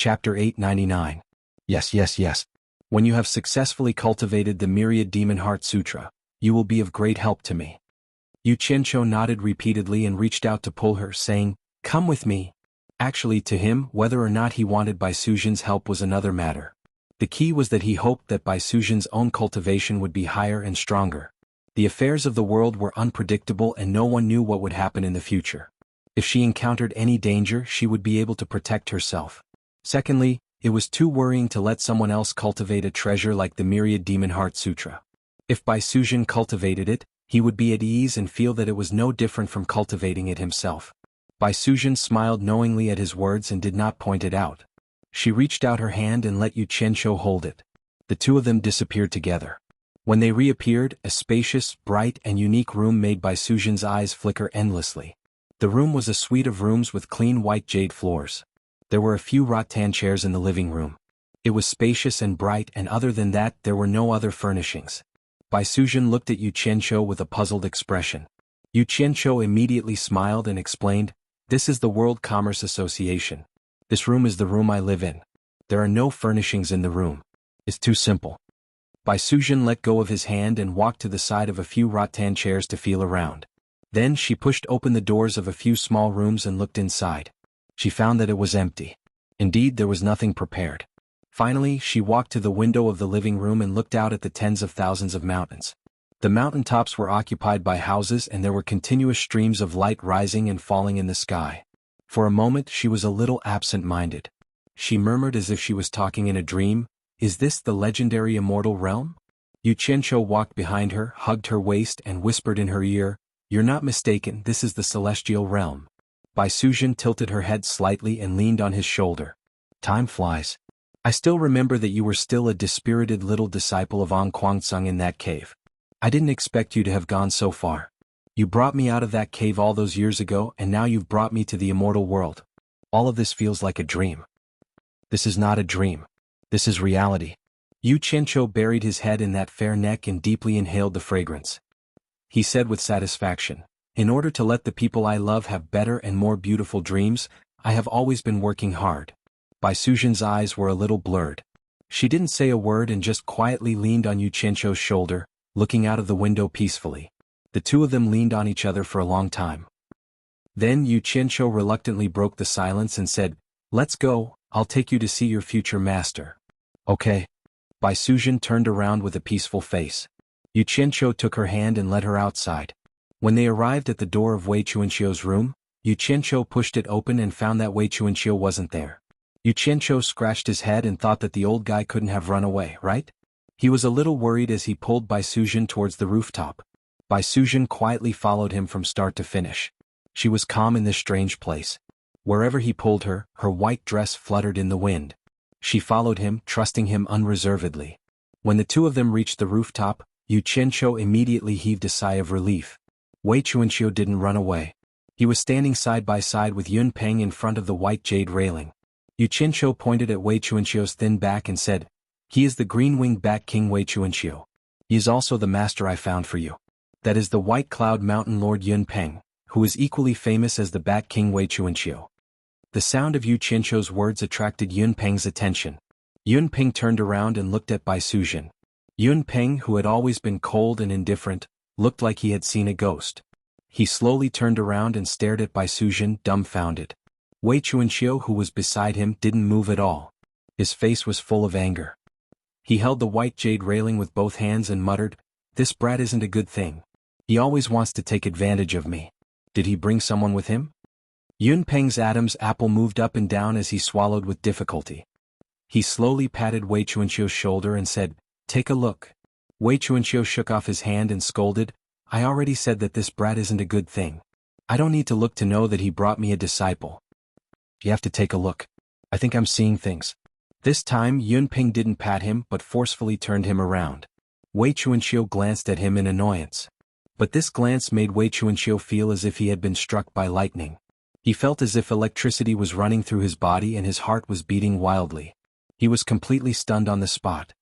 Chapter 899. Yes. When you have successfully cultivated the Myriad Demon Heart Sutra, you will be of great help to me. Xianxia nodded repeatedly and reached out to pull her, saying, "Come with me." Actually, to him, whether or not he wanted Bai Suzhen's help was another matter. The key was that he hoped that Bai Suzhen's own cultivation would be higher and stronger. The affairs of the world were unpredictable and no one knew what would happen in the future. If she encountered any danger, she would be able to protect herself. Secondly, it was too worrying to let someone else cultivate a treasure like the Myriad Demon Heart Sutra. If Bai Suzhen cultivated it, he would be at ease and feel that it was no different from cultivating it himself. Bai Suzhen smiled knowingly at his words and did not point it out. She reached out her hand and let Xianxia hold it. The two of them disappeared together. When they reappeared, a spacious, bright, and unique room made Bai Suzhen's eyes flicker endlessly. The room was a suite of rooms with clean white jade floors. There were a few rattan chairs in the living room. It was spacious and bright, and other than that there were no other furnishings. Bai Suzhen looked at Xianxia with a puzzled expression. Xianxia immediately smiled and explained, "This is the World Commerce Association. This room is the room I live in. There are no furnishings in the room. It's too simple." Bai Suzhen let go of his hand and walked to the side of a few rattan chairs to feel around. Then she pushed open the doors of a few small rooms and looked inside. She found that it was empty. Indeed, there was nothing prepared. Finally, she walked to the window of the living room and looked out at the tens of thousands of mountains. The mountain tops were occupied by houses and there were continuous streams of light rising and falling in the sky. For a moment she was a little absent-minded. She murmured as if she was talking in a dream, "Is this the legendary immortal realm?" Xianxia walked behind her, hugged her waist and whispered in her ear, "You're not mistaken, this is the celestial realm." Bai Suzhen tilted her head slightly and leaned on his shoulder. "Time flies. I still remember that you were still a dispirited little disciple of An Kuang-tsung in that cave. I didn't expect you to have gone so far. You brought me out of that cave all those years ago and now you've brought me to the immortal world. All of this feels like a dream." "This is not a dream. This is reality." Xianxia buried his head in that fair neck and deeply inhaled the fragrance. He said with satisfaction, "In order to let the people I love have better and more beautiful dreams, I have always been working hard." Bai Suzhen's eyes were a little blurred. She didn't say a word and just quietly leaned on Xianxia's shoulder, looking out of the window peacefully. The two of them leaned on each other for a long time. Then Xianxia reluctantly broke the silence and said, "Let's go, I'll take you to see your future master." "Okay." Bai Suzhen turned around with a peaceful face. Xianxia took her hand and led her outside. When they arrived at the door of Wei Chuanxiu's room, Xianxia pushed it open and found that Wei Chuanxiu wasn't there. Xianxia scratched his head and thought that the old guy couldn't have run away, right? He was a little worried as he pulled Bai Suzhen towards the rooftop. Bai Suzhen quietly followed him from start to finish. She was calm in this strange place. Wherever he pulled her, her white dress fluttered in the wind. She followed him, trusting him unreservedly. When the two of them reached the rooftop, Xianxia immediately heaved a sigh of relief. Wei Chuanxiu didn't run away. He was standing side by side with Yun Peng in front of the white jade railing. Xianxia pointed at Wei Chuanxiu's thin back and said, "He is the green-winged bat king Wei Chuanxiu. He is also the master I found for you. That is the White Cloud Mountain Lord Yun Peng, who is equally famous as the Bat King Wei Chuanxiu." The sound of Xianxia's words attracted Yun Peng's attention. Yun Peng turned around and looked at Bai Suzhen. Yun Peng, who had always been cold and indifferent, looked like he had seen a ghost. He slowly turned around and stared at Bai Suzhen, dumbfounded. Wei Chuanxiu, who was beside him, didn't move at all. His face was full of anger. He held the white jade railing with both hands and muttered, "This brat isn't a good thing. He always wants to take advantage of me. Did he bring someone with him?" Yun Peng's Adam's apple moved up and down as he swallowed with difficulty. He slowly patted Wei Chuanxiu's shoulder and said, "Take a look." Wei Chuanxiu shook off his hand and scolded, "I already said that this brat isn't a good thing. I don't need to look to know that he brought me a disciple. You have to take a look. I think I'm seeing things." This time Yun Peng didn't pat him but forcefully turned him around. Wei Chuanxiu glanced at him in annoyance. But this glance made Wei Chuanxiu feel as if he had been struck by lightning. He felt as if electricity was running through his body and his heart was beating wildly. He was completely stunned on the spot.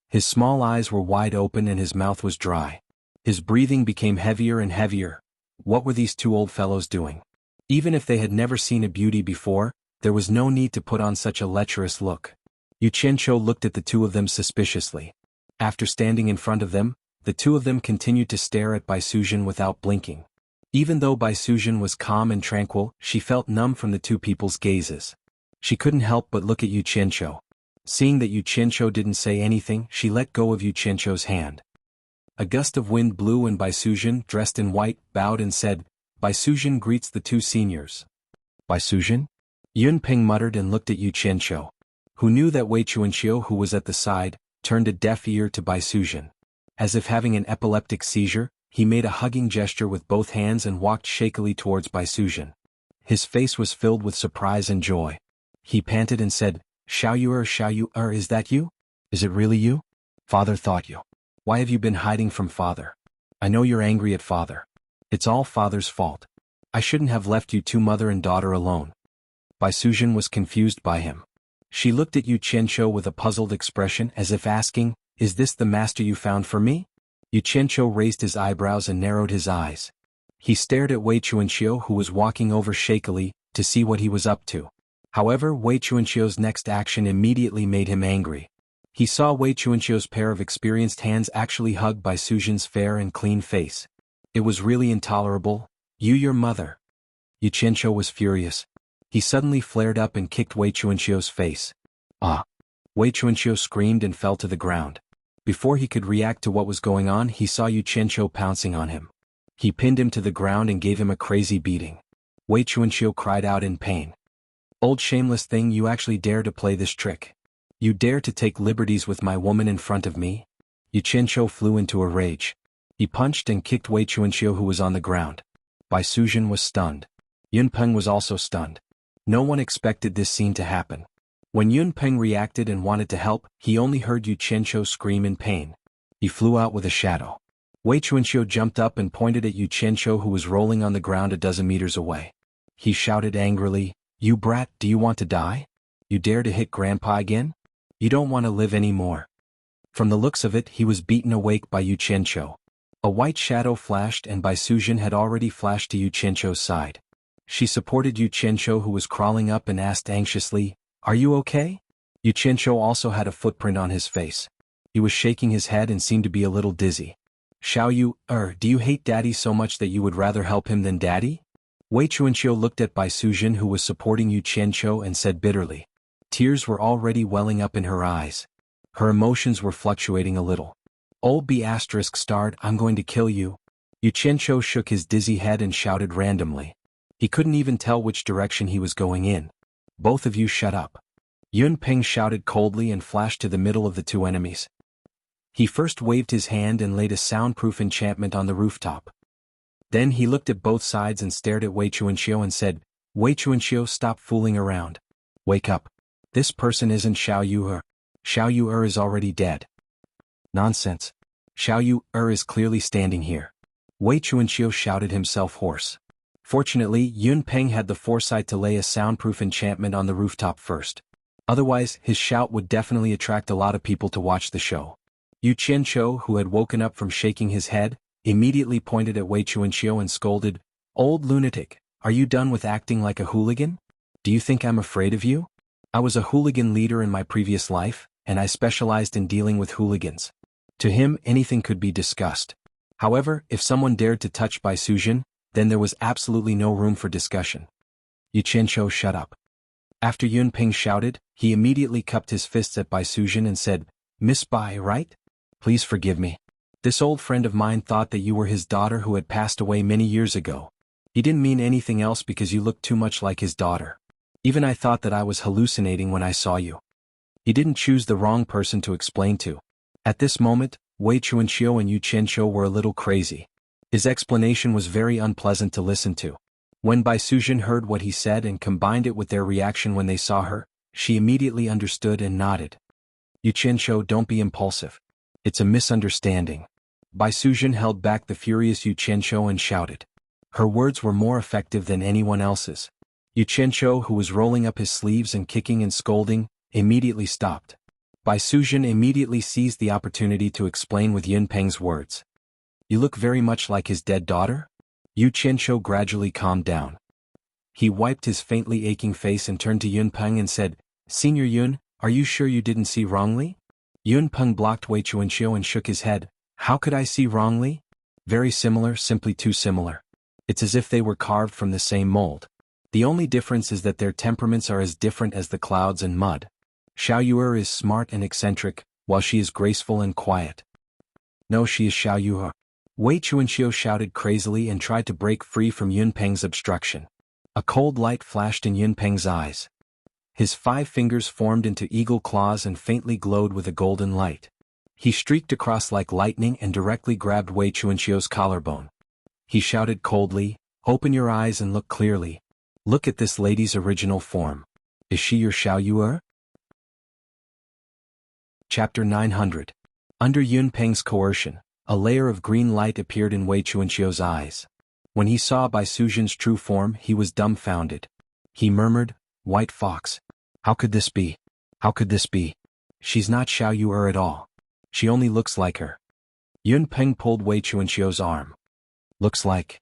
His small eyes were wide open and his mouth was dry. His breathing became heavier and heavier. What were these two old fellows doing? Even if they had never seen a beauty before, there was no need to put on such a lecherous look. Yu Qianqiu looked at the two of them suspiciously. After standing in front of them, the two of them continued to stare at Bai Suzhen without blinking. Even though Bai Suzhen was calm and tranquil, she felt numb from the two people's gazes. She couldn't help but look at Yu Qianqiu. Seeing that Yu Qianqiu didn't say anything, she let go of Yu Qianqiu's hand. A gust of wind blew and Bai Suzhen, dressed in white, bowed and said, "Bai Suzhen greets the two seniors." "Bai Suzhen?" Yun Peng muttered and looked at Yu Qianqiu, who knew that Wei Chuanqiu, who was at the side, turned a deaf ear to Bai Suzhen. As if having an epileptic seizure, he made a hugging gesture with both hands and walked shakily towards Bai Suzhen. His face was filled with surprise and joy. He panted and said, Xiao, is that you? Is it really you? Father thought you. Why have you been hiding from Father? I know you're angry at Father. It's all Father's fault. I shouldn't have left you two mother and daughter alone. Bai Suzhen was confused by him. She looked at Yu Qianqiu with a puzzled expression as if asking, "Is this the master you found for me?" Yu Qianqiu raised his eyebrows and narrowed his eyes. He stared at Wei Chuanqiu, who was walking over shakily, to see what he was up to. However, Wei Chuanqiu's next action immediately made him angry. He saw Wei Chuanqiu's pair of experienced hands actually hug Bai Suzhen's fair and clean face. It was really intolerable. "You, your mother." Yu Qianqiu was furious. He suddenly flared up and kicked Wei Chuanqiu's face. "Ah!" Wei Chuanqiu screamed and fell to the ground. Before he could react to what was going on, he saw Yu Qianqiu pouncing on him. He pinned him to the ground and gave him a crazy beating. Wei Chuanqiu cried out in pain. "Old shameless thing, you actually dare to play this trick? You dare to take liberties with my woman in front of me?" Yu Qianqiu flew into a rage. He punched and kicked Wei Chuanqiu, who was on the ground. Bai Suzhen was stunned. Yun Peng was also stunned. No one expected this scene to happen. When Yun Peng reacted and wanted to help, he only heard Yu Qianqiu scream in pain. He flew out with a shadow. Wei Chuanqiu jumped up and pointed at Yu Qianqiu, who was rolling on the ground a dozen meters away. He shouted angrily, "You brat, do you want to die? You dare to hit Grandpa again? You don't want to live anymore." From the looks of it, he was beaten awake by Yu Qianqiu. A white shadow flashed and Bai Suzhen had already flashed to Yu Qianqiu's side. She supported Yu Qianqiu, who was crawling up, and asked anxiously, "Are you okay?" Yu Qianqiu also had a footprint on his face. He was shaking his head and seemed to be a little dizzy. "Xiao, do you hate Daddy so much that you would rather help him than Daddy?" Wei Chuanqiu looked at Bai Suzhen, who was supporting Yu Qianqiu, and said bitterly. Tears were already welling up in her eyes. Her emotions were fluctuating a little. "Old B****, I'm going to kill you." Yu Qianqiu shook his dizzy head and shouted randomly. He couldn't even tell which direction he was going in. "Both of you shut up." Yun Peng shouted coldly and flashed to the middle of the two enemies. He first waved his hand and laid a soundproof enchantment on the rooftop. Then he looked at both sides and stared at Wei Chuanqiu and said, "Wei Chuanqiu, stop fooling around. Wake up. This person isn't Xiao Yu. Xiao Yu is already dead." "Nonsense. Xiao Yu is clearly standing here." Wei Chuanqiu shouted himself hoarse. Fortunately, Yun Peng had the foresight to lay a soundproof enchantment on the rooftop first. Otherwise, his shout would definitely attract a lot of people to watch the show. Yu Qianqiu, who had woken up from shaking his head, immediately pointed at Wei Chuanqiu and scolded, "Old lunatic, are you done with acting like a hooligan? Do you think I'm afraid of you? I was a hooligan leader in my previous life, and I specialized in dealing with hooligans." To him, anything could be discussed. However, if someone dared to touch Bai Suzhen, then there was absolutely no room for discussion. Yu Qianqiu, shut up. After Yun Peng shouted, he immediately cupped his fists at Bai Suzhen and said, "Miss Bai, right? Please forgive me. This old friend of mine thought that you were his daughter who had passed away many years ago. He didn't mean anything else because you looked too much like his daughter. Even I thought that I was hallucinating when I saw you." He didn't choose the wrong person to explain to. At this moment, Wei Chuanqiu and Yu Qianqiu were a little crazy. His explanation was very unpleasant to listen to. When Bai Suzhen heard what he said and combined it with their reaction when they saw her, she immediately understood and nodded. "Yu Qianqiu, don't be impulsive. It's a misunderstanding." Bai Suzhen held back the furious Yu Qianqiu and shouted. Her words were more effective than anyone else's. Yu Qianqiu, who was rolling up his sleeves and kicking and scolding, immediately stopped. Bai Suzhen immediately seized the opportunity to explain with Yun Peng's words. "You look very much like his dead daughter?" Yu Qianqiu gradually calmed down. He wiped his faintly aching face and turned to Yun Peng and said, "Senior Yun, are you sure you didn't see wrongly?" Yun Peng blocked Wei Chuanxiu and shook his head. "How could I see wrongly? Very similar, simply too similar. It's as if they were carved from the same mold. The only difference is that their temperaments are as different as the clouds and mud. Xiao Yu'er is smart and eccentric, while she is graceful and quiet." "No, she is Xiao Yu'er." Wei Chuanxiu shouted crazily and tried to break free from Yun Peng's obstruction. A cold light flashed in Yun Peng's eyes. His 5 fingers formed into eagle claws and faintly glowed with a golden light. He streaked across like lightning and directly grabbed Wei Chuanxiu's collarbone. He shouted coldly, "Open your eyes and look clearly. Look at this lady's original form. Is she your Xiao Yu'er?" Chapter 900. Under Yun Peng's coercion, a layer of green light appeared in Wei Chuanxiu's eyes. When he saw Bai Suzhen's true form, he was dumbfounded. He murmured, "White fox. How could this be? How could this be? She's not Xiao Yu'er at all. She only looks like her." Yun Peng pulled Wei Chuanxiu's arm. "Looks like."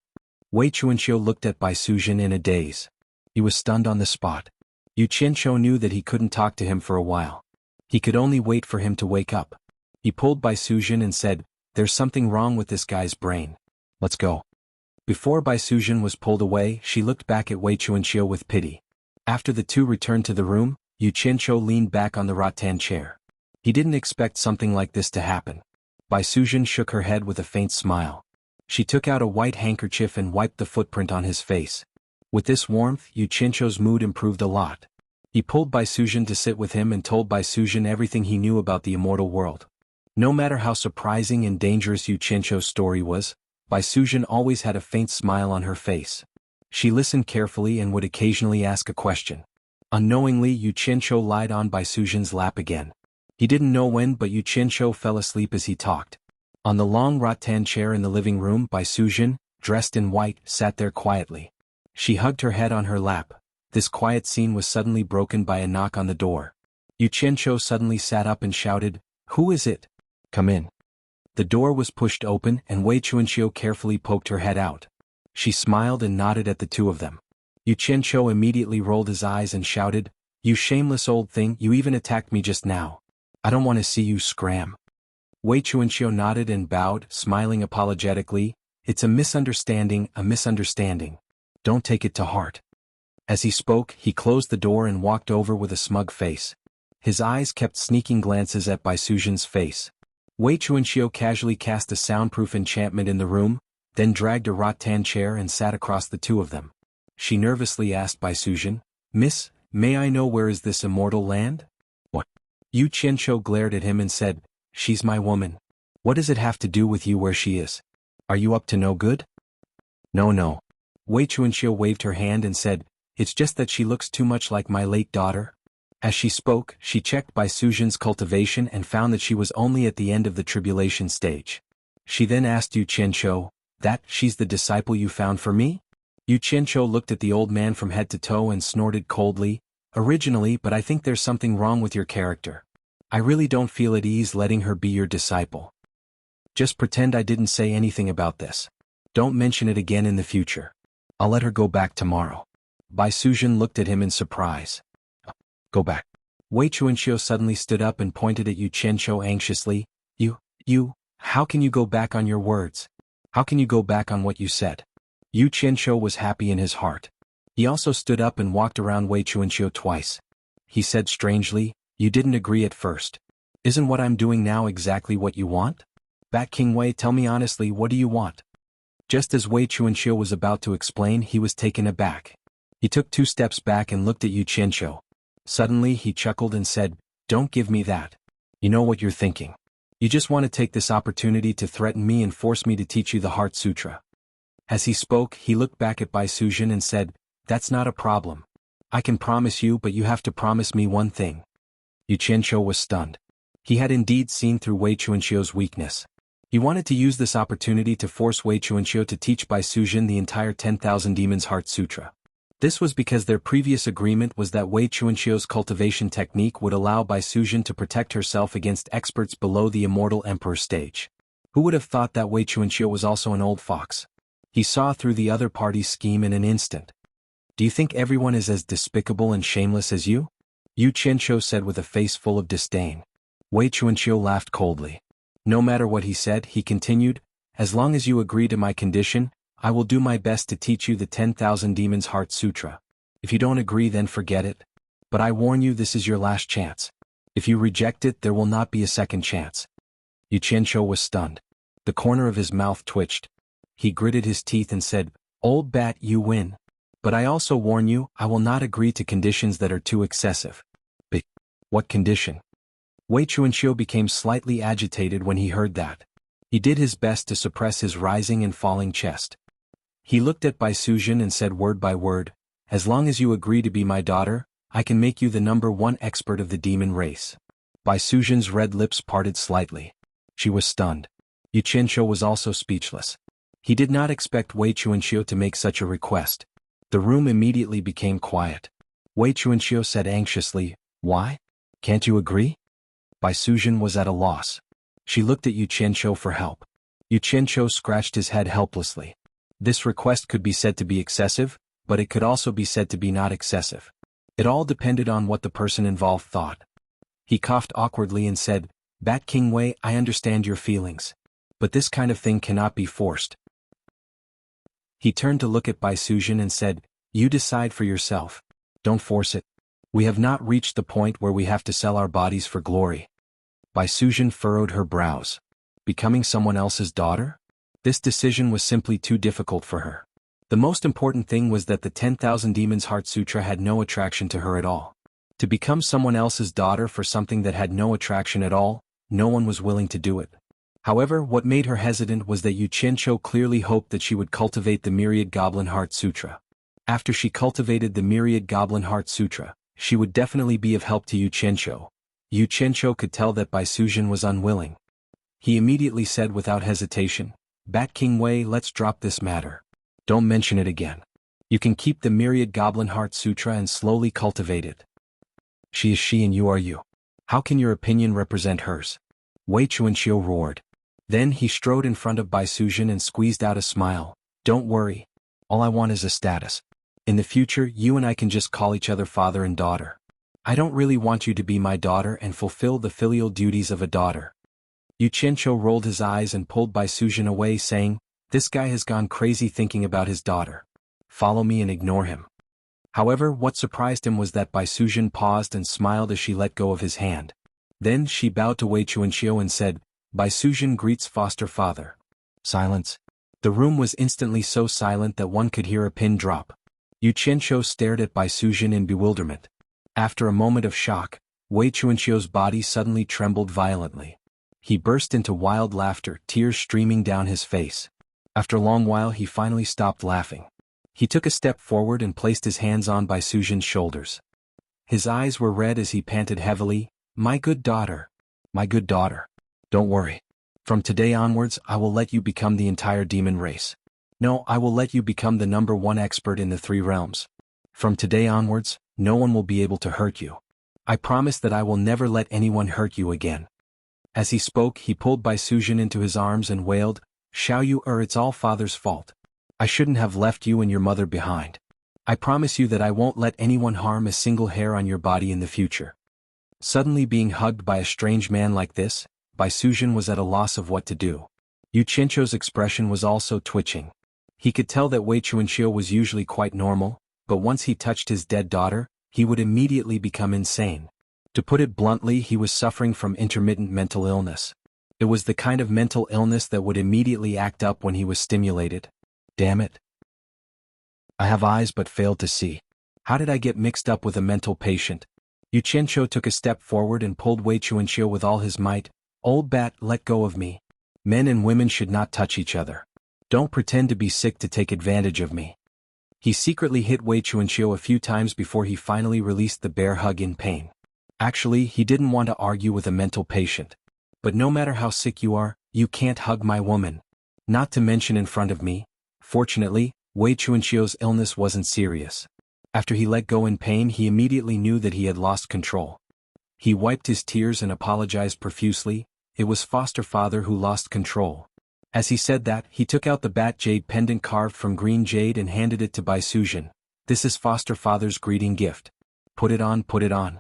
Wei Chuanxiu looked at Bai Suzhen in a daze. He was stunned on the spot. Yu Qianqiu knew that he couldn't talk to him for a while. He could only wait for him to wake up. He pulled Bai Suzhen and said, "There's something wrong with this guy's brain. Let's go." Before Bai Suzhen was pulled away, she looked back at Wei Chuanxiu with pity. After the two returned to the room, Yu Qianqiu leaned back on the rattan chair. He didn't expect something like this to happen. Bai Suzhen shook her head with a faint smile. She took out a white handkerchief and wiped the footprint on his face. With this warmth, Yu Qianqiu's mood improved a lot. He pulled Bai Suzhen to sit with him and told Bai Suzhen everything he knew about the immortal world. No matter how surprising and dangerous Yu Qianqiu's story was, Bai Suzhen always had a faint smile on her face. She listened carefully and would occasionally ask a question. Unknowingly, Yu Qianqiu lied on Bai Suzhen's lap again. He didn't know when, but Yu Qianqiu fell asleep as he talked. On the long rattan chair in the living room, Bai Suzhen, dressed in white, sat there quietly. She hugged her head on her lap. This quiet scene was suddenly broken by a knock on the door. Yu Qianqiu suddenly sat up and shouted, "Who is it? Come in." The door was pushed open and Wei Chuanxiu carefully poked her head out. She smiled and nodded at the two of them. Yu Qianqiu immediately rolled his eyes and shouted, "You shameless old thing, you even attacked me just now. I don't want to see you scram." Wei Chuanxiu nodded and bowed, smiling apologetically. "It's a misunderstanding, a misunderstanding. Don't take it to heart." As he spoke, he closed the door and walked over with a smug face. His eyes kept sneaking glances at Bai Suzhen's face. Wei Chuanxiu casually cast a soundproof enchantment in the room, then dragged a rattan chair and sat across the two of them. She nervously asked Bai Suzhen, "Miss, may I know where is this immortal land?" "What?" Yu Qianqiu glared at him and said, "She's my woman. What does it have to do with you where she is? Are you up to no good?" No. Wei Chuanxiu waved her hand and said, "It's just that she looks too much like my late daughter." As she spoke, she checked Bai Suzhen's cultivation and found that she was only at the end of the tribulation stage. She then asked Yu Qianqiu, "That, she's the disciple you found for me?" Yu Qianqiu looked at the old man from head to toe and snorted coldly, "Originally, but I think there's something wrong with your character. I really don't feel at ease letting her be your disciple. Just pretend I didn't say anything about this. Don't mention it again in the future. I'll let her go back tomorrow." Bai Suzhen looked at him in surprise. "Go back." Wei Chuanxiu suddenly stood up and pointed at Yu Qianqiu anxiously. You, how can you go back on your words? How can you go back on what you said?" Yu Qianqiu was happy in his heart. He also stood up and walked around Wei Chuanxiu twice. He said strangely, "You didn't agree at first. Isn't what I'm doing now exactly what you want? Bat King Wei, tell me honestly, what do you want?" Just as Wei Chuanxiu was about to explain, he was taken aback. He took 2 steps back and looked at Yu Qianqiu. Suddenly he chuckled and said, "Don't give me that. You know what you're thinking. You just want to take this opportunity to threaten me and force me to teach you the Heart Sutra." As he spoke, he looked back at Bai Suzhen and said, "That's not a problem. I can promise you, but you have to promise me one thing." Yu Qianqiu was stunned. He had indeed seen through Wei Chuanxiu's weakness. He wanted to use this opportunity to force Wei Chuanxiu to teach Bai Suzhen the entire 10,000 Demons Heart Sutra. This was because their previous agreement was that Wei Chuanxiu's cultivation technique would allow Bai Suzhen to protect herself against experts below the Immortal Emperor stage. Who would have thought that Wei Chuanxiu was also an old fox? He saw through the other party's scheme in an instant. Do you think everyone is as despicable and shameless as you? Yu Qianqiu said with a face full of disdain. Wei Chuanqiu laughed coldly. No matter what he said, he continued, as long as you agree to my condition, I will do my best to teach you the 10,000 Demons' Heart Sutra. If you don't agree, then forget it. But I warn you, this is your last chance. If you reject it, there will not be a second chance. Yu Qianqiu was stunned. The corner of his mouth twitched. He gritted his teeth and said, Old bat, you win. But I also warn you, I will not agree to conditions that are too excessive. But what condition? Wei Chuanqiu became slightly agitated when he heard that. He did his best to suppress his rising and falling chest. He looked at Bai Suzhen and said word by word, as long as you agree to be my daughter, I can make you the #1 expert of the demon race. Bai Suzhen's red lips parted slightly. She was stunned. Yu Qianqiu was also speechless. He did not expect Wei Chuanqiu to make such a request. The room immediately became quiet. Wei Chuanqiu said anxiously, Why? Can't you agree? Bai Suzhen was at a loss. She looked at Yu Qianqiu for help. Yu Qianqiu scratched his head helplessly. This request could be said to be excessive, but it could also be said to be not excessive. It all depended on what the person involved thought. He coughed awkwardly and said, Bat King Wei, I understand your feelings. But this kind of thing cannot be forced. He turned to look at Bai Suzhen and said, You decide for yourself. Don't force it. We have not reached the point where we have to sell our bodies for glory. Bai Suzhen furrowed her brows. Becoming someone else's daughter? This decision was simply too difficult for her. The most important thing was that the 10,000 Demons' Heart Sutra had no attraction to her at all. To become someone else's daughter for something that had no attraction at all, no one was willing to do it. However, what made her hesitant was that Yu Qianqiu clearly hoped that she would cultivate the Myriad Goblin Heart Sutra. After she cultivated the Myriad Goblin Heart Sutra, she would definitely be of help to Yu Qianqiu. Yu Qianqiu could tell that Bai Suzhen was unwilling. He immediately said without hesitation, Bat King Wei, let's drop this matter. Don't mention it again. You can keep the Myriad Goblin Heart Sutra and slowly cultivate it. She is she and you are you. How can your opinion represent hers? Wei Chuanqiu roared. Then he strode in front of Bai Suzhen and squeezed out a smile. Don't worry. All I want is a status. In the future, you and I can just call each other father and daughter. I don't really want you to be my daughter and fulfill the filial duties of a daughter. Yu Qianqiu rolled his eyes and pulled Bai Suzhen away, saying, This guy has gone crazy thinking about his daughter. Follow me and ignore him. However, what surprised him was that Bai Suzhen paused and smiled as she let go of his hand. Then she bowed to Wei Chuanqiu and said, Bai Suzhen greets foster father. Silence. The room was instantly so silent that one could hear a pin drop. Yu Qianqiu stared at Bai Suzhen in bewilderment. After a moment of shock, Wei Chuanqiu's body suddenly trembled violently. He burst into wild laughter, tears streaming down his face. After a long while he finally stopped laughing. He took a step forward and placed his hands on Bai Suzhen's shoulders. His eyes were red as he panted heavily, My good daughter. My good daughter. Don't worry. From today onwards I will let you become the entire demon race. No, I will let you become the #1 expert in the 3 realms. From today onwards, no one will be able to hurt you. I promise that I will never let anyone hurt you again. As he spoke, he pulled Bai Suzhen into his arms and wailed, Xiao Yu, it's all father's fault. I shouldn't have left you and your mother behind. I promise you that I won't let anyone harm a single hair on your body in the future. Suddenly being hugged by a strange man like this, Bai Suzhen was at a loss of what to do. Yu Qianqiu's expression was also twitching. He could tell that Wei Chuanqiu was usually quite normal, but once he touched his dead daughter, he would immediately become insane. To put it bluntly, he was suffering from intermittent mental illness. It was the kind of mental illness that would immediately act up when he was stimulated. Damn it. I have eyes but failed to see. How did I get mixed up with a mental patient? Yu Qianqiu took a step forward and pulled Wei Chuanqiu with all his might. Old bat, let go of me. Men and women should not touch each other. Don't pretend to be sick to take advantage of me. He secretly hit Wei Chuanqiu a few times before he finally released the bear hug in pain. Actually, he didn't want to argue with a mental patient. But no matter how sick you are, you can't hug my woman. Not to mention in front of me. Fortunately, Wei Chuanqiu's illness wasn't serious. After he let go in pain, he immediately knew that he had lost control. He wiped his tears and apologized profusely. It was foster father who lost control. As he said that, he took out the bat jade pendant carved from green jade and handed it to Bai Suzhen. This is foster father's greeting gift. Put it on, put it on.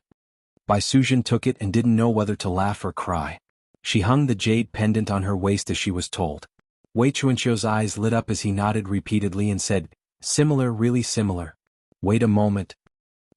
Bai Suzhen took it and didn't know whether to laugh or cry. She hung the jade pendant on her waist as she was told. Wei Chuanqiu's eyes lit up as he nodded repeatedly and said, "Similar, really similar. Wait a moment."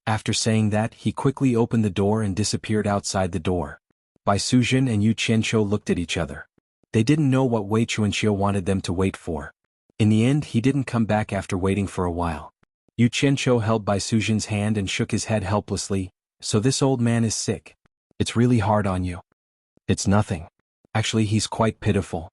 After saying that, he quickly opened the door and disappeared outside the door. Bai Suzhen and Yu Qianqiu looked at each other. They didn't know what Wei Chuanqiu wanted them to wait for. In the end, he didn't come back after waiting for a while. Yu Qianqiu held Bai Suzhen's hand and shook his head helplessly. "So this old man is sick. It's really hard on you." "It's nothing. Actually, he's quite pitiful."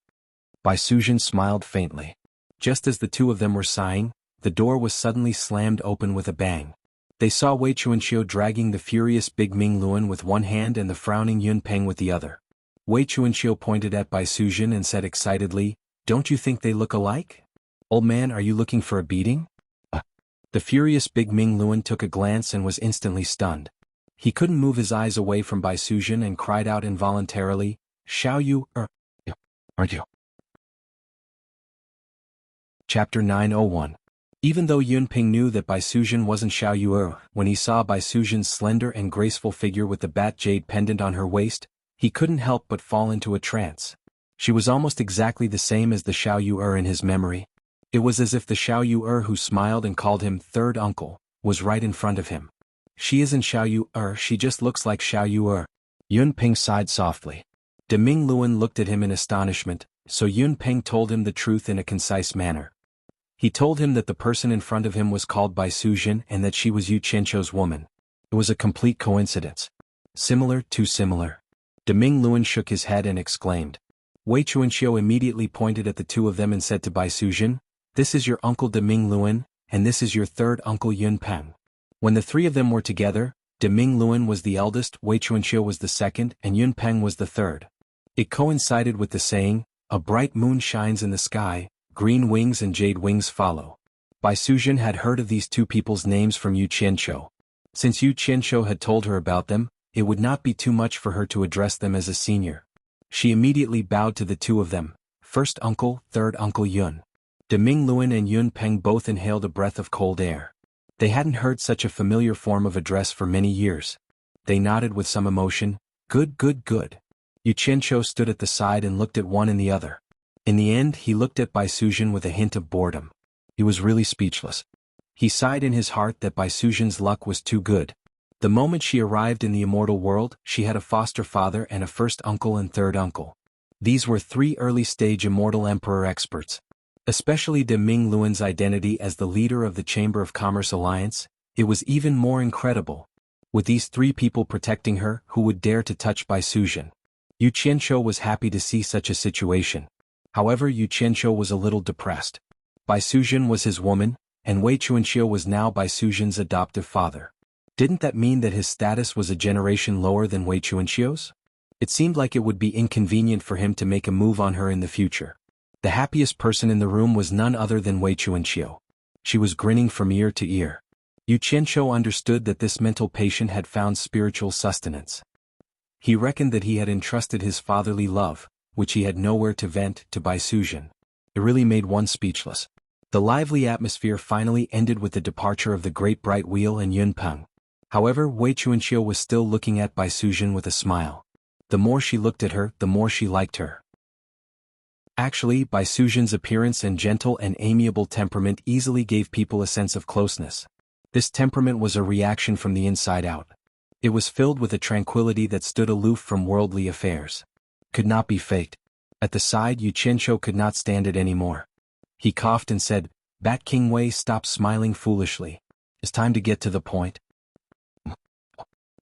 Bai Suzhen smiled faintly. Just as the two of them were sighing, the door was suddenly slammed open with a bang. They saw Wei Chuanqiu dragging the furious Big Ming Luan with one hand and the frowning Yun Peng with the other. Wei Chuanqiu pointed at Bai Suzhen and said excitedly, "Don't you think they look alike? Old man, are you looking for a beating?" The furious Big Ming Luan took a glance and was instantly stunned. He couldn't move his eyes away from Bai Suzhen and cried out involuntarily, "Xiao Yu, aren't you?" Chapter 901. Even though Yun Ping knew that Bai Suzhen wasn't Xiao Yu, when he saw Bai Suzhen's slender and graceful figure with the bat jade pendant on her waist, he couldn't help but fall into a trance. She was almost exactly the same as the Xiao Yu in his memory. It was as if the Xiao Yu who smiled and called him third uncle was right in front of him. "She isn't Xiao Yu, she just looks like Xiao Yu." Yun Ping sighed softly. De Ming Luan looked at him in astonishment, so Yun Ping told him the truth in a concise manner. He told him that the person in front of him was called Bai Suzhen and that she was Yu Qianqiu's woman. It was a complete coincidence. Similar, too similar. De Ming Luan shook his head and exclaimed. Wei Chuanqiu immediately pointed at the two of them and said to Bai Suzhen, "This is your uncle De Ming Luan, and this is your third uncle Yun Peng." When the three of them were together, De Ming Luan was the eldest, Wei Chuanqiu was the second, and Yun Peng was the third. It coincided with the saying, "A bright moon shines in the sky, green wings and jade wings follow." Bai Suzhen had heard of these two people's names from Yu Qianqiu. Since Yu Qianqiu had told her about them, it would not be too much for her to address them as a senior. She immediately bowed to the two of them, first uncle, third uncle Yun. De Ming Luan and Yun Peng both inhaled a breath of cold air. They hadn't heard such a familiar form of address for many years. They nodded with some emotion. "Good, good, good." Yu Qianqiu stood at the side and looked at one and the other. In the end, he looked at Bai Suzhen with a hint of boredom. He was really speechless. He sighed in his heart that Bai Suzhen's luck was too good. The moment she arrived in the immortal world, she had a foster father and a first uncle and third uncle. These were three early-stage immortal emperor experts. Especially De Ming Luan's identity as the leader of the Chamber of Commerce Alliance, it was even more incredible. With these three people protecting her, who would dare to touch Bai Suzhen? Yu Qianqiu was happy to see such a situation. However, Yu Qianqiu was a little depressed. Bai Suzhen was his woman, and Wei Chuanqiu was now Bai Suzhen's adoptive father. Didn't that mean that his status was a generation lower than Wei Chuanqiu's? It seemed like it would be inconvenient for him to make a move on her in the future. The happiest person in the room was none other than Wei Chuanqiu. She was grinning from ear to ear. Yu Qianqiu understood that this mental patient had found spiritual sustenance. He reckoned that he had entrusted his fatherly love, which he had nowhere to vent, to Bai Suzhen. It really made one speechless. The lively atmosphere finally ended with the departure of the Great Bright Wheel and Yun Peng. However, Wei Chuanqiu was still looking at Bai Suzhen with a smile. The more she looked at her, the more she liked her. Actually, Bai Suzhen's appearance and gentle and amiable temperament easily gave people a sense of closeness. This temperament was a reaction from the inside out. It was filled with a tranquility that stood aloof from worldly affairs. Could not be faked. At the side, Yu Qianqiu could not stand it anymore. He coughed and said, "Bat King Wei, stop smiling foolishly. It's time to get to the point."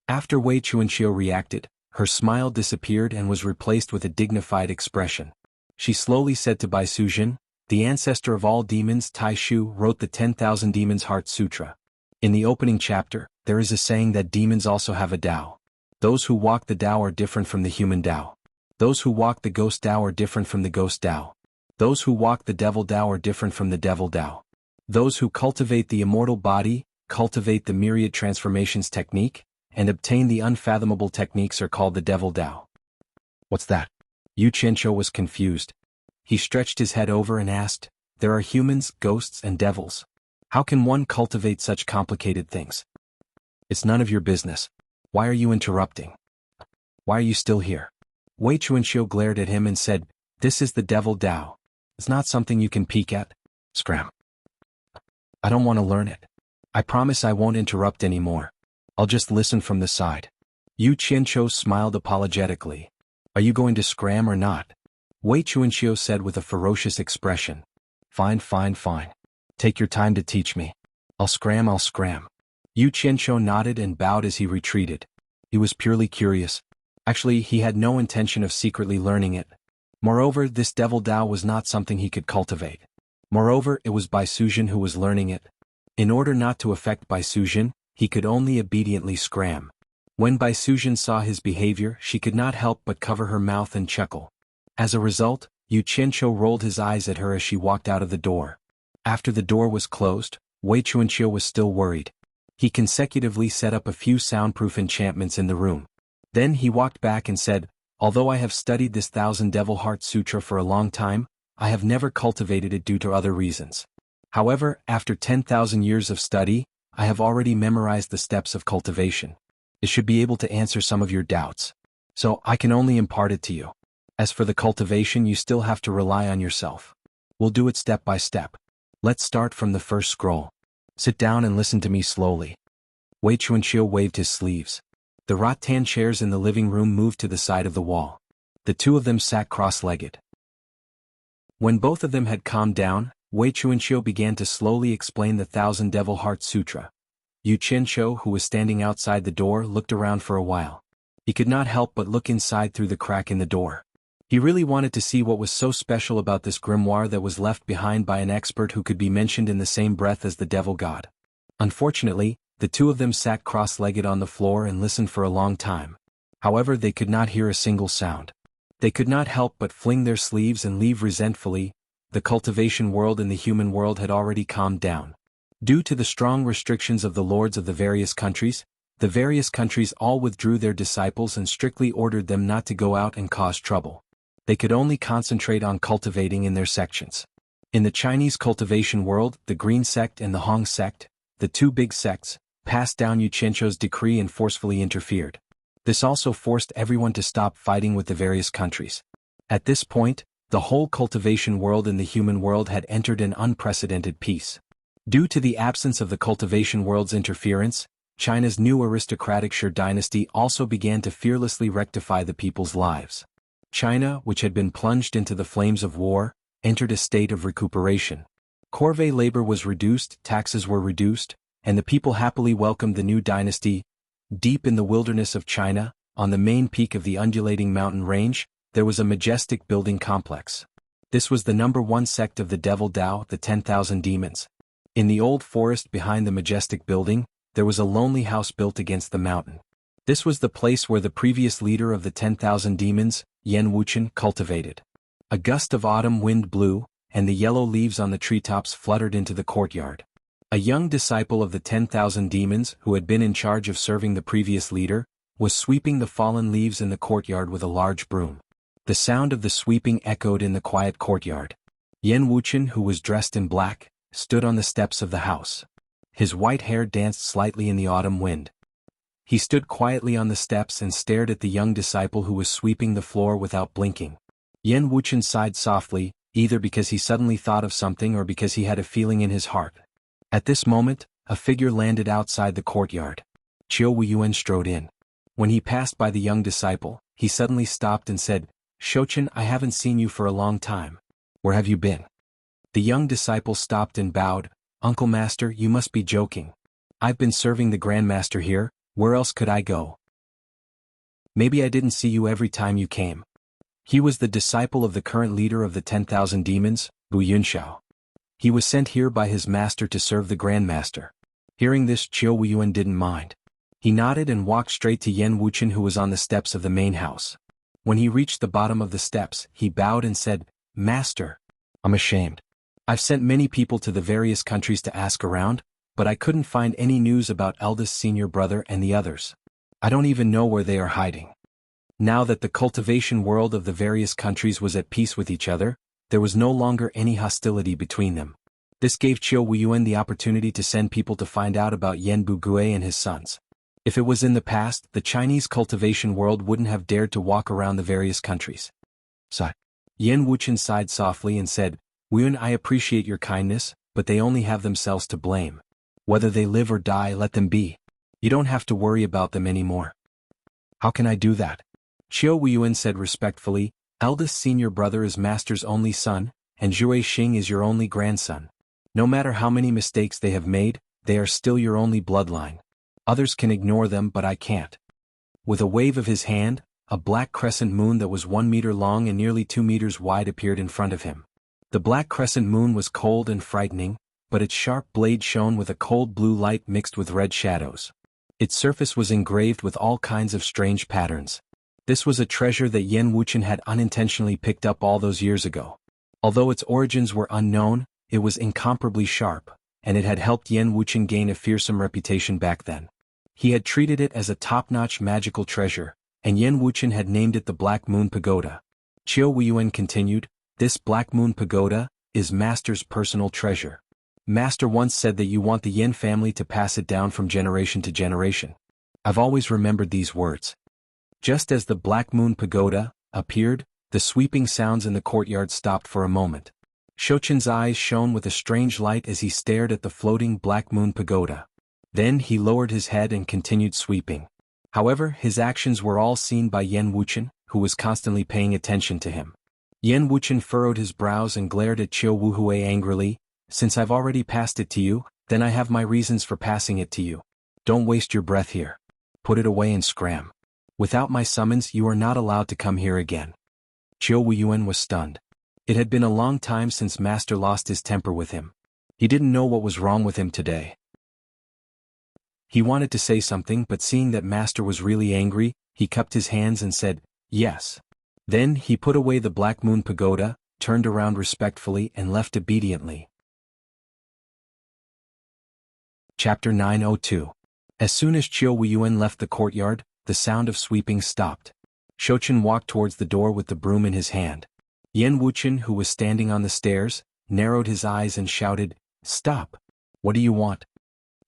After Wei Chuanqiu reacted, her smile disappeared and was replaced with a dignified expression. She slowly said to Bai Suzhen, "The ancestor of all demons, Tai Shu, wrote the 10,000 Demons Heart Sutra. In the opening chapter, there is a saying that demons also have a Tao. Those who walk the Tao are different from the human Tao. Those who walk the ghost Tao are different from the ghost Tao. Those who walk the devil Tao are different from the devil Tao. Those who cultivate the immortal body, cultivate the myriad transformations technique, and obtain the unfathomable techniques are called the devil Tao." "What's that?" Yu Qianqiu was confused. He stretched his head over and asked, "There are humans, ghosts and devils. How can one cultivate such complicated things? It's none of your business. Why are you interrupting? Why are you still here? Wei Chuanxiu glared at him and said, "This is the devil Dao. It's not something you can peek at." Scram. I don't want to learn it. I promise I won't interrupt anymore. I'll just listen from the side. Yu Qianqiu smiled apologetically. Are you going to scram or not? Wei Chuanxiu said with a ferocious expression. Fine, fine, fine. Take your time to teach me. I'll scram. Yu Qianqiu nodded and bowed as he retreated. He was purely curious. Actually, he had no intention of secretly learning it. Moreover, this devil Dao was not something he could cultivate. Moreover, it was Bai Suzhen who was learning it. In order not to affect Bai Suzhen, he could only obediently scram. When Bai Suzhen saw his behavior, she could not help but cover her mouth and chuckle. As a result, Yu Qianqiu rolled his eyes at her as she walked out of the door. After the door was closed, Wei Chuanqiu was still worried. He consecutively set up a few soundproof enchantments in the room. Then he walked back and said, "Although I have studied this 1000 Devil Heart Sutra for a long time, I have never cultivated it due to other reasons. However, after 10,000 years of study, I have already memorized the steps of cultivation. It should be able to answer some of your doubts. So I can only impart it to you. As for the cultivation, you still have to rely on yourself. We'll do it step by step. Let's start from the first scroll. Sit down and listen to me slowly." Wei Chuanqiu waved his sleeves. The rattan chairs in the living room moved to the side of the wall. The two of them sat cross-legged. When both of them had calmed down, Wei Chuanqiu began to slowly explain the 1000 Devil Heart Sutra. Yu Qianqiu, who was standing outside the door, looked around for a while. He could not help but look inside through the crack in the door. He really wanted to see what was so special about this grimoire that was left behind by an expert who could be mentioned in the same breath as the devil god. Unfortunately, the two of them sat cross-legged on the floor and listened for a long time. However, they could not hear a single sound. They could not help but fling their sleeves and leave resentfully. The cultivation world and the human world had already calmed down. Due to the strong restrictions of the lords of the various countries all withdrew their disciples and strictly ordered them not to go out and cause trouble. They could only concentrate on cultivating in their sections. In the Chinese cultivation world, the Green sect and the Hong sect, the two big sects, passed down Yu Qianqiu's decree and forcefully interfered. This also forced everyone to stop fighting with the various countries. At this point, the whole cultivation world and the human world had entered an unprecedented peace. Due to the absence of the cultivation world's interference, China's new aristocratic Shi dynasty also began to fearlessly rectify the people's lives. China, which had been plunged into the flames of war, entered a state of recuperation. Corvée labor was reduced, taxes were reduced, and the people happily welcomed the new dynasty. Deep in the wilderness of China, on the main peak of the undulating mountain range, there was a majestic building complex. This was the #1 sect of the Devil Dao, the 10,000 demons. In the old forest behind the majestic building, there was a lonely house built against the mountain. This was the place where the previous leader of the 10,000 demons, Yan Wuchen, cultivated. A gust of autumn wind blew, and the yellow leaves on the treetops fluttered into the courtyard. A young disciple of the 10,000 demons, who had been in charge of serving the previous leader, was sweeping the fallen leaves in the courtyard with a large broom. The sound of the sweeping echoed in the quiet courtyard. Yan Wuchen, who was dressed in black, stood on the steps of the house. His white hair danced slightly in the autumn wind. He stood quietly on the steps and stared at the young disciple who was sweeping the floor without blinking. Yan Wuchen sighed softly, either because he suddenly thought of something or because he had a feeling in his heart. At this moment, a figure landed outside the courtyard. Qiu Wuyuan strode in. When he passed by the young disciple, he suddenly stopped and said, "Shouchen, I haven't seen you for a long time. Where have you been?" The young disciple stopped and bowed. "Uncle Master, you must be joking. I've been serving the Grandmaster here, where else could I go? Maybe I didn't see you every time you came." He was the disciple of the current leader of the 10,000 demons, Bu Yunxiao. He was sent here by his master to serve the Grandmaster. Hearing this, Qiu Wuyuan didn't mind. He nodded and walked straight to Yan Wuchen, who was on the steps of the main house. When he reached the bottom of the steps, he bowed and said, "Master, I'm ashamed. I've sent many people to the various countries to ask around, but I couldn't find any news about eldest senior brother and the others. I don't even know where they are hiding." Now that the cultivation world of the various countries was at peace with each other, there was no longer any hostility between them. This gave Qiu Wuyuan the opportunity to send people to find out about Yan Bugui and his sons. If it was in the past, the Chinese cultivation world wouldn't have dared to walk around the various countries. So, Yan Wuchen sighed softly and said, Wuyuan, I appreciate your kindness, but they only have themselves to blame. Whether they live or die, let them be. You don't have to worry about them anymore. How can I do that? Qiu Wuyuan said respectfully, eldest senior brother is master's only son, and Zhui Xing is your only grandson. No matter how many mistakes they have made, they are still your only bloodline. Others can ignore them, but I can't. With a wave of his hand, a black crescent moon that was 1 meter long and nearly 2 meters wide appeared in front of him. The black crescent moon was cold and frightening, but its sharp blade shone with a cold blue light mixed with red shadows. Its surface was engraved with all kinds of strange patterns. This was a treasure that Yan Wuchen had unintentionally picked up all those years ago. Although its origins were unknown, it was incomparably sharp, and it had helped Yan Wuchen gain a fearsome reputation back then. He had treated it as a top-notch magical treasure, and Yan Wuchen had named it the Black Moon Pagoda. Qiu Wuyuan continued, this Black Moon Pagoda is Master's personal treasure. Master once said that you want the Yan family to pass it down from generation to generation. I've always remembered these words. Just as the Black Moon Pagoda appeared, the sweeping sounds in the courtyard stopped for a moment. Shochen's eyes shone with a strange light as he stared at the floating Black Moon Pagoda. Then he lowered his head and continued sweeping. However, his actions were all seen by Yan Wuchen, who was constantly paying attention to him. Yan Wuchen furrowed his brows and glared at Qiu Wuhui angrily. Since I've already passed it to you, then I have my reasons for passing it to you. Don't waste your breath here. Put it away and scram. Without my summons, you are not allowed to come here again. Qiu Wuyuan was stunned. It had been a long time since Master lost his temper with him. He didn't know what was wrong with him today. He wanted to say something, but seeing that Master was really angry, he cupped his hands and said, yes. Then he put away the Black Moon Pagoda, turned around respectfully and left obediently. Chapter 902. As soon as Qiu Wuyuan left the courtyard, the sound of sweeping stopped. Shochen walked towards the door with the broom in his hand. Yan Wuchen, who was standing on the stairs, narrowed his eyes and shouted, stop! What do you want?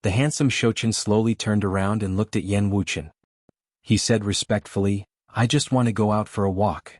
The handsome Shochen slowly turned around and looked at Yan Wuchen. He said respectfully, I just want to go out for a walk.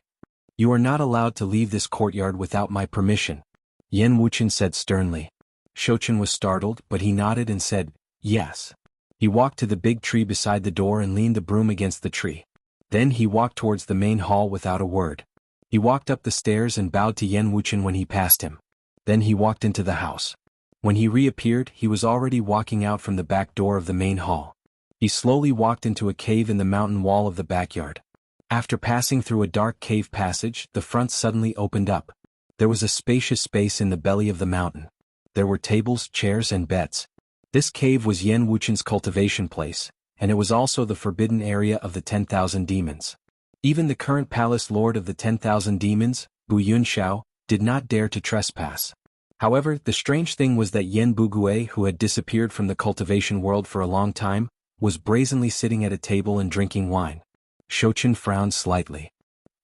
You are not allowed to leave this courtyard without my permission. Yan Wuchen said sternly. Shochen was startled, but he nodded and said, yes. He walked to the big tree beside the door and leaned the broom against the tree. Then he walked towards the main hall without a word. He walked up the stairs and bowed to Yan Wuchen when he passed him. Then he walked into the house. When he reappeared, he was already walking out from the back door of the main hall. He slowly walked into a cave in the mountain wall of the backyard. After passing through a dark cave passage, the front suddenly opened up. There was a spacious space in the belly of the mountain. There were tables, chairs, and beds. This cave was Yan Wuchen's cultivation place, and it was also the forbidden area of the 10,000 demons. Even the current palace lord of the 10,000 demons, Bu Yunxiao, did not dare to trespass. However, the strange thing was that Yan Bugui, who had disappeared from the cultivation world for a long time, was brazenly sitting at a table and drinking wine. Shochen frowned slightly.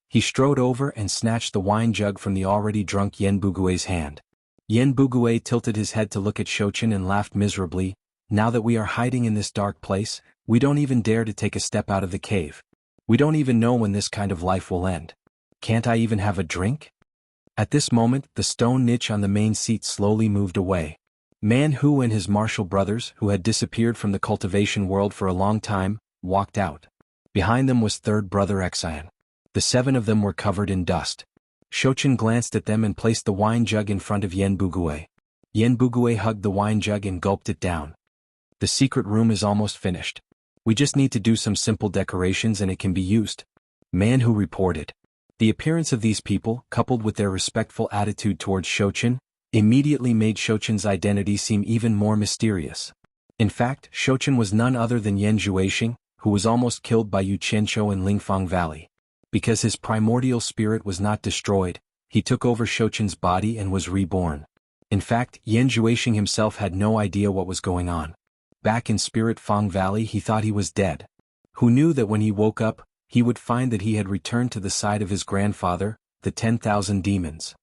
He strode over and snatched the wine jug from the already drunk Yan Bugui's hand. Yan Bugui tilted his head to look at Shochen and laughed miserably. Now that we are hiding in this dark place, we don't even dare to take a step out of the cave. We don't even know when this kind of life will end. Can't I even have a drink? At this moment, the stone niche on the main seat slowly moved away. Man Hu and his martial brothers, who had disappeared from the cultivation world for a long time, walked out. Behind them was third brother Xian. The 7 of them were covered in dust. Shochen glanced at them and placed the wine jug in front of Yan Bugui. Yan Bugui hugged the wine jug and gulped it down. The secret room is almost finished. We just need to do some simple decorations and it can be used. Man Hu reported. The appearance of these people, coupled with their respectful attitude towards Shochen, immediately made Shochen's identity seem even more mysterious. In fact, Shochen was none other than Yan Zhuixing, who was almost killed by Yu Qianzhou in Lingfang Valley. Because his primordial spirit was not destroyed, he took over Shochen's body and was reborn. In fact, Yan Zhuixing himself had no idea what was going on. Back in Spirit Fang Valley, he thought he was dead. Who knew that when he woke up, he would find that he had returned to the side of his grandfather, the 10,000 demons.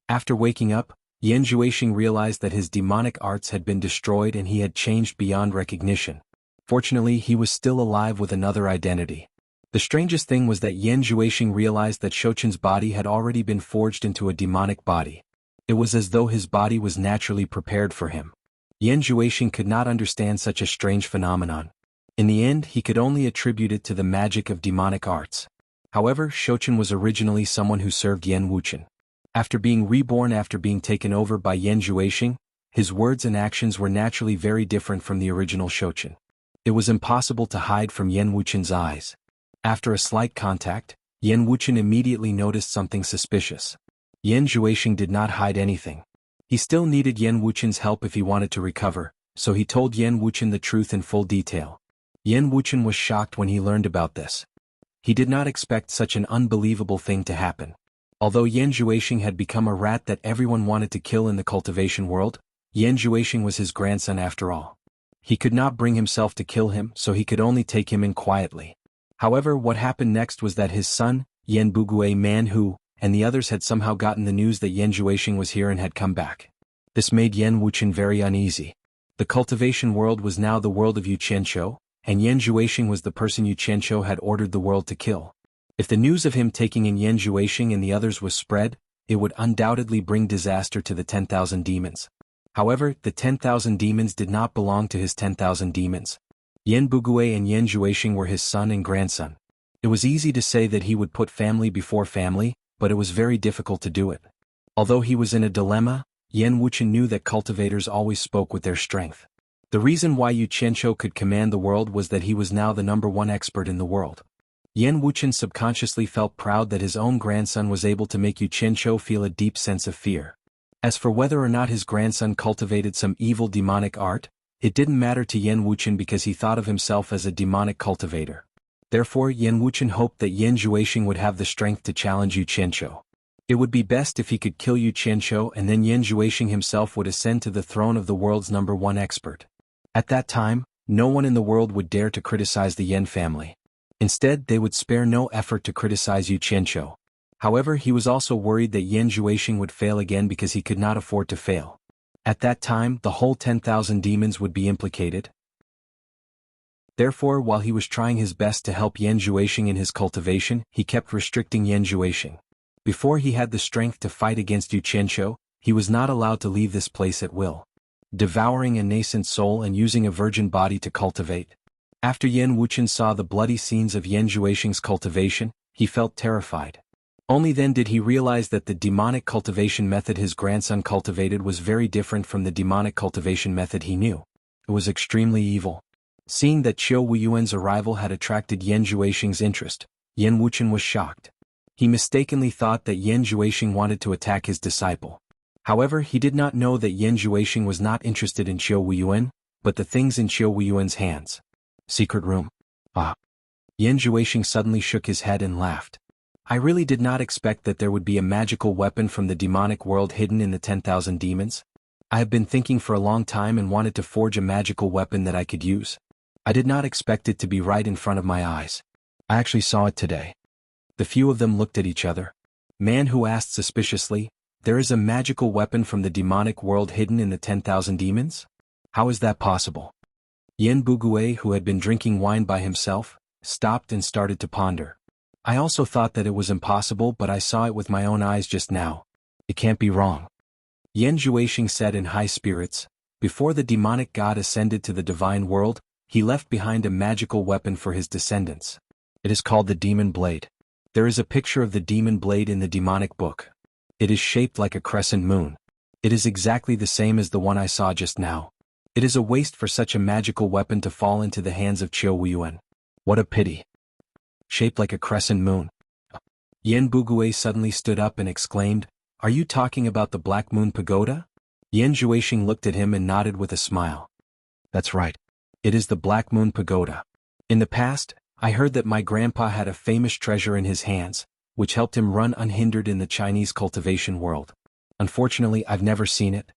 After waking up, Yan Zhuoxing realized that his demonic arts had been destroyed and he had changed beyond recognition. Fortunately, he was still alive with another identity. The strangest thing was that Yan Zhuoxing realized that Shouchen's body had already been forged into a demonic body. It was as though his body was naturally prepared for him. Yan Zhuoxing could not understand such a strange phenomenon. In the end, he could only attribute it to the magic of demonic arts. However, Shouchen was originally someone who served Yan Wuchen. After being reborn after being taken over by Yan Zhuoxing, his words and actions were naturally very different from the original Shouchen. It was impossible to hide from Yan Wuchen's eyes. After a slight contact, Yan Wuchen immediately noticed something suspicious. Yan Zhuoxing did not hide anything. He still needed Yan Wuchen's help if he wanted to recover, so he told Yan Wuchen the truth in full detail. Yan Wuchen was shocked when he learned about this. He did not expect such an unbelievable thing to happen. Although Yan Zhuoxing had become a rat that everyone wanted to kill in the cultivation world, Yan Zhuoxing was his grandson after all. He could not bring himself to kill him, so he could only take him in quietly. However, what happened next was that his son, Yan Bugui Manhu, and the others had somehow gotten the news that Yan Zhuoxing was here and had come back. This made Yan Wuchen very uneasy. The cultivation world was now the world of Yu Qianqiu, and Yan Zhuoxing was the person Yu Qianqiu had ordered the world to kill. If the news of him taking in Yan Zhuoxing and the others was spread, it would undoubtedly bring disaster to the 10,000 demons. However, the 10,000 demons did not belong to his 10,000 demons. Yan Bugui and Yan Zhuoxing were his son and grandson. It was easy to say that he would put family before family, but it was very difficult to do it. Although he was in a dilemma, Yan Wuchen knew that cultivators always spoke with their strength. The reason why Yu Qianqiu could command the world was that he was now the #1 expert in the world. Yan Wuchen subconsciously felt proud that his own grandson was able to make Yu Qianqiu feel a deep sense of fear. As for whether or not his grandson cultivated some evil demonic art, it didn't matter to Yan Wuchen because he thought of himself as a demonic cultivator. Therefore, Yan Wuchen hoped that Yan Zhuoxing would have the strength to challenge Yu Qianqiu. It would be best if he could kill Yu Qianqiu and then Yan Zhuoxing himself would ascend to the throne of the world's #1 expert. At that time, no one in the world would dare to criticize the Yan family. Instead, they would spare no effort to criticize Yu Qianqiu. However, he was also worried that Yan Zhuoxing would fail again because he could not afford to fail. At that time, the whole 10,000 demons would be implicated. Therefore, while he was trying his best to help Yan Zhuoxing in his cultivation, he kept restricting Yan Zhuoxing. Before he had the strength to fight against Yu Qianqiu, he was not allowed to leave this place at will. Devouring a nascent soul and using a virgin body to cultivate. After Yan Wuchen saw the bloody scenes of Yan Zhuoxing's cultivation, he felt terrified. Only then did he realize that the demonic cultivation method his grandson cultivated was very different from the demonic cultivation method he knew. It was extremely evil. Seeing that Qiu Wuyuan's arrival had attracted Yan Zhuoxing's interest, Yan Wuchen was shocked. He mistakenly thought that Yan Zhuoxing wanted to attack his disciple. However, he did not know that Yan Zhuoxing was not interested in Qiu Wuyuan, but the things in Qiu Wuyuan's hands. Secret room. Ah. Yan Zhuoxing suddenly shook his head and laughed. I really did not expect that there would be a magical weapon from the demonic world hidden in the 10,000 demons. I have been thinking for a long time and wanted to forge a magical weapon that I could use. I did not expect it to be right in front of my eyes. I actually saw it today. The few of them looked at each other. Manhu asked suspiciously, there is a magical weapon from the demonic world hidden in the 10,000 demons? How is that possible? Yan Bugui, who had been drinking wine by himself, stopped and started to ponder. I also thought that it was impossible, but I saw it with my own eyes just now. It can't be wrong. Yan Zhuoxing said in high spirits, before the demonic god ascended to the divine world, he left behind a magical weapon for his descendants. It is called the demon blade. There is a picture of the demon blade in the demonic book. It is shaped like a crescent moon. It is exactly the same as the one I saw just now. It is a waste for such a magical weapon to fall into the hands of Qiu Wuyuan. What a pity. Shaped like a crescent moon. Yan Bugui suddenly stood up and exclaimed, are you talking about the Black Moon Pagoda? Yan Zhuoxing looked at him and nodded with a smile. That's right. It is the Black Moon Pagoda. In the past, I heard that my grandpa had a famous treasure in his hands, which helped him run unhindered in the Chinese cultivation world. Unfortunately, I've never seen it.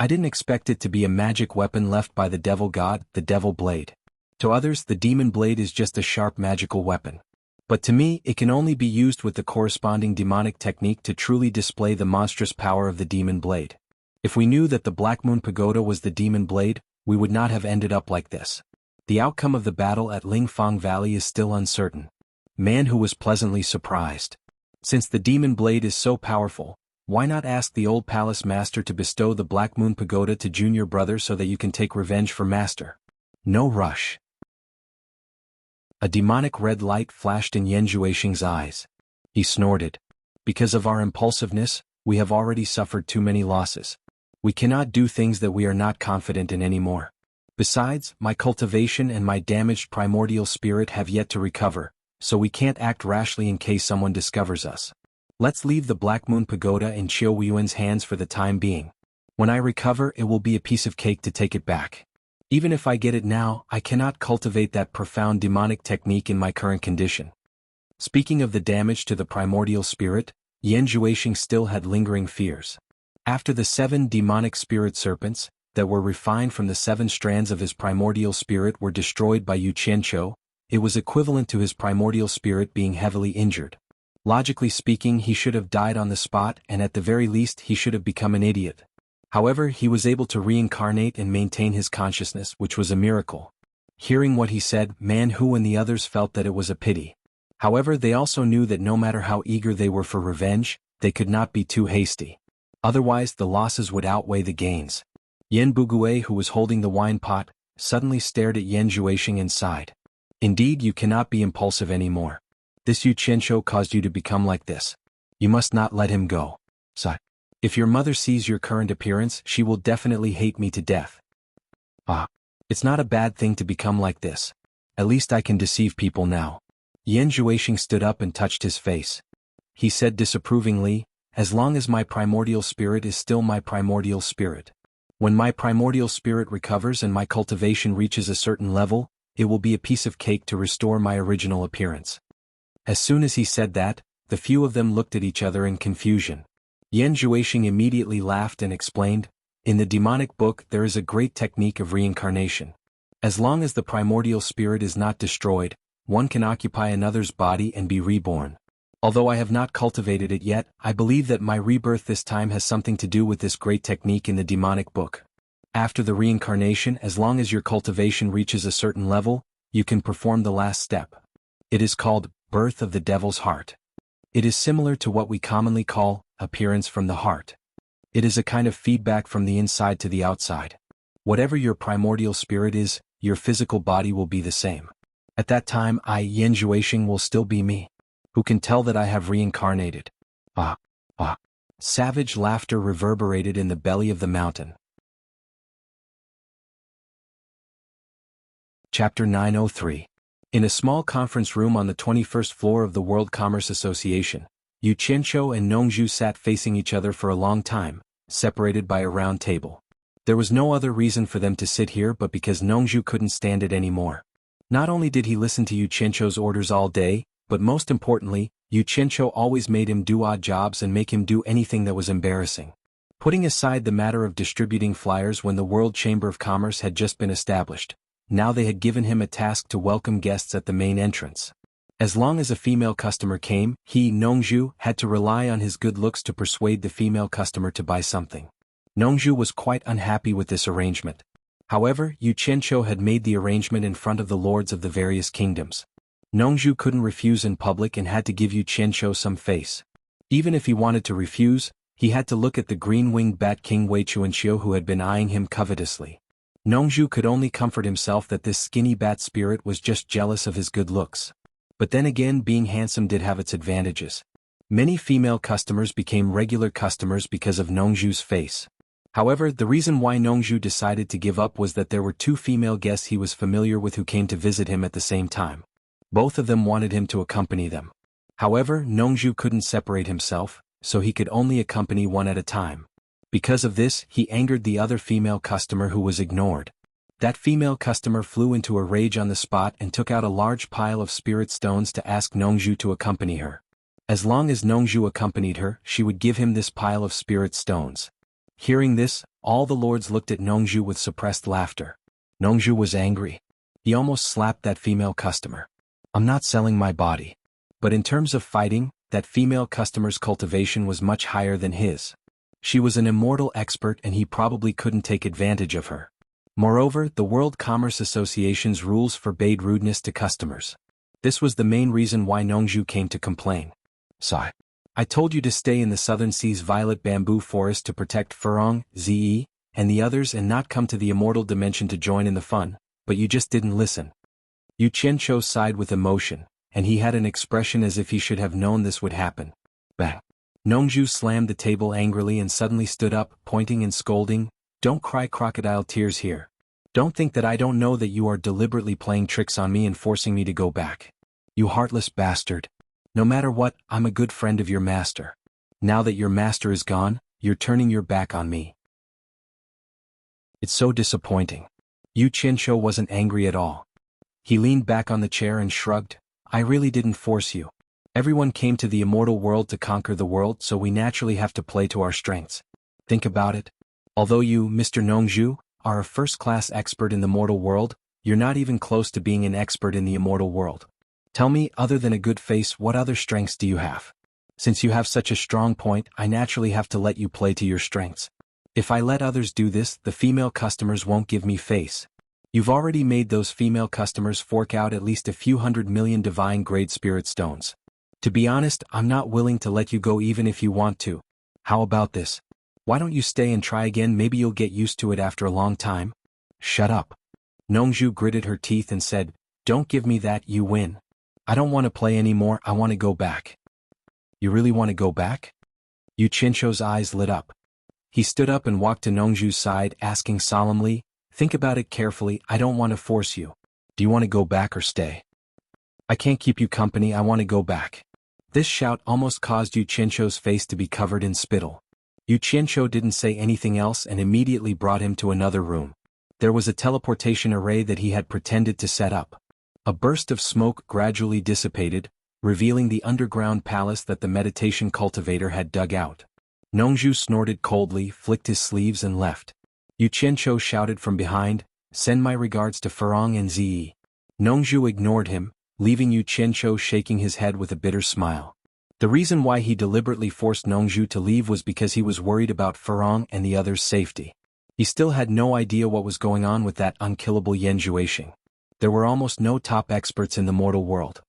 I didn't expect it to be a magic weapon left by the devil god, the devil blade. To others, the demon blade is just a sharp magical weapon. But to me, it can only be used with the corresponding demonic technique to truly display the monstrous power of the demon blade. If we knew that the Black Moon Pagoda was the demon blade, we would not have ended up like this. The outcome of the battle at Lingfang Valley is still uncertain. Man who was pleasantly surprised. Since the demon blade is so powerful, why not ask the old palace master to bestow the Black Moon Pagoda to junior brother so that you can take revenge for master? No rush. A demonic red light flashed in Yan Zhuixing's eyes. He snorted. Because of our impulsiveness, we have already suffered too many losses. We cannot do things that we are not confident in anymore. Besides, my cultivation and my damaged primordial spirit have yet to recover, so we can't act rashly in case someone discovers us. Let's leave the Black Moon Pagoda in Qiu Yuan's hands for the time being. When I recover, it will be a piece of cake to take it back. Even if I get it now, I cannot cultivate that profound demonic technique in my current condition. Speaking of the damage to the primordial spirit, Yan Zhuixing still had lingering fears. After the 7 demonic spirit serpents, that were refined from the 7 strands of his primordial spirit were destroyed by Yu Qianqiu, it was equivalent to his primordial spirit being heavily injured. Logically speaking, he should have died on the spot, and at the very least he should have become an idiot. However, he was able to reincarnate and maintain his consciousness, which was a miracle. Hearing what he said, Man Hu and the others felt that it was a pity. However, they also knew that no matter how eager they were for revenge, they could not be too hasty. Otherwise, the losses would outweigh the gains. Yan Bugui, who was holding the wine pot, suddenly stared at Yan Zhuixing and sighed. Indeed, you cannot be impulsive anymore. This Yu Qianqiu caused you to become like this. You must not let him go. Sigh. If your mother sees your current appearance, she will definitely hate me to death. It's not a bad thing to become like this. At least I can deceive people now. Yan Zhuixing stood up and touched his face. He said disapprovingly, as long as my primordial spirit is still my primordial spirit. When my primordial spirit recovers and my cultivation reaches a certain level, it will be a piece of cake to restore my original appearance. As soon as he said that, the few of them looked at each other in confusion. Yan Zhuixing immediately laughed and explained, in the demonic book there is a great technique of reincarnation. As long as the primordial spirit is not destroyed, one can occupy another's body and be reborn. Although I have not cultivated it yet, I believe that my rebirth this time has something to do with this great technique in the demonic book. After the reincarnation, as long as your cultivation reaches a certain level, you can perform the last step. It is called birth of the devil's heart. It is similar to what we commonly call appearance from the heart. It is a kind of feedback from the inside to the outside. Whatever your primordial spirit is, your physical body will be the same. At that time, Yan Zhuixing, will still be me. Who can tell that I have reincarnated? Savage laughter reverberated in the belly of the mountain. Chapter 903. In a small conference room on the 21st floor of the World Commerce Association, Yu Qianqiu and Nongzhu sat facing each other for a long time, separated by a round table. There was no other reason for them to sit here but because Nongzhu couldn't stand it anymore. Not only did he listen to Yu Qianqiu's orders all day, but most importantly, Yu Qianqiu always made him do odd jobs and make him do anything that was embarrassing. Putting aside the matter of distributing flyers when the World Chamber of Commerce had just been established, now they had given him a task to welcome guests at the main entrance. As long as a female customer came, he, Nongzhu, had to rely on his good looks to persuade the female customer to buy something. Nongzhu was quite unhappy with this arrangement. However, Yu Qianqiu had made the arrangement in front of the lords of the various kingdoms. Nongzhu couldn't refuse in public and had to give Yu Qianqiu some face. Even if he wanted to refuse, he had to look at the green-winged bat king Wei Chuanqiu who had been eyeing him covetously. Nongzhu could only comfort himself that this skinny bat spirit was just jealous of his good looks. But then again, being handsome did have its advantages. Many female customers became regular customers because of Nongzhu's face. However, the reason why Nongzhu decided to give up was that there were 2 female guests he was familiar with who came to visit him at the same time. Both of them wanted him to accompany them. However, Nongzhu couldn't separate himself, so he could only accompany one at a time. Because of this, he angered the other female customer who was ignored. That female customer flew into a rage on the spot and took out a large pile of spirit stones to ask Nongzhu to accompany her. As long as Nongzhu accompanied her, she would give him this pile of spirit stones. Hearing this, all the lords looked at Nongzhu with suppressed laughter. Nongzhu was angry. He almost slapped that female customer. I'm not selling my body. But in terms of fighting, that female customer's cultivation was much higher than his. She was an immortal expert and he probably couldn't take advantage of her. Moreover, the World Commerce Association's rules forbade rudeness to customers. This was the main reason why Nongzhu came to complain. Sigh. I told you to stay in the Southern Sea's violet bamboo forest to protect Furong, Ze, and the others and not come to the immortal dimension to join in the fun, but you just didn't listen. Yu Qianqiu sighed with emotion, and he had an expression as if he should have known this would happen. Bang. Nongzhu slammed the table angrily and suddenly stood up, pointing and scolding, "Don't cry crocodile tears here. Don't think that I don't know that you are deliberately playing tricks on me and forcing me to go back. You heartless bastard. No matter what, I'm a good friend of your master. Now that your master is gone, you're turning your back on me." It's so disappointing. Yu Qianqiu wasn't angry at all. He leaned back on the chair and shrugged, "I really didn't force you. Everyone came to the immortal world to conquer the world, so we naturally have to play to our strengths. Think about it. Although you, Mr. Nongzhu, are a first-class expert in the mortal world, you're not even close to being an expert in the immortal world. Tell me, other than a good face, what other strengths do you have? Since you have such a strong point, I naturally have to let you play to your strengths. If I let others do this, the female customers won't give me face. You've already made those female customers fork out at least a few 100 million divine grade spirit stones. To be honest, I'm not willing to let you go even if you want to. How about this? Why don't you stay and try again? Maybe you'll get used to it after a long time." "Shut up." Nongzhu gritted her teeth and said, "Don't give me that, you win. I don't want to play anymore, I want to go back." "You really want to go back?" Yu Qianqiu's eyes lit up. He stood up and walked to Nongzhu's side, asking solemnly, "Think about it carefully, I don't want to force you. Do you want to go back or stay?" "I can't keep you company, I want to go back." This shout almost caused Yu Qianqiu's face to be covered in spittle. Yu Qianqiu didn't say anything else and immediately brought him to another room. There was a teleportation array that he had pretended to set up. A burst of smoke gradually dissipated, revealing the underground palace that the meditation cultivator had dug out. Nongzhu snorted coldly, flicked his sleeves and left. Yu Qianqiu shouted from behind, "Send my regards to Furong and Ze." Nongzhu ignored him, leaving Yu Qianqiu shaking his head with a bitter smile. The reason why he deliberately forced Nongzhu to leave was because he was worried about Furong and the others' safety. He still had no idea what was going on with that unkillable Yan Zhuixing. There were almost no top experts in the mortal world.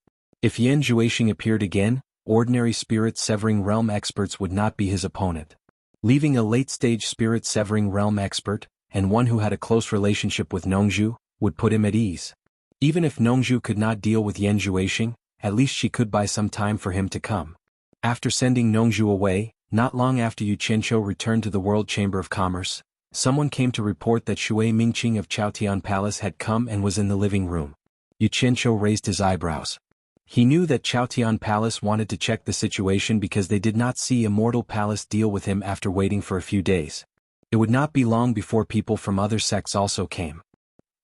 If Yan Zhuixing appeared again, ordinary spirit-severing realm experts would not be his opponent. Leaving a late-stage spirit-severing realm expert, and one who had a close relationship with Nongzhu, would put him at ease. Even if Nongzhu could not deal with Yan Zhuixing, at least she could buy some time for him to come. After sending Nongzhu away, not long after Yu Qianqiu returned to the World Chamber of Commerce, someone came to report that Shui Mingqing of Chaotian Palace had come and was in the living room. Yu Qianqiu raised his eyebrows. He knew that Chaotian Palace wanted to check the situation because they did not see Immortal Palace deal with him after waiting for a few days. It would not be long before people from other sects also came.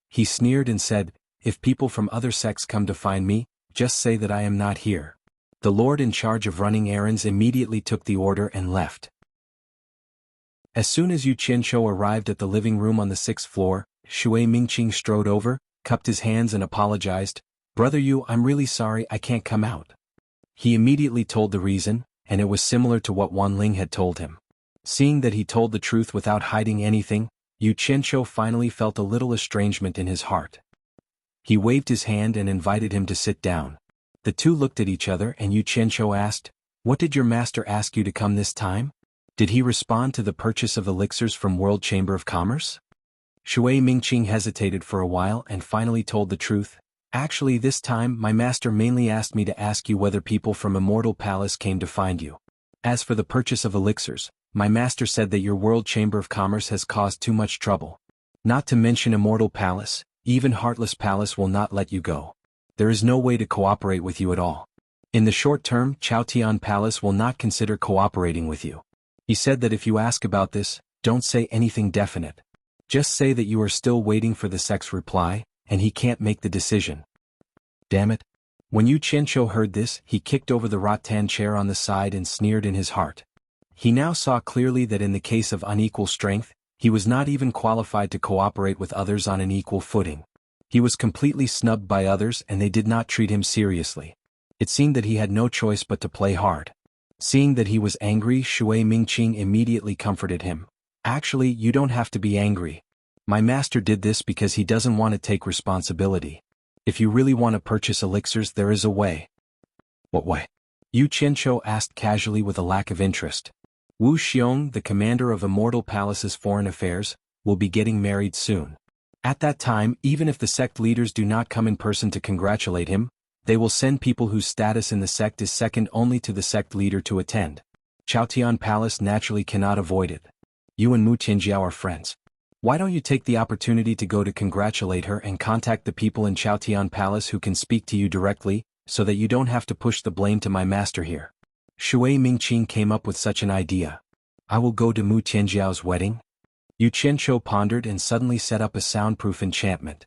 He sneered and said, "If people from other sects come to find me, just say that I am not here." The lord in charge of running errands immediately took the order and left. As soon as Yu Qianqiu arrived at the living room on the 6th floor, Shui Mingqing strode over, cupped his hands and apologized, "Brother Yu, I'm really sorry I can't come out." He immediately told the reason, and it was similar to what Wan Ling had told him. Seeing that he told the truth without hiding anything, Yu Qianqiu finally felt a little estrangement in his heart. He waved his hand and invited him to sit down. The two looked at each other and Yu Qianqiu asked, "What did your master ask you to come this time? Did he respond to the purchase of elixirs from World Chamber of Commerce?" Shui Mingqing hesitated for a while and finally told the truth. "Actually, this time my master mainly asked me to ask you whether people from Immortal Palace came to find you. As for the purchase of elixirs, my master said that your World Chamber of Commerce has caused too much trouble. Not to mention Immortal Palace, even Heartless Palace will not let you go. There is no way to cooperate with you at all. In the short term, Chaotian Palace will not consider cooperating with you. He said that if you ask about this, don't say anything definite. Just say that you are still waiting for the sect's reply, and he can't make the decision." Damn it. When Yu Qianqiu heard this, he kicked over the rattan chair on the side and sneered in his heart. He now saw clearly that in the case of unequal strength, he was not even qualified to cooperate with others on an equal footing. He was completely snubbed by others and they did not treat him seriously. It seemed that he had no choice but to play hard. Seeing that he was angry, Shui Mingqing immediately comforted him. Actually, you don't have to be angry. My master did this because he doesn't want to take responsibility. If you really want to purchase elixirs, there is a way. What way? Yu Qianqiu asked casually with a lack of interest. Wu Xiong, the commander of Immortal Palace's foreign affairs, will be getting married soon. At that time, even if the sect leaders do not come in person to congratulate him, they will send people whose status in the sect is second only to the sect leader to attend. Chaotian Palace naturally cannot avoid it. You and Mu Tianjiao are friends. Why don't you take the opportunity to go to congratulate her and contact the people in Chaotian Palace who can speak to you directly, so that you don't have to push the blame to my master here? Shui Mingqing came up with such an idea. I will go to Mu Tianjiao's wedding? Yu Qianqiu pondered and suddenly set up a soundproof enchantment.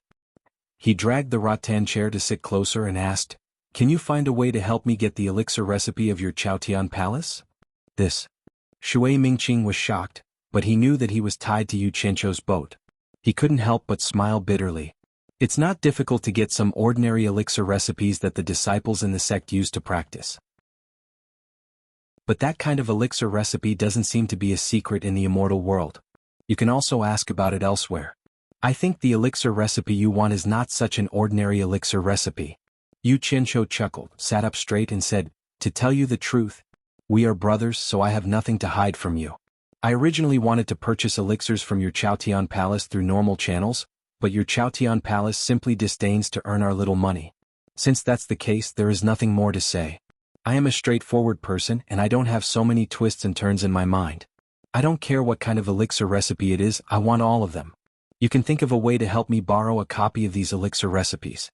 He dragged the rattan chair to sit closer and asked, "Can you find a way to help me get the elixir recipe of your Chaotian Palace?" This. Shui Mingqing was shocked, but he knew that he was tied to Yu Qianqiu's boat. He couldn't help but smile bitterly. It's not difficult to get some ordinary elixir recipes that the disciples in the sect use to practice. But that kind of elixir recipe doesn't seem to be a secret in the immortal world. You can also ask about it elsewhere. I think the elixir recipe you want is not such an ordinary elixir recipe. Yu Qianqiu chuckled, sat up straight and said, "To tell you the truth, we are brothers, so I have nothing to hide from you. I originally wanted to purchase elixirs from your Chaotian Palace through normal channels, but your Chaotian Palace simply disdains to earn our little money. Since that's the case, there is nothing more to say. I am a straightforward person and I don't have so many twists and turns in my mind. I don't care what kind of elixir recipe it is, I want all of them. You can think of a way to help me borrow a copy of these elixir recipes."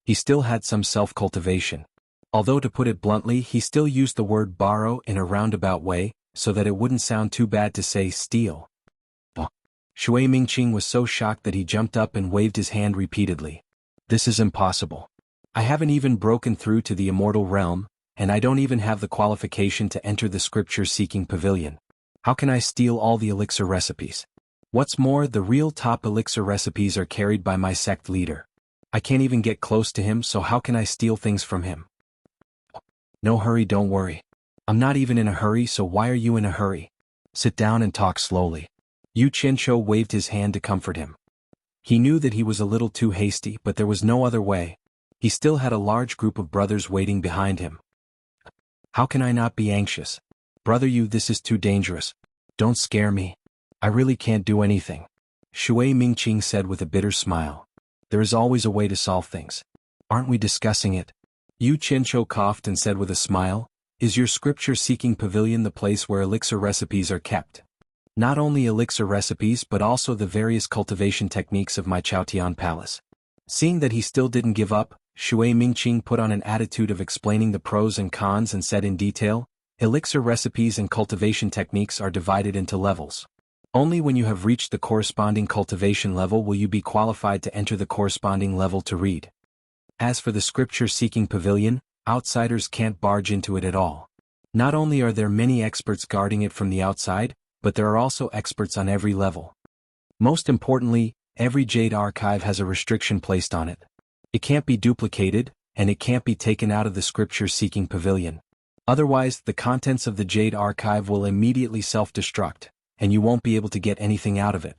He still had some self-cultivation. Although to put it bluntly, he still used the word borrow in a roundabout way, so that it wouldn't sound too bad to say steal. Shui Mingqing was so shocked that he jumped up and waved his hand repeatedly. "This is impossible. I haven't even broken through to the immortal realm, and I don't even have the qualification to enter the scripture-seeking pavilion. How can I steal all the elixir recipes? What's more, the real top elixir recipes are carried by my sect leader. I can't even get close to him, so how can I steal things from him?" "No hurry, don't worry. I'm not even in a hurry, so why are you in a hurry? Sit down and talk slowly." Yu Qianqiu waved his hand to comfort him. He knew that he was a little too hasty, but there was no other way. He still had a large group of brothers waiting behind him. "How can I not be anxious? Brother Yu, this is too dangerous. Don't scare me. I really can't do anything," Shui Mingqing said with a bitter smile. "There is always a way to solve things. Aren't we discussing it?" Yu Qianqiu coughed and said with a smile, "Is your scripture-seeking pavilion the place where elixir recipes are kept? Not only elixir recipes but also the various cultivation techniques of my Chaotian Palace." Seeing that he still didn't give up, Shui Mingqing put on an attitude of explaining the pros and cons and said in detail, "Elixir recipes and cultivation techniques are divided into levels. Only when you have reached the corresponding cultivation level will you be qualified to enter the corresponding level to read. As for the scripture-seeking pavilion, outsiders can't barge into it at all. Not only are there many experts guarding it from the outside, but there are also experts on every level. Most importantly, every Jade archive has a restriction placed on it. It can't be duplicated, and it can't be taken out of the scripture-seeking pavilion. Otherwise, the contents of the Jade archive will immediately self-destruct, and you won't be able to get anything out of it.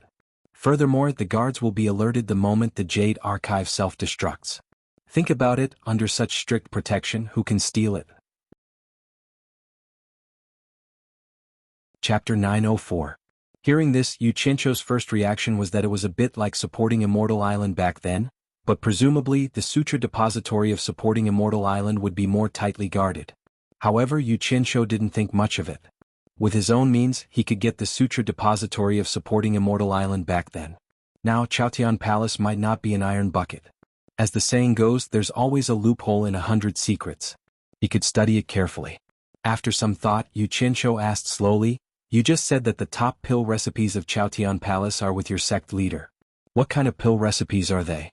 Furthermore, the guards will be alerted the moment the Jade archive self-destructs. Think about it, under such strict protection, who can steal it?" Chapter 904. Hearing this, Yu Qianqiu's first reaction was that it was a bit like supporting Immortal Island back then, but presumably the sutra depository of supporting Immortal Island would be more tightly guarded. However, Yu Qianqiu didn't think much of it. With his own means, he could get the sutra depository of supporting Immortal Island back then. Now, Chaotian Palace might not be an iron bucket. As the saying goes, there's always a loophole in 100 secrets. He could study it carefully. After some thought, Yu Qianqiu asked slowly, "You just said that the top pill recipes of Chaotian Palace are with your sect leader. What kind of pill recipes are they?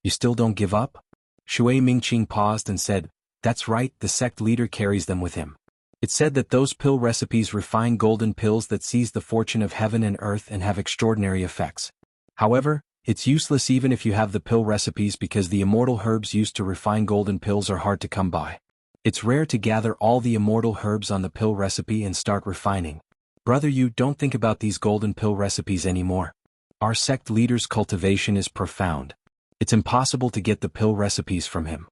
You still don't give up?" Shui Mingqing paused and said, "That's right, the sect leader carries them with him. It said that those pill recipes refine golden pills that seize the fortune of heaven and earth and have extraordinary effects. However, it's useless even if you have the pill recipes because the immortal herbs used to refine golden pills are hard to come by. It's rare to gather all the immortal herbs on the pill recipe and start refining. Brother, you don't think about these golden pill recipes anymore. Our sect leader's cultivation is profound. It's impossible to get the pill recipes from him.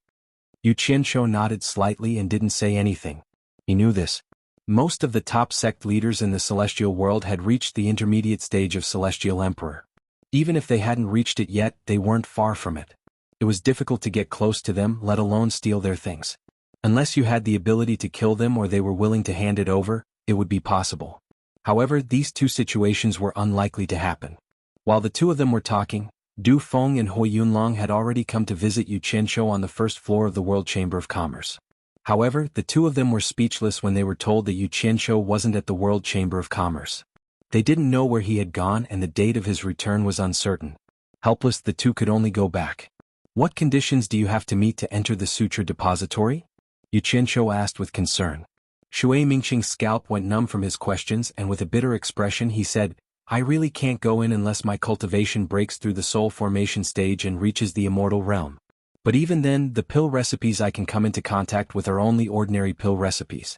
Xianxia nodded slightly and didn't say anything. He knew this. Most of the top sect leaders in the celestial world had reached the intermediate stage of celestial emperor. Even if they hadn't reached it yet, they weren't far from it. It was difficult to get close to them, let alone steal their things. Unless you had the ability to kill them or they were willing to hand it over, it would be possible. However, these two situations were unlikely to happen. While the two of them were talking, Du Feng and Hui Yunlong had already come to visit Xianxia on the first floor of the World Chamber of Commerce. However, the two of them were speechless when they were told that Xianxia wasn't at the World Chamber of Commerce. They didn't know where he had gone and the date of his return was uncertain. Helpless, the two could only go back. What conditions do you have to meet to enter the sutra depository? Xianxia asked with concern. Shui Mingqing's scalp went numb from his questions and with a bitter expression he said, I really can't go in unless my cultivation breaks through the soul formation stage and reaches the immortal realm. But even then, the pill recipes I can come into contact with are only ordinary pill recipes.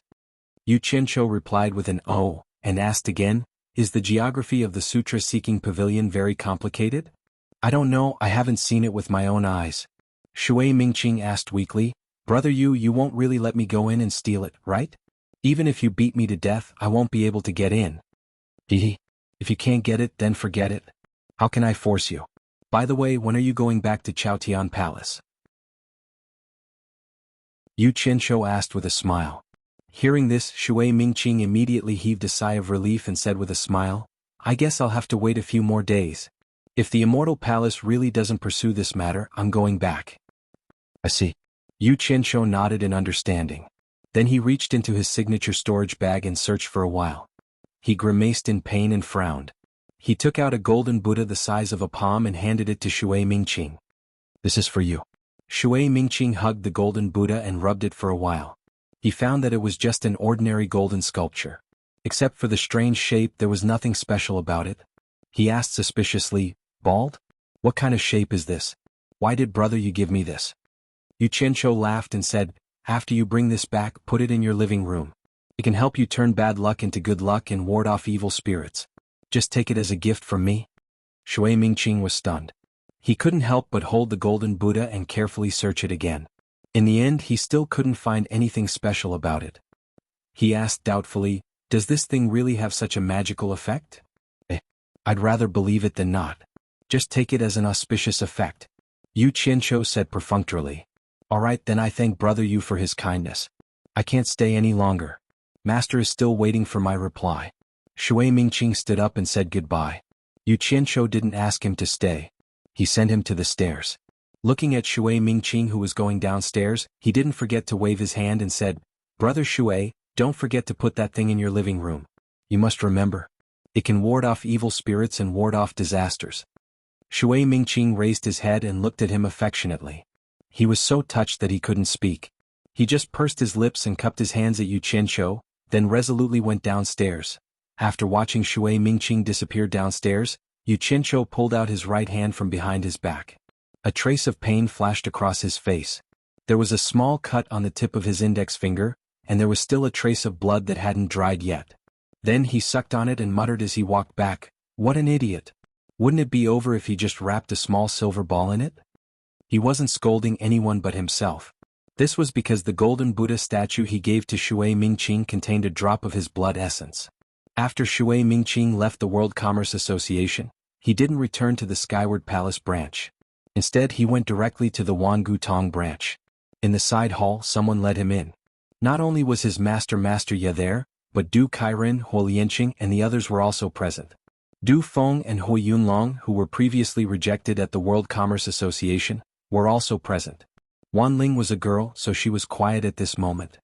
Xianxia replied with an "oh," and asked again, is the geography of the sutra-seeking pavilion very complicated? I don't know, I haven't seen it with my own eyes. Shui Mingqing asked weakly, Brother, you won't really let me go in and steal it, right? Even if you beat me to death, I won't be able to get in. Hehe. If you can't get it, then forget it. How can I force you? By the way, when are you going back to Chaotian Palace? Xianxia asked with a smile. Hearing this, Shui Mingqing immediately heaved a sigh of relief and said with a smile, I guess I'll have to wait a few more days. If the Immortal Palace really doesn't pursue this matter, I'm going back. I see. Xianxia nodded in understanding. Then he reached into his signature storage bag and searched for a while. He grimaced in pain and frowned. He took out a golden Buddha the size of a palm and handed it to Shui Mingqing. This is for you. Shui Mingqing hugged the golden Buddha and rubbed it for a while. He found that it was just an ordinary golden sculpture. Except for the strange shape, there was nothing special about it. He asked suspiciously, Bald? What kind of shape is this? Why did brother you give me this? Xianxia laughed and said, after you bring this back, put it in your living room. It can help you turn bad luck into good luck and ward off evil spirits. Just take it as a gift from me. Shui Mingqing was stunned. He couldn't help but hold the golden Buddha and carefully search it again. In the end, he still couldn't find anything special about it. He asked doubtfully, does this thing really have such a magical effect? I'd rather believe it than not. Just take it as an auspicious effect. Xianxia said perfunctorily. All right, then I thank brother you for his kindness. I can't stay any longer. Master is still waiting for my reply. Shui Mingqing stood up and said goodbye. Xianxia didn't ask him to stay. He sent him to the stairs. Looking at Shui Mingqing who was going downstairs, he didn't forget to wave his hand and said, Brother Shui, don't forget to put that thing in your living room. You must remember. It can ward off evil spirits and ward off disasters. Shui Mingqing raised his head and looked at him affectionately. He was so touched that he couldn't speak. He just pursed his lips and cupped his hands at Xianxia, then resolutely went downstairs. After watching Shui Mingqing disappear downstairs, Xianxia pulled out his right hand from behind his back. A trace of pain flashed across his face. There was a small cut on the tip of his index finger, and there was still a trace of blood that hadn't dried yet. Then he sucked on it and muttered as he walked back, What an idiot! Wouldn't it be over if he just wrapped a small silver ball in it? He wasn't scolding anyone but himself. This was because the golden Buddha statue he gave to Shui Mingqing contained a drop of his blood essence. After Shui Mingqing left the World Commerce Association, he didn't return to the Skyward Palace branch. Instead, he went directly to the Wangu Tong branch. In the side hall, someone led him in. Not only was his Master Ya there, but Du Kairen, Huo Lianqing and the others were also present. Du Feng and Hui Yunlong, who were previously rejected at the World Commerce Association, were also present. Wan Ling was a girl, so she was quiet at this moment.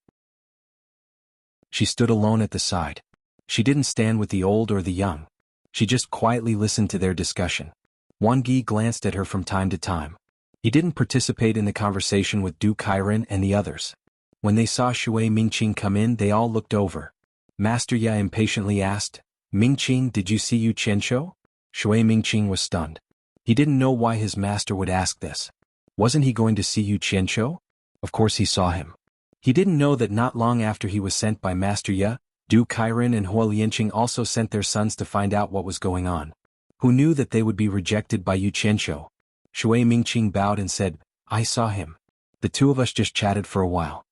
She stood alone at the side. She didn't stand with the old or the young. She just quietly listened to their discussion. Wan Gi glanced at her from time to time. He didn't participate in the conversation with Du Kairen and the others. When they saw Shui Mingqing come in, they all looked over. Master Ya impatiently asked, Mingqing, did you see Xianxia? Shui Mingqing was stunned. He didn't know why his master would ask this. Wasn't he going to see Xianxia? Of course he saw him. He didn't know that not long after he was sent by Master Ye, Du Kairen and Hua Lianqing also sent their sons to find out what was going on. Who knew that they would be rejected by Yu Qianshou? Shui Mingqing bowed and said, I saw him. The two of us just chatted for a while.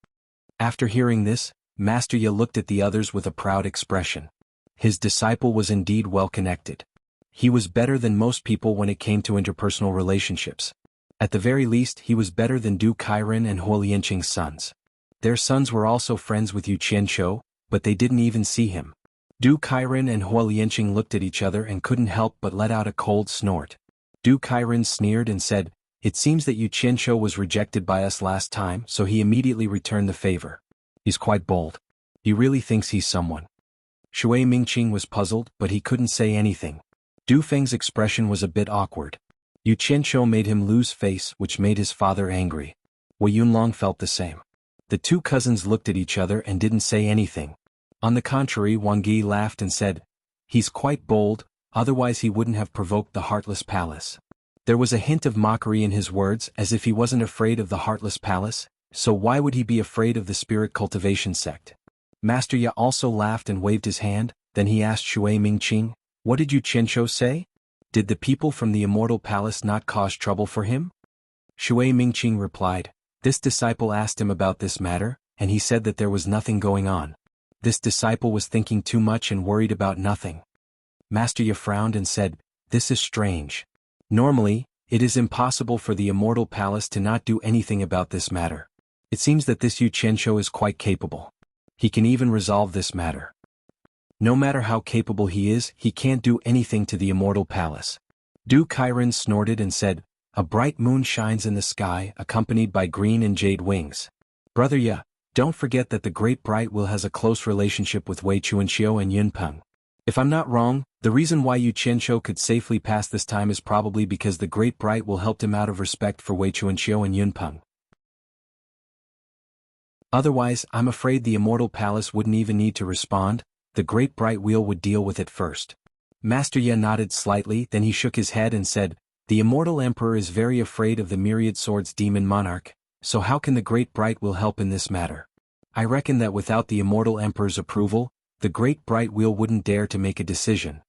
After hearing this, Master Ye looked at the others with a proud expression. His disciple was indeed well connected. He was better than most people when it came to interpersonal relationships. At the very least, he was better than Du Kairen and Hua Lianqing's sons. Their sons were also friends with Yu Qianshou, but they didn't even see him. Du Kairen and Hua Lianqing looked at each other and couldn't help but let out a cold snort. Du Kairen sneered and said, It seems that Yu Qianshou was rejected by us last time, so he immediately returned the favor. He's quite bold. He really thinks he's someone. Shui Mingqing was puzzled, but he couldn't say anything. Du Feng's expression was a bit awkward. Yu Qianshou made him lose face, which made his father angry. Wei Yunlong felt the same. The two cousins looked at each other and didn't say anything. On the contrary, Wang Yi laughed and said, He's quite bold, otherwise he wouldn't have provoked the Heartless Palace. There was a hint of mockery in his words, as if he wasn't afraid of the Heartless Palace, so why would he be afraid of the spirit cultivation sect? Master Ye also laughed and waved his hand, then he asked Shui Mingqing, What did Yu Qianshou say? Did the people from the Immortal Palace not cause trouble for him? Shui Mingqing replied, This disciple asked him about this matter, and he said that there was nothing going on. This disciple was thinking too much and worried about nothing. Master Ye frowned and said, This is strange. Normally, it is impossible for the Immortal Palace to not do anything about this matter. It seems that this Yu Qianshou is quite capable. He can even resolve this matter. No matter how capable he is, he can't do anything to the Immortal Palace. Du Kairen snorted and said, A bright moon shines in the sky, accompanied by green and jade wings. Brother Ye, don't forget that the Great Bright Will has a close relationship with Wei Chuanxiu and Yunpeng. If I'm not wrong, the reason why Yu Qianshou could safely pass this time is probably because the Great Bright Will helped him out of respect for Wei Chuanxiu and Yunpeng. Otherwise, I'm afraid the Immortal Palace wouldn't even need to respond. The Great Bright Wheel would deal with it first. Master Ye nodded slightly, then he shook his head and said, The Immortal Emperor is very afraid of the Myriad Swords Demon Monarch, so how can the Great Bright Wheel help in this matter? I reckon that without the Immortal Emperor's approval, the Great Bright Wheel wouldn't dare to make a decision.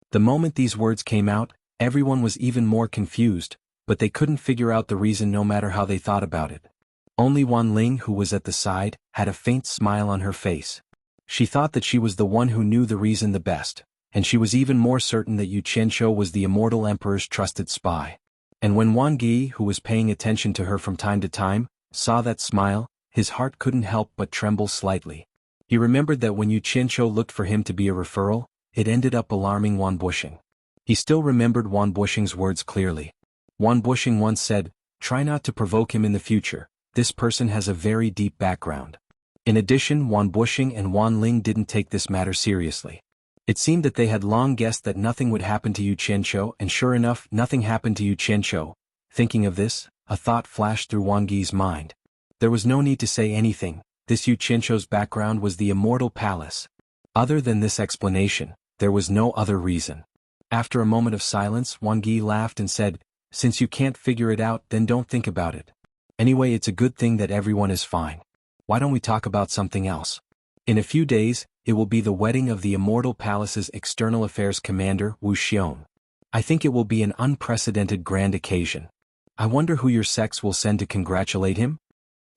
The moment these words came out, everyone was even more confused, but they couldn't figure out the reason no matter how they thought about it. Only Wan Ling, who was at the side, had a faint smile on her face. She thought that she was the one who knew the reason the best, and she was even more certain that Yu Qianshou was the Immortal Emperor's trusted spy. And when Wang Yi, who was paying attention to her from time to time, saw that smile, his heart couldn't help but tremble slightly. He remembered that when Yu Qianshou looked for him to be a referral, it ended up alarming Wan Bushing. He still remembered Wan Bushing's words clearly. Wan Bushing once said, Try not to provoke him in the future. This person has a very deep background. In addition, Wan Bushing and Wan Ling didn't take this matter seriously. It seemed that they had long guessed that nothing would happen to Yu Qianshou, and sure enough, nothing happened to Yu Qianshou. Thinking of this, a thought flashed through Wang Yi's mind. There was no need to say anything. This Yu Qianshou's background was the Immortal Palace. Other than this explanation, there was no other reason. After a moment of silence, Wang Yi laughed and said, Since you can't figure it out, then don't think about it. Anyway, it's a good thing that everyone is fine. Why don't we talk about something else? In a few days, it will be the wedding of the Immortal Palace's External Affairs Commander, Wuxian. I think it will be an unprecedented grand occasion. I wonder who your sects will send to congratulate him?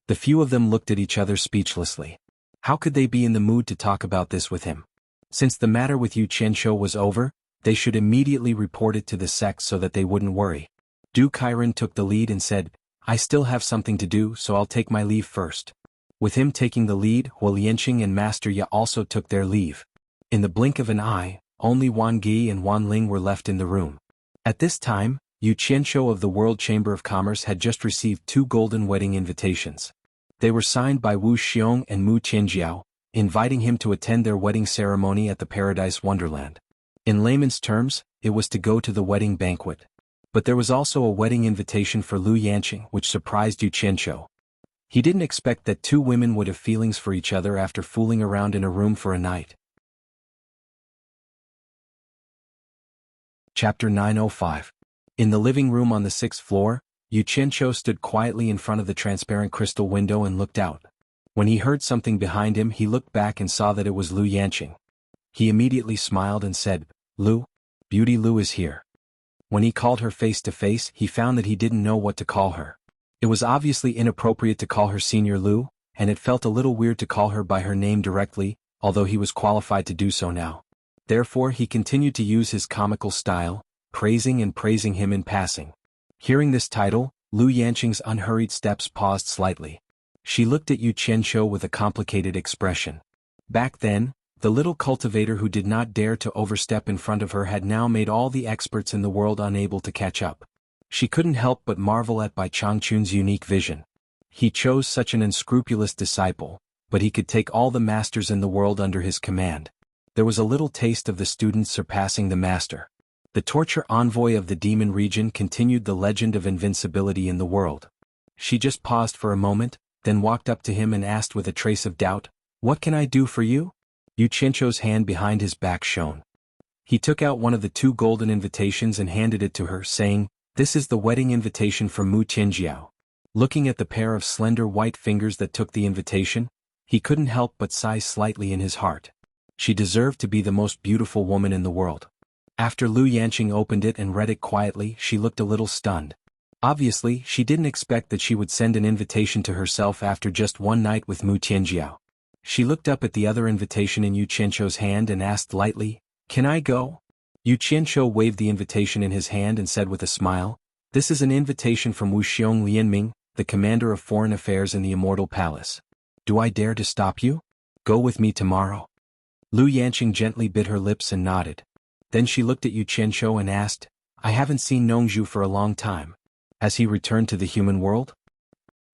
The few of them looked at each other speechlessly. How could they be in the mood to talk about this with him? Since the matter with Yu Qianshou was over, they should immediately report it to the sects so that they wouldn't worry. Du Kairen took the lead and said, I still have something to do, so I'll take my leave first. With him taking the lead, Hua Lianqing and Master Ye also took their leave. In the blink of an eye, only Wang Yi and Wan Ling were left in the room. At this time, Yu Qianshou of the World Chamber of Commerce had just received 2 golden wedding invitations. They were signed by Wu Xiong and Mu Qianjiao, inviting him to attend their wedding ceremony at the Paradise Wonderland. In layman's terms, it was to go to the wedding banquet. But there was also a wedding invitation for Lu Yanqing, which surprised Yu Qianshou. He didn't expect that 2 women would have feelings for each other after fooling around in a room for a night. Chapter 905. In the living room on the 6th floor, Yu Qianshou stood quietly in front of the transparent crystal window and looked out. When he heard something behind him, he looked back and saw that it was Lu Yanqing. He immediately smiled and said, "Lu, Beauty Lu is here." When he called her face to face, he found that he didn't know what to call her. It was obviously inappropriate to call her Senior Lu, and it felt a little weird to call her by her name directly, although he was qualified to do so now. Therefore he continued to use his comical style, praising him in passing. Hearing this title, Lu Yanqing's unhurried steps paused slightly. She looked at Yu Qianqiu with a complicated expression. Back then, the little cultivator who did not dare to overstep in front of her had now made all the experts in the world unable to catch up. She couldn't help but marvel at Bai Changchun's unique vision. He chose such an unscrupulous disciple, but he could take all the masters in the world under his command. There was a little taste of the students surpassing the master. The torture envoy of the demon region continued the legend of invincibility in the world. She just paused for a moment, then walked up to him and asked with a trace of doubt, "What can I do for you?" Yu Qianqiu's hand behind his back shone. He took out one of the 2 golden invitations and handed it to her, saying, "This is the wedding invitation from Mu Tianjiao." Looking at the pair of slender white fingers that took the invitation, he couldn't help but sigh slightly in his heart. She deserved to be the most beautiful woman in the world. After Lu Yanqing opened it and read it quietly, she looked a little stunned. Obviously, she didn't expect that she would send an invitation to herself after just one night with Mu Tianjiao. She looked up at the other invitation in Yu Qianqiu's hand and asked lightly, "Can I go?" Yu Qianqiu waved the invitation in his hand and said with a smile, "This is an invitation from Wuxiong Lianming, the commander of foreign affairs in the Immortal Palace. Do I dare to stop you? Go with me tomorrow." Lu Yanqing gently bit her lips and nodded. Then she looked at Yu Qianqiu and asked, "I haven't seen Nongzhu for a long time. Has he returned to the human world?"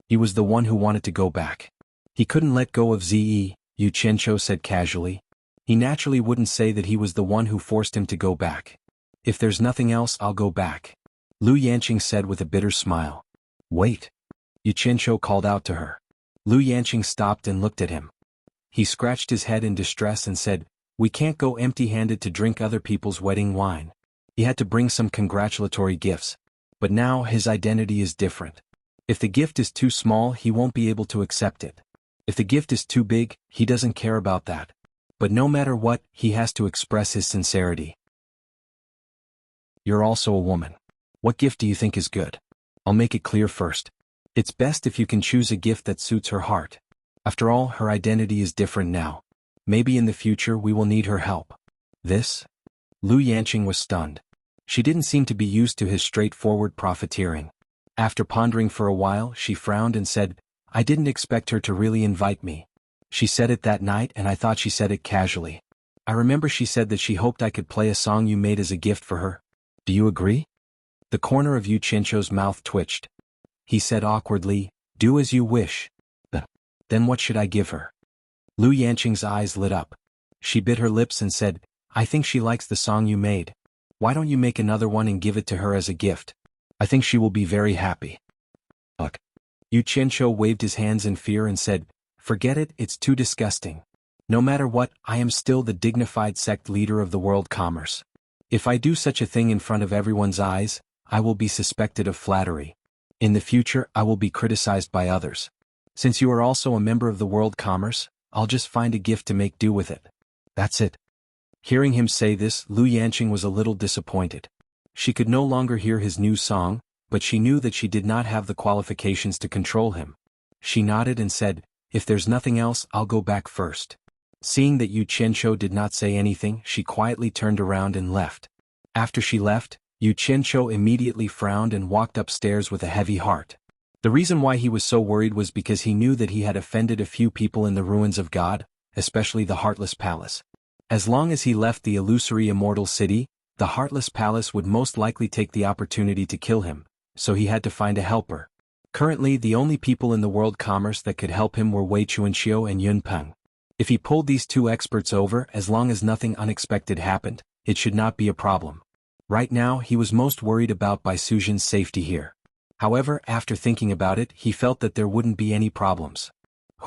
He was the one who wanted to go back. He couldn't let go of Zi, Yu Qianqiu said casually. He naturally wouldn't say that he was the one who forced him to go back. "If there's nothing else, I'll go back," Lu Yanqing said with a bitter smile. "Wait," Yu Qianqiu called out to her. Lu Yanqing stopped and looked at him. He scratched his head in distress and said, "We can't go empty-handed to drink other people's wedding wine." He had to bring some congratulatory gifts. But now his identity is different. If the gift is too small, he won't be able to accept it. If the gift is too big, he doesn't care about that. But no matter what, he has to express his sincerity. "You're also a woman. What gift do you think is good? I'll make it clear first. It's best if you can choose a gift that suits her heart. After all, her identity is different now. Maybe in the future we will need her help." This? Lu Yanqing was stunned. She didn't seem to be used to his straightforward profiteering. After pondering for a while, she frowned and said, "I didn't expect her to really invite me. She said it that night and I thought she said it casually. I remember she said that she hoped I could play a song you made as a gift for her. Do you agree?" The corner of Yu Qianqiu's mouth twitched. He said awkwardly, "Do as you wish. Then what should I give her?" Lu Yanqing's eyes lit up. She bit her lips and said, "I think she likes the song you made. Why don't you make another one and give it to her as a gift? I think she will be very happy." Ugh. Yu Qianqiu waved his hands in fear and said, "Forget it, it's too disgusting. No matter what, I am still the dignified sect leader of the world commerce. If I do such a thing in front of everyone's eyes, I will be suspected of flattery. In the future, I will be criticized by others. Since you are also a member of the world commerce, I'll just find a gift to make do with it. That's it." Hearing him say this, Lu Yanqing was a little disappointed. She could no longer hear his new song, but she knew that she did not have the qualifications to control him. She nodded and said, "If there's nothing else, I'll go back first." Seeing that Yu Qianqiu did not say anything, she quietly turned around and left. After she left, Yu Qianqiu immediately frowned and walked upstairs with a heavy heart. The reason why he was so worried was because he knew that he had offended a few people in the ruins of God, especially the Heartless Palace. As long as he left the illusory immortal city, the Heartless Palace would most likely take the opportunity to kill him, so he had to find a helper. Currently, the only people in the world commerce that could help him were Wei Chuanxiu and Yun Peng. If he pulled these 2 experts over, as long as nothing unexpected happened, it should not be a problem. Right now, he was most worried about Bai Suzhen's safety here. However, after thinking about it, he felt that there wouldn't be any problems.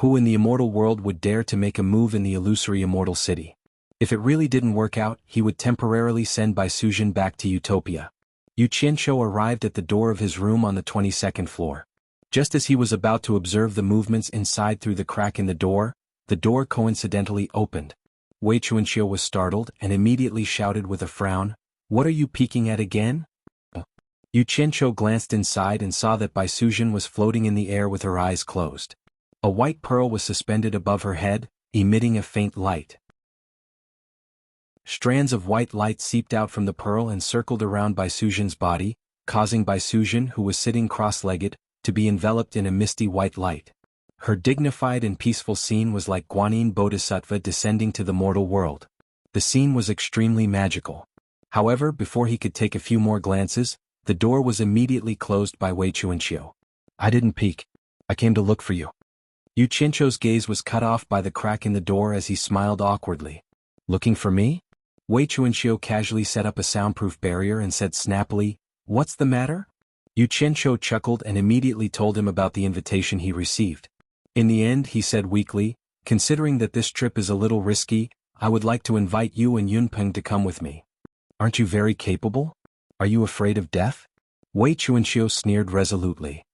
Who in the immortal world would dare to make a move in the illusory immortal city? If it really didn't work out, he would temporarily send Bai Suzhen back to Utopia. Yu Qianqiu arrived at the door of his room on the 22nd floor. Just as he was about to observe the movements inside through the crack in the door coincidentally opened. Wei Chuanxiu was startled and immediately shouted with a frown, "What are you peeking at again?" Yu Qianqiu glanced inside and saw that Bai Suzhen was floating in the air with her eyes closed. A white pearl was suspended above her head, emitting a faint light. Strands of white light seeped out from the pearl and circled around Bai Suzhen's body, causing Bai Suzhen, who was sitting cross-legged, to be enveloped in a misty white light. Her dignified and peaceful scene was like Guanyin Bodhisattva descending to the mortal world. The scene was extremely magical. However, before he could take a few more glances, the door was immediately closed by Wei Chuanqiu. "I didn't peek. I came to look for you." Yu Qianqiu's gaze was cut off by the crack in the door as he smiled awkwardly. "Looking for me?" Wei Chuanqiu casually set up a soundproof barrier and said snappily, "What's the matter?" Yu Qianqiu chuckled and immediately told him about the invitation he received. In the end, he said weakly, "Considering that this trip is a little risky, I would like to invite you and Yunpeng to come with me." "Aren't you very capable? Are you afraid of death?" Wei Chuanqiu sneered resolutely.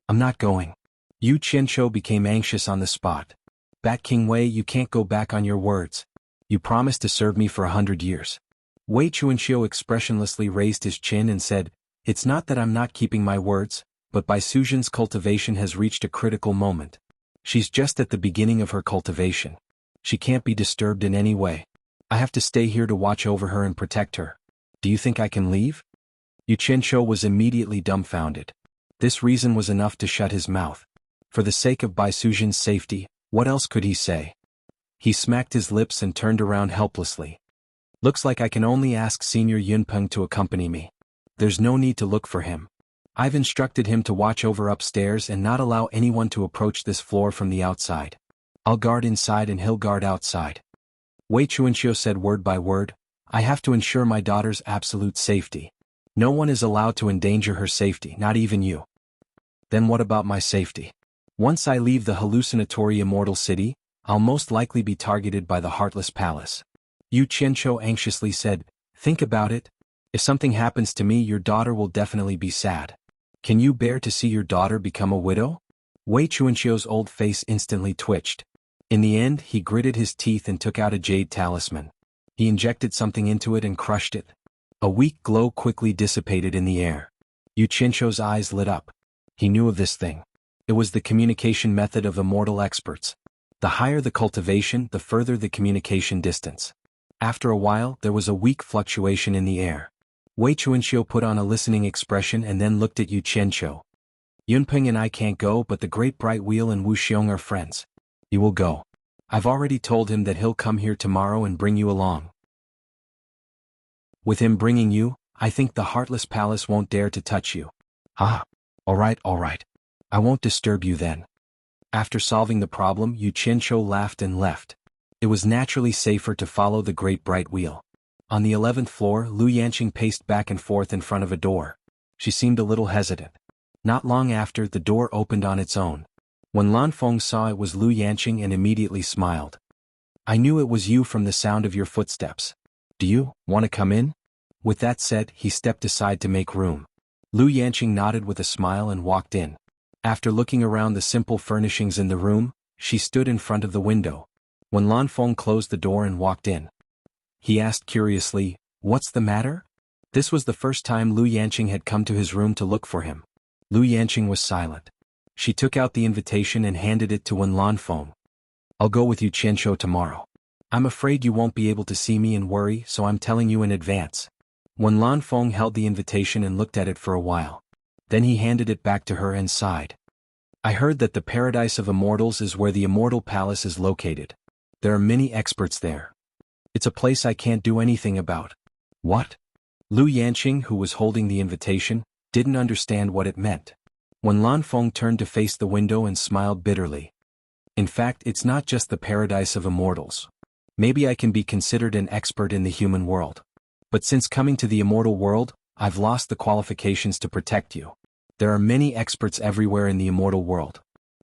"I'm not going." Yu Qianqiu became anxious on the spot. "Bat King Wei, you can't go back on your words. You promised to serve me for 100 years. Wei Chuanqiu expressionlessly raised his chin and said, "It's not that I'm not keeping my words, but Bai Suzhen's cultivation has reached a critical moment. She's just at the beginning of her cultivation. She can't be disturbed in any way. I have to stay here to watch over her and protect her. Do you think I can leave?" Yu Qianqiu was immediately dumbfounded. This reason was enough to shut his mouth. For the sake of Bai Suzhen's safety, what else could he say? He smacked his lips and turned around helplessly. "Looks like I can only ask Senior Yunpeng to accompany me. There's no need to look for him. I've instructed him to watch over upstairs and not allow anyone to approach this floor from the outside. I'll guard inside and he'll guard outside." Wei Chuanqiu said word by word, "I have to ensure my daughter's absolute safety. No one is allowed to endanger her safety, not even you." "Then what about my safety? Once I leave the hallucinatory immortal city, I'll most likely be targeted by the Heartless Palace." Yu Qianqiu anxiously said, "Think about it. If something happens to me, your daughter will definitely be sad. Can you bear to see your daughter become a widow?" Wei Chuanqiu's old face instantly twitched. In the end, he gritted his teeth and took out a jade talisman. He injected something into it and crushed it. A weak glow quickly dissipated in the air. Yu Qianqiu's eyes lit up. He knew of this thing. It was the communication method of immortal experts. The higher the cultivation, the further the communication distance. After a while, there was a weak fluctuation in the air. Wei Chuanqiu put on a listening expression and then looked at Yu Qianqiu. "Yunpeng and I can't go, but the Great Bright Wheel and Wu Xiong are friends. You will go. I've already told him that he'll come here tomorrow and bring you along. With him bringing you, I think the Heartless Palace won't dare to touch you." "Ah, all right. I won't disturb you then." After solving the problem, Yu Qianqiu laughed and left. It was naturally safer to follow the Great Bright Wheel. On the 11th floor, Lu Yanqing paced back and forth in front of a door. She seemed a little hesitant. Not long after, the door opened on its own. When Lan Feng saw it was Lu Yanqing and immediately smiled. "I knew it was you from the sound of your footsteps. Do you want to come in?" With that said, he stepped aside to make room. Lu Yanqing nodded with a smile and walked in. After looking around the simple furnishings in the room, she stood in front of the window. When Lan Feng closed the door and walked in, he asked curiously, "What's the matter?" This was the first time Lu Yanqing had come to his room to look for him. Lu Yanqing was silent. She took out the invitation and handed it to Wen Lan Feng. "I'll go with you Qianqiu tomorrow. I'm afraid you won't be able to see me and worry, so I'm telling you in advance." Wen Lan Feng held the invitation and looked at it for a while. Then he handed it back to her and sighed. "I heard that the Paradise of Immortals is where the Immortal Palace is located. There are many experts there. It's a place I can't do anything about." "What?" Lu Yanqing, who was holding the invitation, didn't understand what it meant. When Lan Feng turned to face the window and smiled bitterly. "In fact, it's not just the Paradise of Immortals. Maybe I can be considered an expert in the human world. But since coming to the immortal world, I've lost the qualifications to protect you. There are many experts everywhere in the immortal world.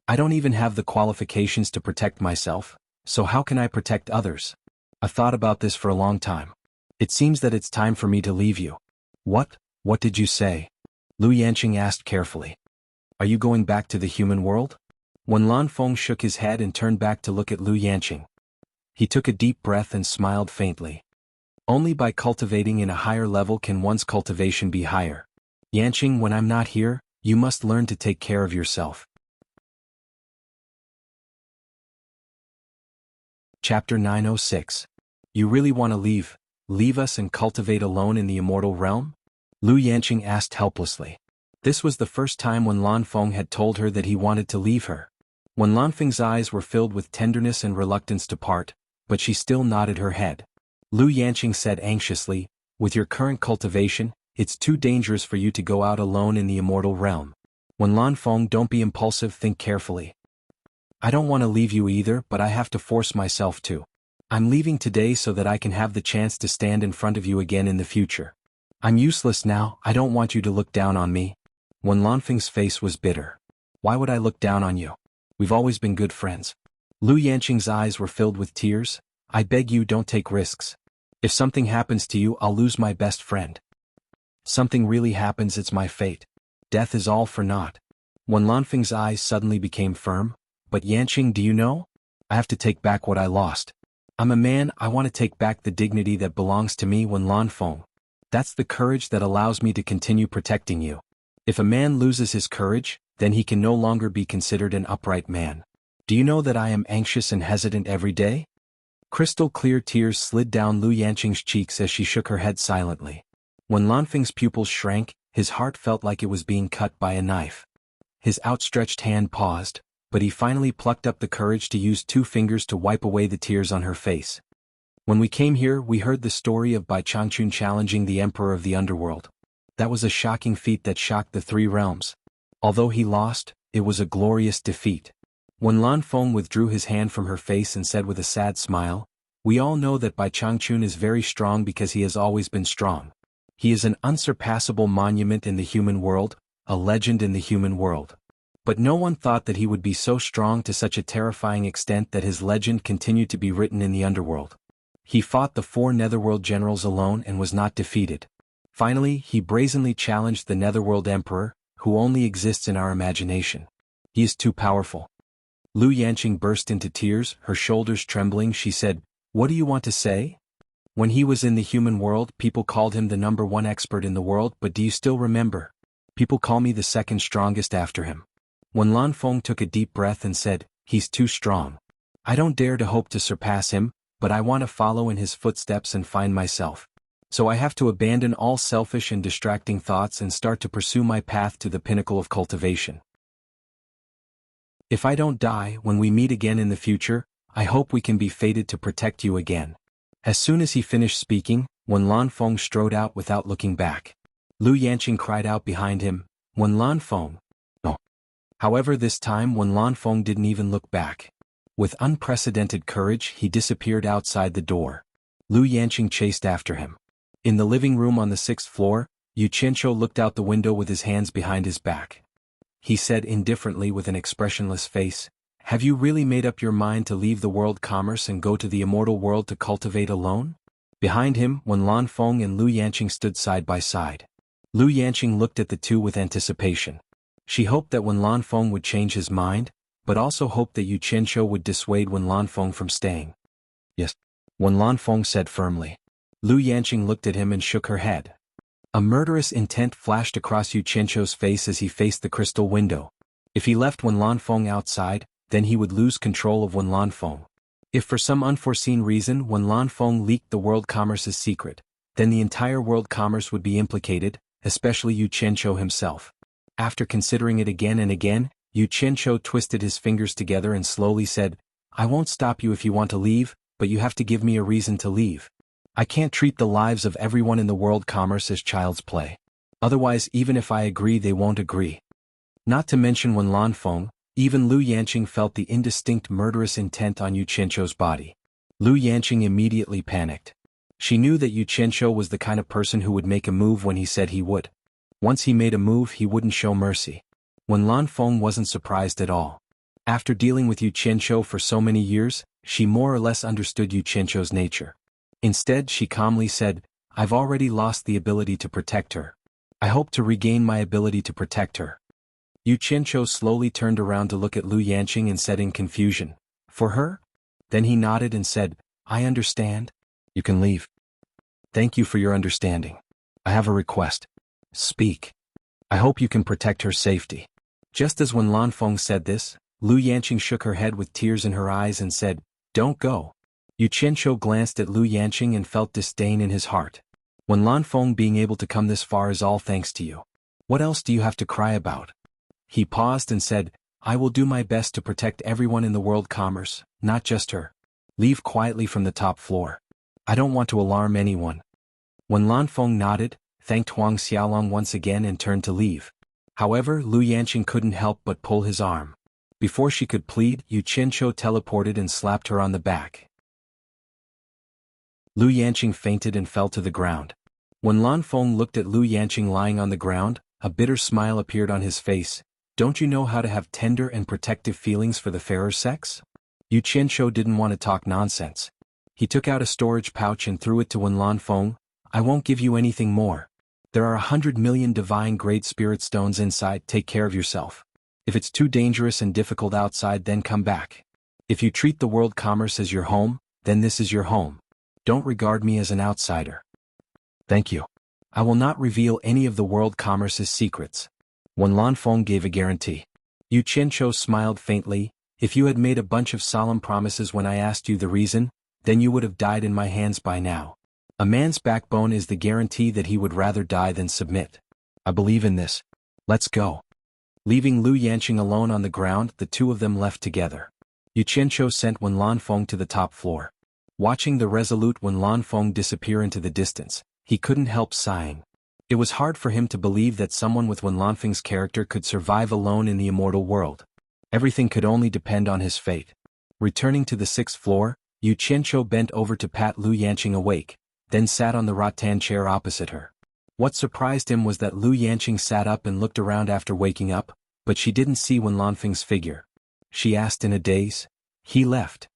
I don't even have the qualifications to protect myself, so how can I protect others? I've thought about this for a long time. It seems that it's time for me to leave you." What did you say?" Lu Yanqing asked carefully. Are you going back to the human world? When Lanfeng shook his head and turned back to look at Lu Yanqing, he took a deep breath and smiled faintly. Only by cultivating in a higher level can one's cultivation be higher. Yanqing, when I'm not here, you must learn to take care of yourself. Chapter 906. You really want to leave us and cultivate alone in the immortal realm? Lu Yanqing asked helplessly. This was the first time when Lanfeng had told her that he wanted to leave her. When Lanfeng's eyes were filled with tenderness and reluctance to part, but she still nodded her head. Lu Yanqing said anxiously, with your current cultivation, it's too dangerous for you to go out alone in the immortal realm. When Lanfeng, don't be impulsive, think carefully. I don't want to leave you either, but I have to force myself to. I'm leaving today so that I can have the chance to stand in front of you again in the future. I'm useless now, I don't want you to look down on me. When Lanfeng's face was bitter. Why would I look down on you? We've always been good friends. Lu Yanqing's eyes were filled with tears. I beg you, don't take risks. If something happens to you, I'll lose my best friend. Something really happens, it's my fate. Death is all for naught. When Lanfeng's eyes suddenly became firm. But Yanqing, do you know? I have to take back what I lost. I'm a man, I want to take back the dignity that belongs to me. When Lanfeng. That's the courage that allows me to continue protecting you. If a man loses his courage, then he can no longer be considered an upright man. Do you know that I am anxious and hesitant every day? Crystal clear tears slid down Lu Yanqing's cheeks as she shook her head silently. When Lanfeng's pupils shrank, his heart felt like it was being cut by a knife. His outstretched hand paused, but he finally plucked up the courage to use 2 fingers to wipe away the tears on her face. When we came here, we heard the story of Bai Changchun challenging the Emperor of the Underworld. That was a shocking feat that shocked the 3 realms. Although he lost, it was a glorious defeat. When Lanfeng withdrew his hand from her face and said with a sad smile, we all know that Bai Changchun is very strong because he has always been strong. He is an unsurpassable monument in the human world, a legend in the human world. But no one thought that he would be so strong to such a terrifying extent that his legend continued to be written in the underworld. He fought the 4 netherworld generals alone and was not defeated. Finally, he brazenly challenged the netherworld emperor, who only exists in our imagination. He is too powerful. Lu Yanqing burst into tears, her shoulders trembling. She said, what do you want to say? When he was in the human world, people called him the #1 expert in the world, but do you still remember? People call me the 2nd strongest after him. When Lanfeng took a deep breath and said, he's too strong. I don't dare to hope to surpass him, but I want to follow in his footsteps and find myself. So I have to abandon all selfish and distracting thoughts and start to pursue my path to the pinnacle of cultivation. If I don't die when we meet again in the future, I hope we can be fated to protect you again. As soon as he finished speaking, when Lanfeng strode out without looking back, Lu Yanqing cried out behind him, when Lanfeng. However, this time when Lanfeng didn't even look back. With unprecedented courage, he disappeared outside the door. Lu Yanqing chased after him. In the living room on the 6th floor, Yu Qianzhou looked out the window with his hands behind his back. He said indifferently with an expressionless face, have you really made up your mind to leave the world commerce and go to the immortal world to cultivate alone? Behind him, when Lanfeng and Lu Yanqing stood side by side. Lu Yanqing looked at the two with anticipation. She hoped that when Lanfeng would change his mind, but also hoped that Yu Qianzhou would dissuade when Lanfeng from staying. Yes. When Lanfeng said firmly. Lu Yanqing looked at him and shook her head. A murderous intent flashed across Yu Qianzhou's face as he faced the crystal window. If he left when Lanfeng outside, then he would lose control of when Lanfeng. If for some unforeseen reason when Lanfeng leaked the world commerce's secret, then the entire world commerce would be implicated, especially Yu Qianzhou himself. After considering it again and again, Yu Qianzhou twisted his fingers together and slowly said, I won't stop you if you want to leave, but you have to give me a reason to leave. I can't treat the lives of everyone in the world commerce as child's play. Otherwise, even if I agree, they won't agree. Not to mention when Lanfeng, even Lu Yanqing felt the indistinct murderous intent on Yu Qianzhou's body. Lu Yanqing immediately panicked. She knew that Yu Qianzhou was the kind of person who would make a move when he said he would. Once he made a move, he wouldn't show mercy. When Lanfeng wasn't surprised at all. After dealing with Yu Qianzhou for so many years, she more or less understood Yu Qianzhou's nature. Instead, she calmly said, I've already lost the ability to protect her. I hope to regain my ability to protect her. Yu Qianqiu slowly turned around to look at Lu Yanqing and said in confusion, "For her?" Then he nodded and said, "I understand. You can leave. Thank you for your understanding. I have a request." "Speak. I hope you can protect her safety." Just as when Lanfeng said this, Lu Yanqing shook her head with tears in her eyes and said, "Don't go." Yu Qianqiu glanced at Lu Yanqing and felt disdain in his heart. "When Lanfeng being able to come this far is all thanks to you. What else do you have to cry about?" He paused and said, "I will do my best to protect everyone in the world commerce, not just her. Leave quietly from the top floor. I don't want to alarm anyone." When Lanfeng nodded, thanked Huang Xiaolong once again and turned to leave. However, Lu Yanqing couldn't help but pull his arm. Before she could plead, Yu Qianqiu teleported and slapped her on the back. Lu Yanqing fainted and fell to the ground. When Lanfeng looked at Lu Yanqing lying on the ground, a bitter smile appeared on his face. "Don't you know how to have tender and protective feelings for the fairer sex?" Yu Qianqiu didn't want to talk nonsense. He took out a storage pouch and threw it to Wen Lanfeng. "I won't give you anything more. There are 100 million divine great spirit stones inside. Take care of yourself. If it's too dangerous and difficult outside, then come back. If you treat the world commerce as your home, then this is your home. Don't regard me as an outsider." "Thank you. I will not reveal any of the world commerce's secrets." Wen Lanfeng gave a guarantee. Yu Qianqiu smiled faintly. "If you had made a bunch of solemn promises when I asked you the reason, then you would have died in my hands by now. A man's backbone is the guarantee that he would rather die than submit. I believe in this. Let's go." Leaving Lu Yanqing alone on the ground, the two of them left together. Yu Qianqiu sent Wen Lanfeng to the top floor. Watching the resolute Wen Lanfeng disappear into the distance, he couldn't help sighing. It was hard for him to believe that someone with Wen Lanfeng's character could survive alone in the immortal world. Everything could only depend on his fate. Returning to the 6th floor, Yu Qianqiu bent over to pat Lu Yanqing awake, then sat on the rattan chair opposite her. What surprised him was that Lu Yanqing sat up and looked around after waking up, but she didn't see Wen Lanfeng's figure. She asked in a daze. "He left."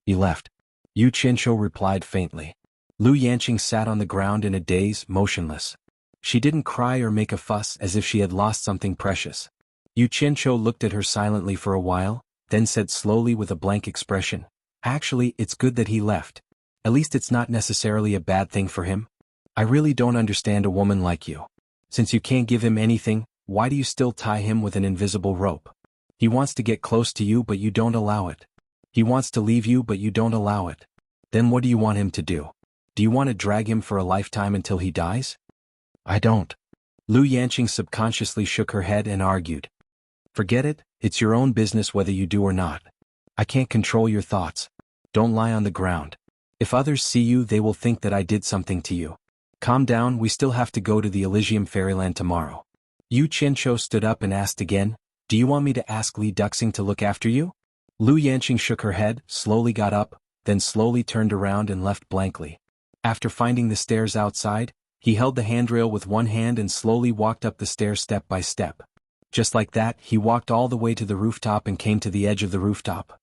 "He left." Yu Qianqiu replied faintly. Lu Yanqing sat on the ground in a daze, motionless. She didn't cry or make a fuss as if she had lost something precious. Yu Qianqiu looked at her silently for a while, then said slowly with a blank expression, "Actually, it's good that he left. At least it's not necessarily a bad thing for him. I really don't understand a woman like you. Since you can't give him anything, why do you still tie him with an invisible rope? He wants to get close to you but you don't allow it. He wants to leave you but you don't allow it. Then what do you want him to do? Do you want to drag him for a lifetime until he dies?" "I don't." Lu Yanqing subconsciously shook her head and argued. "Forget it, it's your own business whether you do or not. I can't control your thoughts. Don't lie on the ground. If others see you they will think that I did something to you. Calm down, we still have to go to the Elysium Fairyland tomorrow." Yu Qianqiu stood up and asked again, "Do you want me to ask Li Duxing to look after you?" Lu Yanqing shook her head, slowly got up, then slowly turned around and left blankly. After finding the stairs outside, he held the handrail with one hand and slowly walked up the stairs step by step. Just like that, he walked all the way to the rooftop and came to the edge of the rooftop.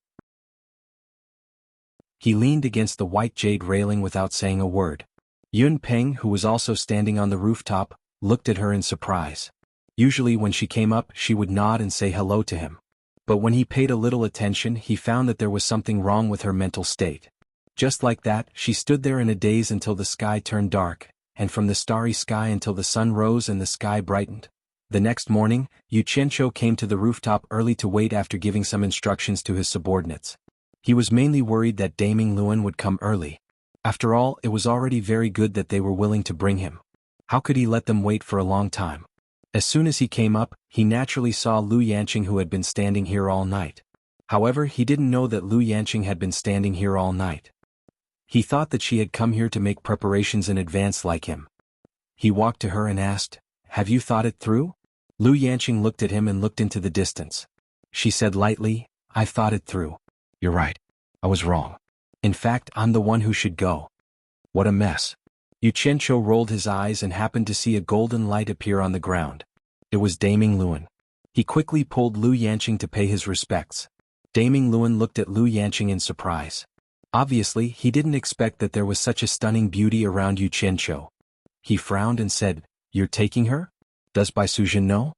He leaned against the white jade railing without saying a word. Yun Peng, who was also standing on the rooftop, looked at her in surprise. Usually when she came up she would nod and say hello to him. But when he paid a little attention he found that there was something wrong with her mental state. Just like that, she stood there in a daze until the sky turned dark, and from the starry sky until the sun rose and the sky brightened. The next morning, Yu Qianqiu came to the rooftop early to wait after giving some instructions to his subordinates. He was mainly worried that Daming Luan would come early. After all, it was already very good that they were willing to bring him. How could he let them wait for a long time? As soon as he came up, he naturally saw Lu Yanqing who had been standing here all night. However, he didn't know that Lu Yanqing had been standing here all night. He thought that she had come here to make preparations in advance like him. He walked to her and asked, "Have you thought it through?" Lu Yanqing looked at him and looked into the distance. She said lightly, "I've thought it through. You're right. I was wrong. In fact, I'm the one who should go." What a mess. Yu Qianqiu rolled his eyes and happened to see a golden light appear on the ground. It was Daming Luan. He quickly pulled Lu Yanqing to pay his respects. Daming Luan looked at Lu Yanqing in surprise. Obviously, he didn't expect that there was such a stunning beauty around Yu Qianqiu. He frowned and said, "You're taking her? Does Bai Sujin know?"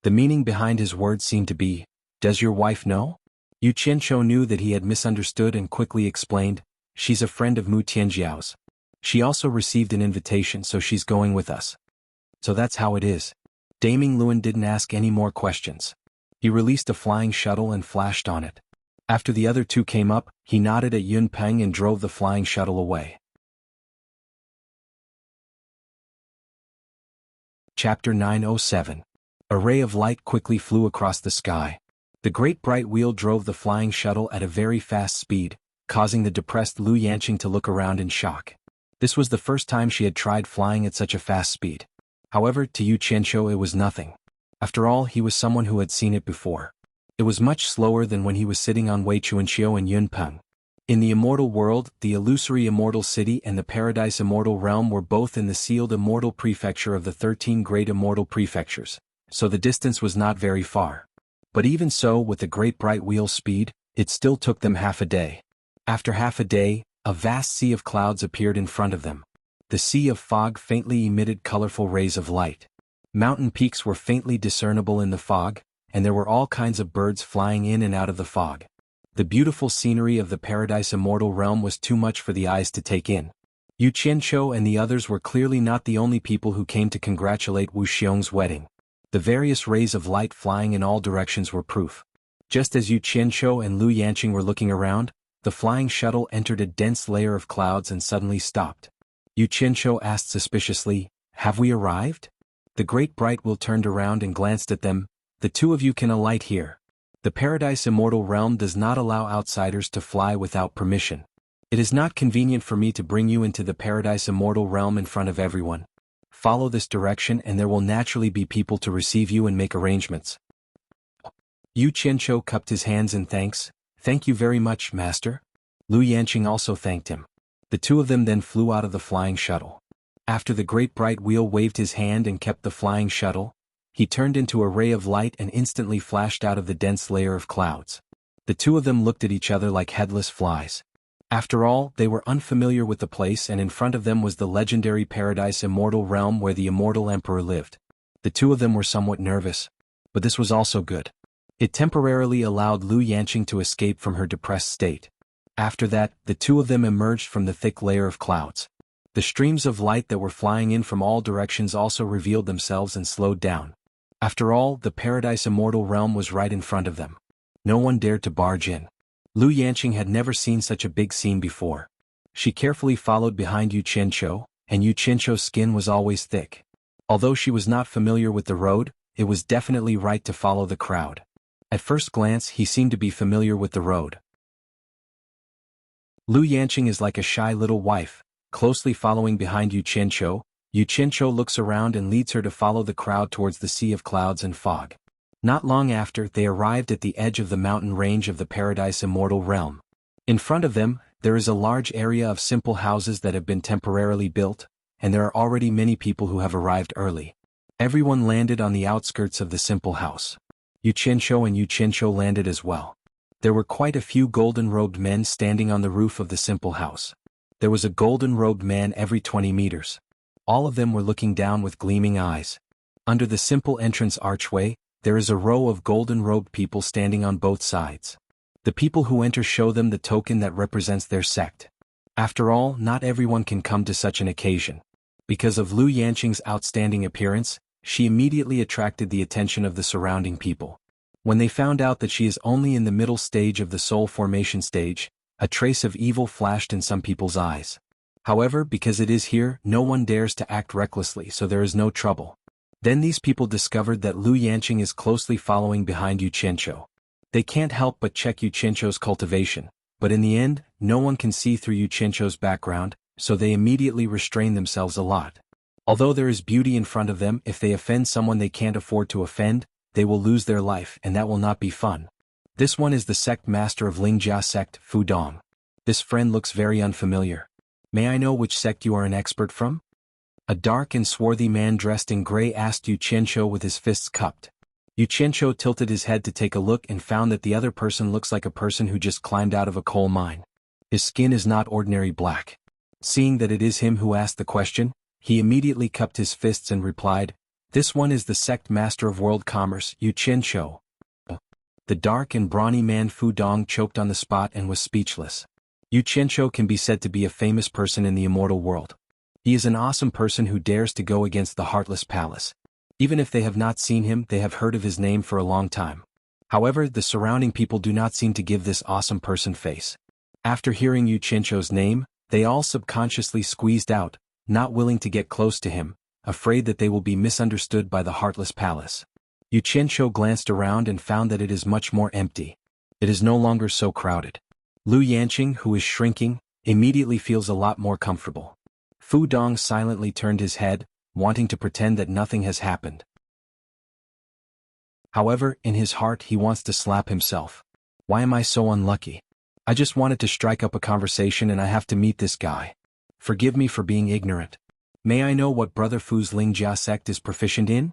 The meaning behind his words seemed to be, "Does your wife know?" Yu Qianqiu knew that he had misunderstood and quickly explained, "She's a friend of Mu Tianjiao's. She also received an invitation, so she's going with us." So that's how it is. Daming Luan didn't ask any more questions. He released a flying shuttle and flashed on it. After the other two came up, he nodded at Yun Peng and drove the flying shuttle away. Chapter 907. A ray of light quickly flew across the sky. The great bright wheel drove the flying shuttle at a very fast speed, causing the depressed Lu Yanqing to look around in shock. This was the first time she had tried flying at such a fast speed. However, to Yu Qianqiu it was nothing. After all, he was someone who had seen it before. It was much slower than when he was sitting on Wei Chuanqiu and Yun Peng. In the immortal world, the illusory immortal city and the paradise immortal realm were both in the sealed immortal prefecture of the 13 great immortal prefectures, so the distance was not very far. But even so, with the great bright wheel speed, it still took them half a day. After half a day, a vast sea of clouds appeared in front of them. The sea of fog faintly emitted colorful rays of light. Mountain peaks were faintly discernible in the fog, and there were all kinds of birds flying in and out of the fog. The beautiful scenery of the paradise immortal realm was too much for the eyes to take in. Yu Qianqiu and the others were clearly not the only people who came to congratulate Wu Xiong's wedding. The various rays of light flying in all directions were proof. Just as Yu Qianqiu and Lu Yanqing were looking around, the flying shuttle entered a dense layer of clouds and suddenly stopped. Yu Qianqiu asked suspiciously, "Have we arrived?" The great bright wheel turned around and glanced at them. "The two of you can alight here. The paradise immortal realm does not allow outsiders to fly without permission. It is not convenient for me to bring you into the paradise immortal realm in front of everyone. Follow this direction and there will naturally be people to receive you and make arrangements." Yu Qianqiu cupped his hands in thanks. "Thank you very much, master." Lu Yanqing also thanked him. The two of them then flew out of the flying shuttle. After the great bright wheel waved his hand and kept the flying shuttle, he turned into a ray of light and instantly flashed out of the dense layer of clouds. The two of them looked at each other like headless flies. After all, they were unfamiliar with the place, and in front of them was the legendary paradise immortal realm where the immortal emperor lived. The two of them were somewhat nervous, but this was also good. It temporarily allowed Lu Yanqing to escape from her depressed state. After that, the two of them emerged from the thick layer of clouds. The streams of light that were flying in from all directions also revealed themselves and slowed down. After all, the paradise immortal realm was right in front of them. No one dared to barge in. Lu Yanqing had never seen such a big scene before. She carefully followed behind Yu Qianqiu, and Yu Qianqiu's skin was always thick. Although she was not familiar with the road, it was definitely right to follow the crowd. At first glance, he seemed to be familiar with the road. Lu Yanqing is like a shy little wife, closely following behind Yu Qianqiu. Yu Qianqiu looks around and leads her to follow the crowd towards the sea of clouds and fog. Not long after, they arrived at the edge of the mountain range of the paradise immortal realm. In front of them, there is a large area of simple houses that have been temporarily built, and there are already many people who have arrived early. Everyone landed on the outskirts of the simple house. Yu Qianqiu and Yu Qianqiu landed as well. There were quite a few golden-robed men standing on the roof of the simple house. There was a golden-robed man every 20 meters. All of them were looking down with gleaming eyes. Under the simple entrance archway, there is a row of golden-robed people standing on both sides. The people who enter show them the token that represents their sect. After all, not everyone can come to such an occasion. Because of Lu Yanqing's outstanding appearance, she immediately attracted the attention of the surrounding people. When they found out that she is only in the middle stage of the soul formation stage, a trace of evil flashed in some people's eyes. However, because it is here, no one dares to act recklessly, so there is no trouble. Then these people discovered that Lu Yanqing is closely following behind Yu Qianqiu. They can't help but check Yu Qianqiu's cultivation, but in the end, no one can see through Yu Qianqiu's background, so they immediately restrain themselves a lot. Although there is beauty in front of them, if they offend someone they can't afford to offend, they will lose their life, and that will not be fun. This one is the sect master of Lingjia sect, Fu Dong. This friend looks very unfamiliar. May I know which sect you are an expert from? A dark and swarthy man dressed in gray asked Yu Qianqiu with his fists cupped. Yu Qianqiu tilted his head to take a look and found that the other person looks like a person who just climbed out of a coal mine. His skin is not ordinary black. Seeing that it is him who asked the question, he immediately cupped his fists and replied, This one is the sect master of world commerce, xianxia. The dark and brawny man Fu Dong choked on the spot and was speechless. Xianxia can be said to be a famous person in the immortal world. He is an awesome person who dares to go against the Heartless Palace. Even if they have not seen him, they have heard of his name for a long time. However, the surrounding people do not seem to give this awesome person face. After hearing Xianxia's name, they all subconsciously squeezed out, not willing to get close to him, afraid that they will be misunderstood by the Heartless Palace. Xianxia glanced around and found that it is much more empty. It is no longer so crowded. Lu Yanqing, who is shrinking, immediately feels a lot more comfortable. Fu Dong silently turned his head, wanting to pretend that nothing has happened. However, in his heart he wants to slap himself. Why am I so unlucky? I just wanted to strike up a conversation and I have to meet this guy. Forgive me for being ignorant. May I know what Brother Fu's Lingjia sect is proficient in?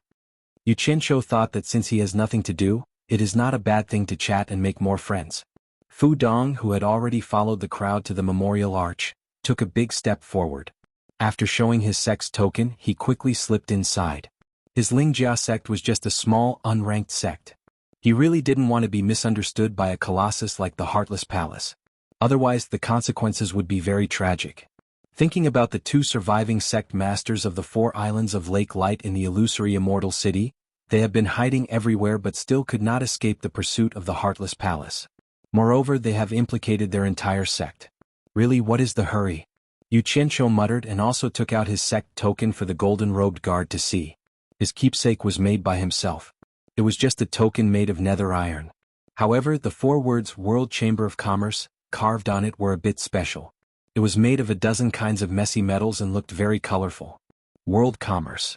Xianxia thought that since he has nothing to do, it is not a bad thing to chat and make more friends. Fu Dong, who had already followed the crowd to the memorial arch, took a big step forward. After showing his sect's token, he quickly slipped inside. His Lingjia sect was just a small, unranked sect. He really didn't want to be misunderstood by a colossus like the Heartless Palace. Otherwise, the consequences would be very tragic. Thinking about the two surviving sect masters of the 4 islands of Lake Light in the illusory immortal city, they have been hiding everywhere but still could not escape the pursuit of the Heartless Palace. Moreover, they have implicated their entire sect. Really, what is the hurry? Xianxia muttered and also took out his sect token for the golden-robed guard to see. His keepsake was made by himself. It was just a token made of nether iron. However, the 4 words World Chamber of Commerce, carved on it, were a bit special. It was made of a dozen kinds of messy metals and looked very colorful. World Commerce.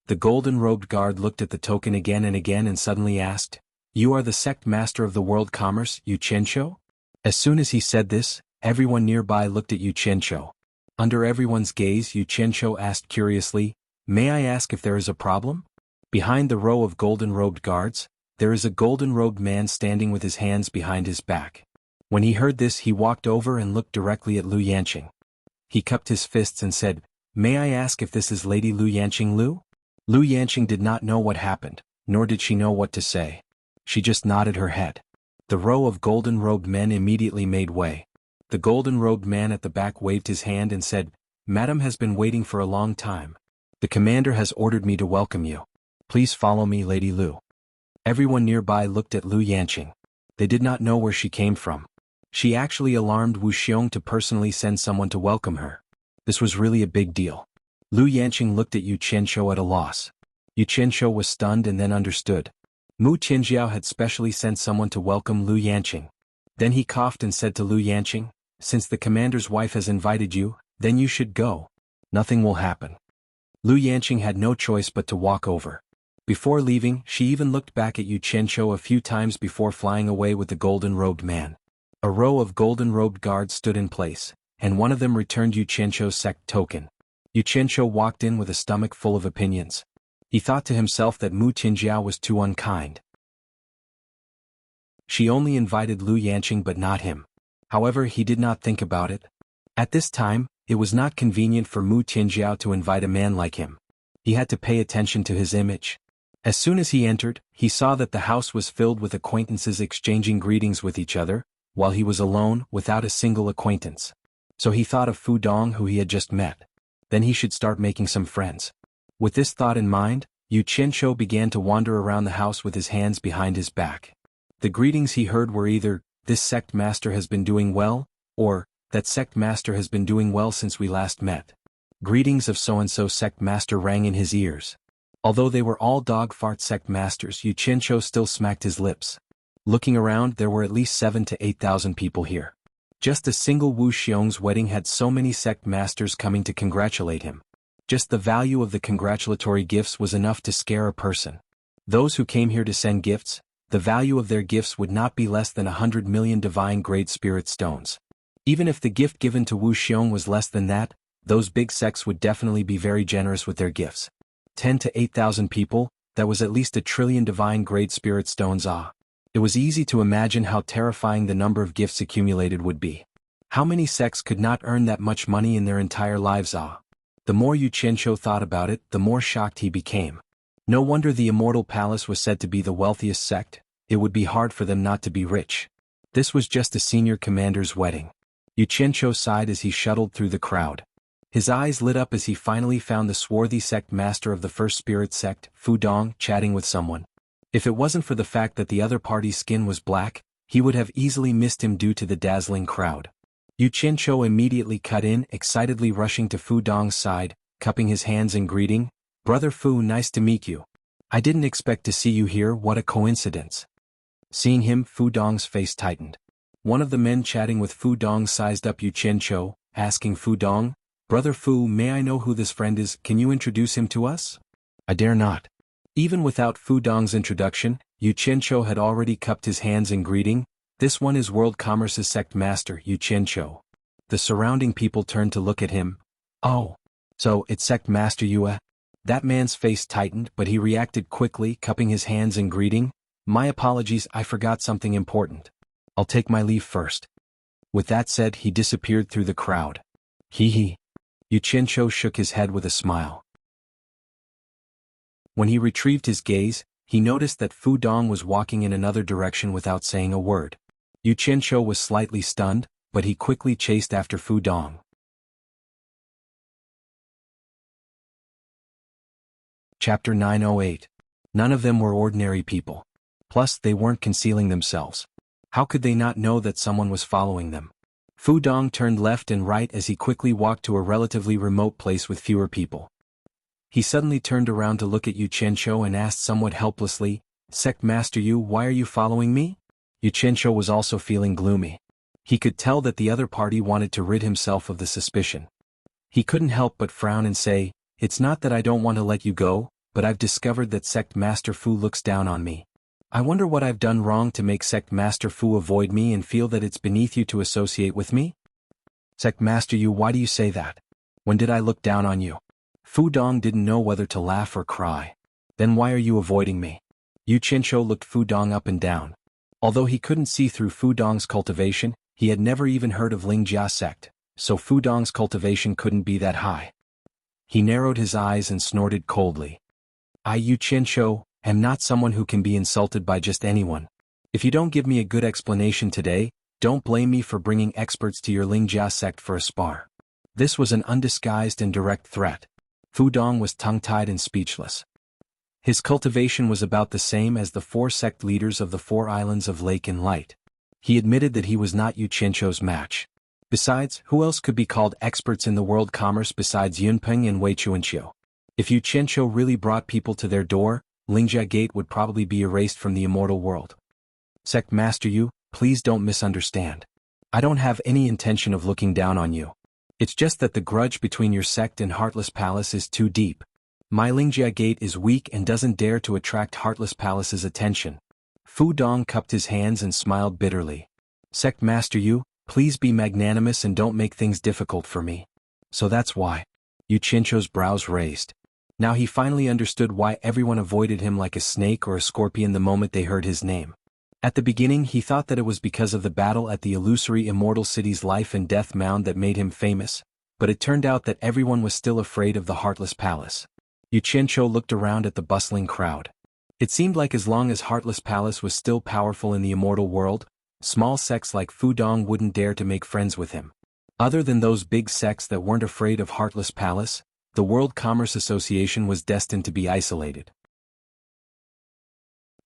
The golden-robed guard looked at the token again and suddenly asked, "You are the sect master of the world commerce, Xianxia?" As soon as he said this, everyone nearby looked at Xianxia. Under everyone's gaze, Xianxia asked curiously, "May I ask if there is a problem?" Behind the row of golden-robed guards, there is a golden-robed man standing with his hands behind his back. When he heard this, he walked over and looked directly at Lu Yanqing. He cupped his fists and said, "May I ask if this is Lady Lu Yanqing Lu?" Lu Yanqing did not know what happened, nor did she know what to say. She just nodded her head. The row of golden-robed men immediately made way. The golden-robed man at the back waved his hand and said, "Madam has been waiting for a long time. The commander has ordered me to welcome you. Please follow me, Lady Lu." Everyone nearby looked at Lu Yanqing. They did not know where she came from. She actually alarmed Wu Xiong to personally send someone to welcome her. This was really a big deal. Lu Yanqing looked at Xianxia at a loss. Xianxia was stunned and then understood. Mu Tianjiao had specially sent someone to welcome Lu Yanqing. Then he coughed and said to Lu Yanqing, "Since the commander's wife has invited you, then you should go. Nothing will happen." Lu Yanqing had no choice but to walk over. Before leaving, she even looked back at Xianxia a few times before flying away with the golden-robed man. A row of golden-robed guards stood in place, and one of them returned Xianxia's sect token. Xianxia walked in with a stomach full of opinions. He thought to himself that Mu Tianjiao was too unkind. She only invited Lu Yanqing but not him. However, he did not think about it. At this time, it was not convenient for Mu Tianjiao to invite a man like him. He had to pay attention to his image. As soon as he entered, he saw that the house was filled with acquaintances exchanging greetings with each other, while he was alone, without a single acquaintance. So he thought of Fu Dong, who he had just met. Then he should start making some friends. With this thought in mind, Xianxia began to wander around the house with his hands behind his back. The greetings he heard were either, "This sect master has been doing well," or, "That sect master has been doing well since we last met." Greetings of so-and-so sect master rang in his ears. Although they were all dog-fart sect masters, Xianxia still smacked his lips. Looking around, there were at least 7,000 to 8,000 people here. Just a single Wu Xiong's wedding had so many sect masters coming to congratulate him. Just the value of the congratulatory gifts was enough to scare a person. Those who came here to send gifts, the value of their gifts would not be less than 100 million divine great spirit stones. Even if the gift given to Wu Xiong was less than that, those big sects would definitely be very generous with their gifts. 10 to 8,000 people, that was at least 1 trillion divine great spirit stones. It was easy to imagine how terrifying the number of gifts accumulated would be. How many sects could not earn that much money in their entire lives? The more Xianxia thought about it, the more shocked he became. No wonder the Immortal Palace was said to be the wealthiest sect. It would be hard for them not to be rich. This was just a senior commander's wedding. Xianxia sighed as he shuttled through the crowd. His eyes lit up as he finally found the swarthy sect master of the first spirit sect, Fu Dong, chatting with someone. If it wasn't for the fact that the other party's skin was black, he would have easily missed him due to the dazzling crowd. Xianxia immediately cut in, excitedly rushing to Fu Dong's side, cupping his hands in greeting. "Brother Fu, nice to meet you. I didn't expect to see you here, what a coincidence." Seeing him, Fu Dong's face tightened. One of the men chatting with Fu Dong sized up Xianxia, asking Fu Dong, "Brother Fu, may I know who this friend is? Can you introduce him to us?" "I dare not." Even without Fu Dong's introduction, Xianxia had already cupped his hands in greeting. "This one is World Commerce's sect master, Xianxia." The surrounding people turned to look at him. "Oh. So, it's sect master Yue?" That man's face tightened, but he reacted quickly, cupping his hands in greeting. "My apologies, I forgot something important. I'll take my leave first." With that said, he disappeared through the crowd. Hee. Xianxia shook his head with a smile. When he retrieved his gaze, he noticed that Fu Dong was walking in another direction without saying a word. Xianxia was slightly stunned, but he quickly chased after Fu Dong. Chapter 908. None of them were ordinary people. Plus, they weren't concealing themselves. How could they not know that someone was following them? Fu Dong turned left and right as he quickly walked to a relatively remote place with fewer people. He suddenly turned around to look at Xianxia and asked somewhat helplessly, "Sect Master Yu, why are you following me?" Xianxia was also feeling gloomy. He could tell that the other party wanted to rid himself of the suspicion. He couldn't help but frown and say, "It's not that I don't want to let you go, but I've discovered that Sect Master Fu looks down on me. I wonder what I've done wrong to make Sect Master Fu avoid me and feel that it's beneath you to associate with me?" "Sect Master Yu, why do you say that? When did I look down on you?" Fu Dong didn't know whether to laugh or cry. "Then why are you avoiding me?" Xianxia looked Fu Dong up and down. Although he couldn't see through Fu Dong's cultivation, he had never even heard of Lingjia sect, so Fu Dong's cultivation couldn't be that high. He narrowed his eyes and snorted coldly. "I, Xianxia, am not someone who can be insulted by just anyone. If you don't give me a good explanation today, don't blame me for bringing experts to your Lingjia sect for a spar." This was an undisguised and direct threat. Fu Dong was tongue-tied and speechless. His cultivation was about the same as the 4 sect leaders of the 4 islands of Lake and Light. He admitted that he was not Xianxia's match. Besides, who else could be called experts in the world commerce besides Yunpeng and Wei Chuanxiu? If Xianxia really brought people to their door, Lingjia Gate would probably be erased from the immortal world. "Sect Master Yu, please don't misunderstand. I don't have any intention of looking down on you. It's just that the grudge between your sect and Heartless Palace is too deep. My Lingjia Gate is weak and doesn't dare to attract Heartless Palace's attention." Fu Dong cupped his hands and smiled bitterly. "Sect Master Yu, please be magnanimous and don't make things difficult for me." "So that's why." Xianxia's brows raised. Now he finally understood why everyone avoided him like a snake or a scorpion the moment they heard his name. At the beginning he thought that it was because of the battle at the illusory immortal city's life and death mound that made him famous, but it turned out that everyone was still afraid of the Heartless Palace. Xianxia looked around at the bustling crowd. It seemed like as long as Heartless Palace was still powerful in the immortal world, small sects like Fu Dong wouldn't dare to make friends with him. Other than those big sects that weren't afraid of Heartless Palace, the World Commerce Association was destined to be isolated.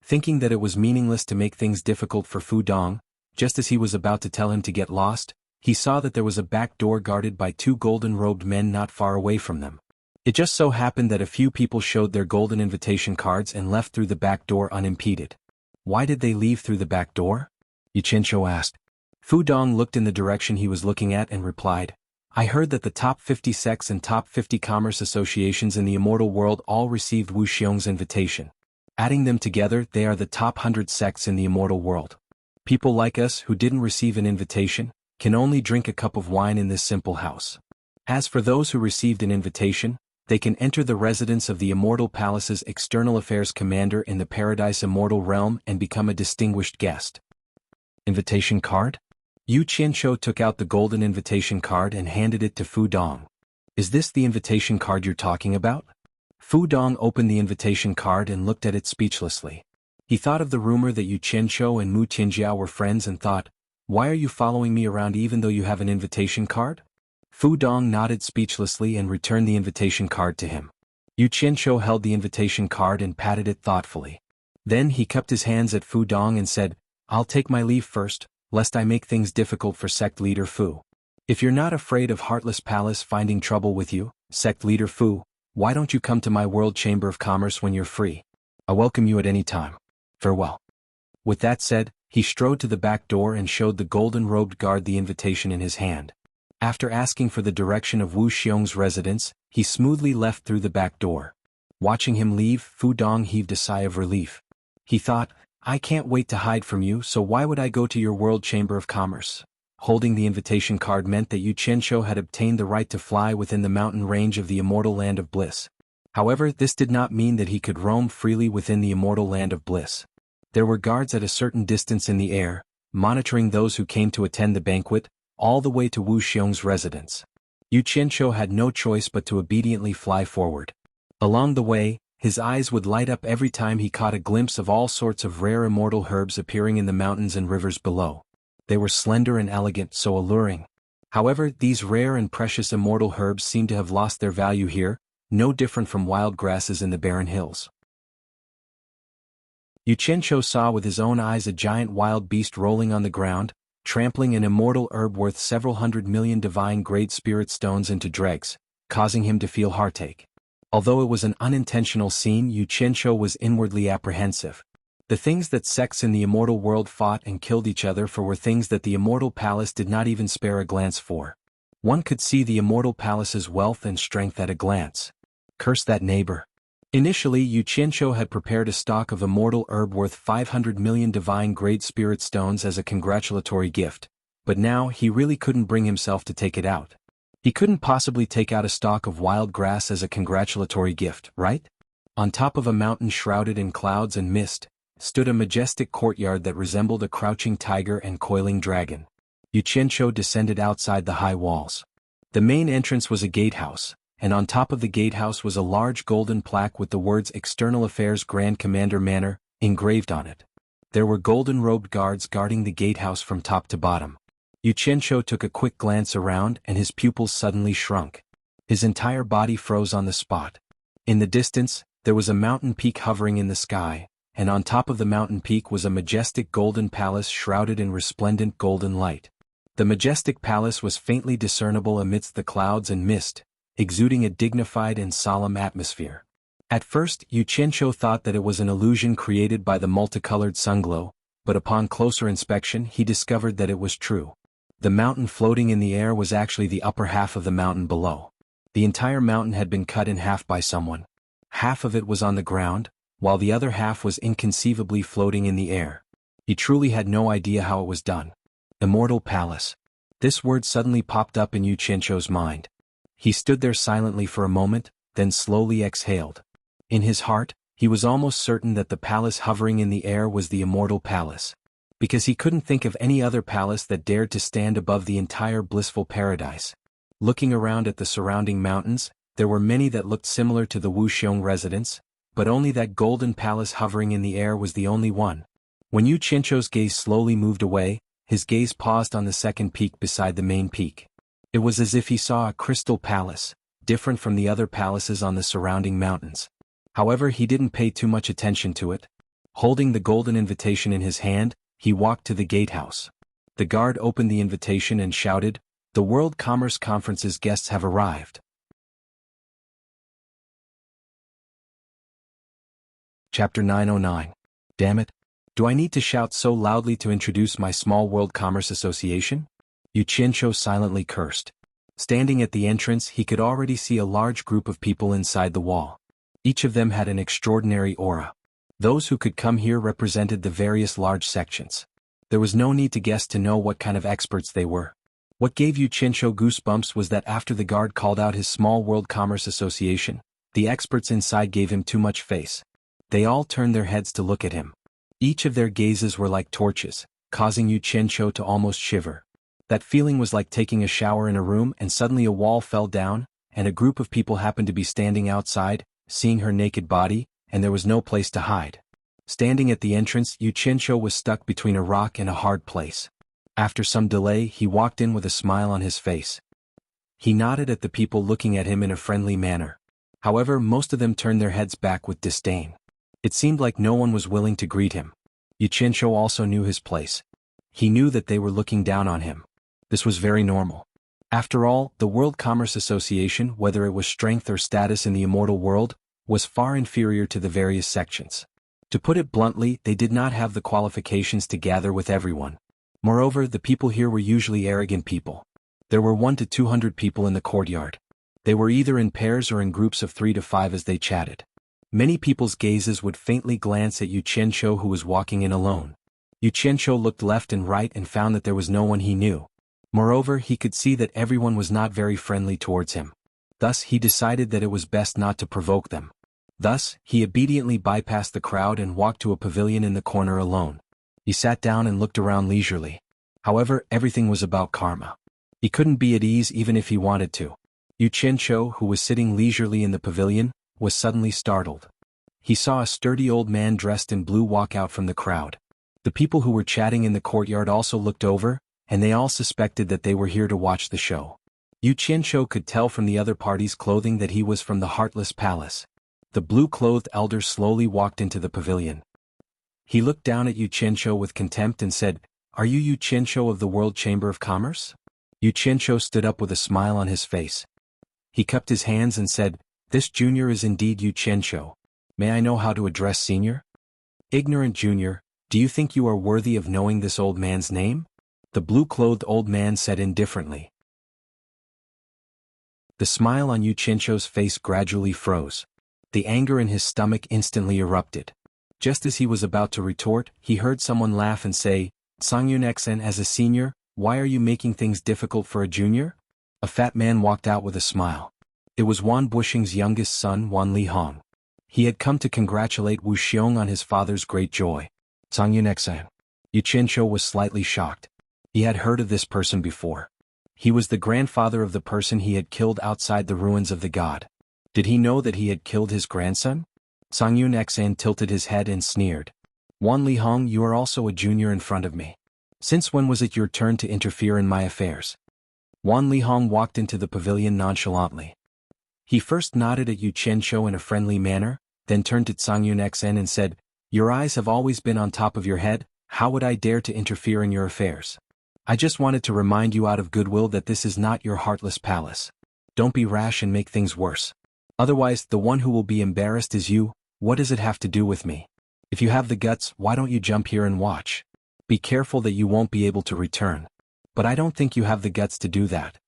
Thinking that it was meaningless to make things difficult for Fu Dong, just as he was about to tell him to get lost, he saw that there was a back door guarded by 2 golden-robed men not far away from them. It just so happened that a few people showed their golden invitation cards and left through the back door unimpeded. "Why did they leave through the back door?" Xianxia asked. Fu Dong looked in the direction he was looking at and replied, "I heard that the top 50 sects and top 50 commerce associations in the immortal world all received Wu Xiong's invitation. Adding them together, they are the top 100 sects in the immortal world. People like us who didn't receive an invitation can only drink a cup of wine in this simple house. As for those who received an invitation, they can enter the residence of the Immortal Palace's External Affairs Commander in the Paradise Immortal Realm and become a distinguished guest." Invitation card? Xianxia took out the golden invitation card and handed it to Fu Dong. "Is this the invitation card you're talking about?" Fu Dong opened the invitation card and looked at it speechlessly. He thought of the rumor that Yu Qianqiu and Mu Tianjiao were friends and thought, "Why are you following me around even though you have an invitation card?" Fu Dong nodded speechlessly and returned the invitation card to him. Yu Qianqiu held the invitation card and patted it thoughtfully. Then he cupped his hands at Fu Dong and said, "I'll take my leave first, lest I make things difficult for sect leader Fu. If you're not afraid of Heartless Palace finding trouble with you, sect leader Fu, why don't you come to my World Chamber of Commerce when you're free? I welcome you at any time. Farewell." With that said, he strode to the back door and showed the golden-robed guard the invitation in his hand. After asking for the direction of Wu Xiong's residence, he smoothly left through the back door. Watching him leave, Fu Dong heaved a sigh of relief. He thought, "I can't wait to hide from you, so why would I go to your World Chamber of Commerce?" Holding the invitation card meant that Yu Qianqiu had obtained the right to fly within the mountain range of the immortal land of bliss. However, this did not mean that he could roam freely within the immortal land of bliss. There were guards at a certain distance in the air, monitoring those who came to attend the banquet, all the way to Wu Xiong's residence. Yu Qianqiu had no choice but to obediently fly forward. Along the way, his eyes would light up every time he caught a glimpse of all sorts of rare immortal herbs appearing in the mountains and rivers below. They were slender and elegant, so alluring. However, these rare and precious immortal herbs seemed to have lost their value here, no different from wild grasses in the barren hills. Yu Qianqiu saw with his own eyes a giant wild beast rolling on the ground, trampling an immortal herb worth several 100 million divine grade spirit stones into dregs, causing him to feel heartache. Although it was an unintentional scene, Yu Qianqiu was inwardly apprehensive. The things that sects in the immortal world fought and killed each other for were things that the immortal palace did not even spare a glance for. One could see the immortal palace's wealth and strength at a glance. Curse that neighbor. Initially, Yu Qianqiu had prepared a stock of immortal herb worth 500 million divine grade spirit stones as a congratulatory gift, but now he really couldn't bring himself to take it out. He couldn't possibly take out a stalk of wild grass as a congratulatory gift, right? On top of a mountain shrouded in clouds and mist, stood a majestic courtyard that resembled a crouching tiger and coiling dragon. Yu Qianqiu descended outside the high walls. The main entrance was a gatehouse, and on top of the gatehouse was a large golden plaque with the words External Affairs Grand Commander Manor engraved on it. There were golden-robed guards guarding the gatehouse from top to bottom. Yu Qianqiu took a quick glance around and his pupils suddenly shrunk. His entire body froze on the spot. In the distance, there was a mountain peak hovering in the sky, and on top of the mountain peak was a majestic golden palace shrouded in resplendent golden light. The majestic palace was faintly discernible amidst the clouds and mist, exuding a dignified and solemn atmosphere. At first, Yu Qianqiu thought that it was an illusion created by the multicolored sunglow, but upon closer inspection he discovered that it was true. The mountain floating in the air was actually the upper half of the mountain below. The entire mountain had been cut in half by someone. Half of it was on the ground, while the other half was inconceivably floating in the air. He truly had no idea how it was done. Immortal Palace. This word suddenly popped up in Yu Qianqiu's mind. He stood there silently for a moment, then slowly exhaled. In his heart, he was almost certain that the palace hovering in the air was the Immortal Palace. Because he couldn't think of any other palace that dared to stand above the entire blissful paradise. Looking around at the surrounding mountains, there were many that looked similar to the Wu Xiong residence, but only that golden palace hovering in the air was the only one. When Yu Qianqiu's gaze slowly moved away, his gaze paused on the second peak beside the main peak. It was as if he saw a crystal palace, different from the other palaces on the surrounding mountains. However, he didn't pay too much attention to it. Holding the golden invitation in his hand, he walked to the gatehouse. The guard opened the invitation and shouted, "The World Commerce Conference's guests have arrived." Chapter 909. Damn it. Do I need to shout so loudly to introduce my small World Commerce Association? Yu Qianqiu silently cursed. Standing at the entrance, he could already see a large group of people inside the wall. Each of them had an extraordinary aura. Those who could come here represented the various large sections. There was no need to guess to know what kind of experts they were. What gave Yu Qianqiu goosebumps was that after the guard called out his small World Commerce Association, the experts inside gave him too much face. They all turned their heads to look at him. Each of their gazes were like torches, causing Yu Qianqiu to almost shiver. That feeling was like taking a shower in a room and suddenly a wall fell down, and a group of people happened to be standing outside, seeing her naked body, and there was no place to hide. Standing at the entrance, Xianxia was stuck between a rock and a hard place. After some delay, he walked in with a smile on his face. He nodded at the people looking at him in a friendly manner. However, most of them turned their heads back with disdain. It seemed like no one was willing to greet him. Xianxia also knew his place. He knew that they were looking down on him. This was very normal. After all, the World Commerce Association, whether it was strength or status in the immortal world, was far inferior to the various sections. To put it bluntly, they did not have the qualifications to gather with everyone. Moreover, the people here were usually arrogant people. There were 1 to 200 people in the courtyard. They were either in pairs or in groups of 3 to 5 as they chatted. Many people's gazes would faintly glance at Xianxia, who was walking in alone. Xianxia looked left and right and found that there was no one he knew. Moreover, he could see that everyone was not very friendly towards him. Thus, he decided that it was best not to provoke them. Thus, he obediently bypassed the crowd and walked to a pavilion in the corner alone. He sat down and looked around leisurely. However, everything was about karma. He couldn't be at ease even if he wanted to. Xianxia, who was sitting leisurely in the pavilion, was suddenly startled. He saw a sturdy old man dressed in blue walk out from the crowd. The people who were chatting in the courtyard also looked over, and they all suspected that they were here to watch the show. Xianxia could tell from the other party's clothing that he was from the Heartless Palace. The blue-clothed elder slowly walked into the pavilion. He looked down at Xianxia with contempt and said, "Are you Xianxia of the World Chamber of Commerce?" Xianxia stood up with a smile on his face. He cupped his hands and said, "This junior is indeed Xianxia. May I know how to address senior?" "Ignorant junior, do you think you are worthy of knowing this old man's name?" The blue-clothed old man said indifferently. The smile on Xianxia's face gradually froze. The anger in his stomach instantly erupted. Just as he was about to retort, he heard someone laugh and say, "xuanhuan, as a senior, why are you making things difficult for a junior?" A fat man walked out with a smile. It was Wan Bushing's youngest son, Wan Lihong. He had come to congratulate Wu Xiong on his father's great joy. "xuanhuan." Xianxia was slightly shocked. He had heard of this person before. He was the grandfather of the person he had killed outside the ruins of the god. Did he know that he had killed his grandson? Xuanhuan tilted his head and sneered. "Wan Lihong, you are also a junior in front of me. Since when was it your turn to interfere in my affairs?" Wan Lihong walked into the pavilion nonchalantly. He first nodded at Xianxia in a friendly manner, then turned to Xuanhuan and said, "Your eyes have always been on top of your head, how would I dare to interfere in your affairs? I just wanted to remind you out of goodwill that this is not your Heartless Palace. Don't be rash and make things worse. Otherwise, the one who will be embarrassed is you. What does it have to do with me? If you have the guts, why don't you jump here and watch? Be careful that you won't be able to return. But I don't think you have the guts to do that."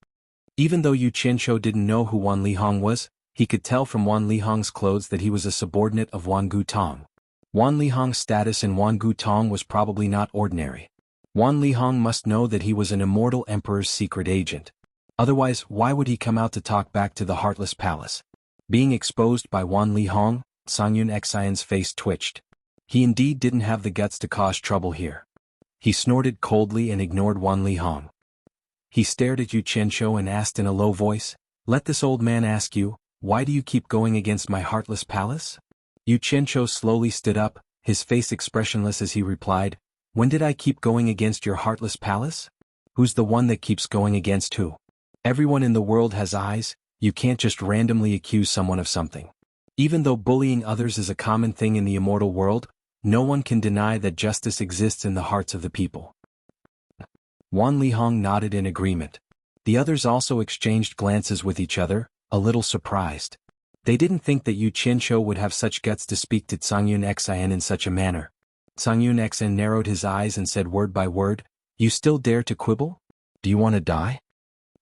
Even though Xianxia didn't know who Wan Lihong was, he could tell from Wan Lihong's clothes that he was a subordinate of Wan Gutong. Wan Lihong's status in Wan Gutong was probably not ordinary. Wan Lihong must know that he was an immortal emperor's secret agent. Otherwise, why would he come out to talk back to the Heartless Palace? Being exposed by Wan Lihong, Xuanhuan's face twitched. He indeed didn't have the guts to cause trouble here. He snorted coldly and ignored Wan Lihong. He stared at Xianxia and asked in a low voice, "Let this old man ask you, why do you keep going against my Heartless Palace?" Xianxia slowly stood up, his face expressionless as he replied, "When did I keep going against your Heartless Palace? Who's the one that keeps going against who? Everyone in the world has eyes, you can't just randomly accuse someone of something. Even though bullying others is a common thing in the immortal world, no one can deny that justice exists in the hearts of the people." Wan Lihong nodded in agreement. The others also exchanged glances with each other, a little surprised. They didn't think that Xianxia would have such guts to speak to Xuanhuan in such a manner. Xuanhuan narrowed his eyes and said word by word, "You still dare to quibble? Do you want to die?"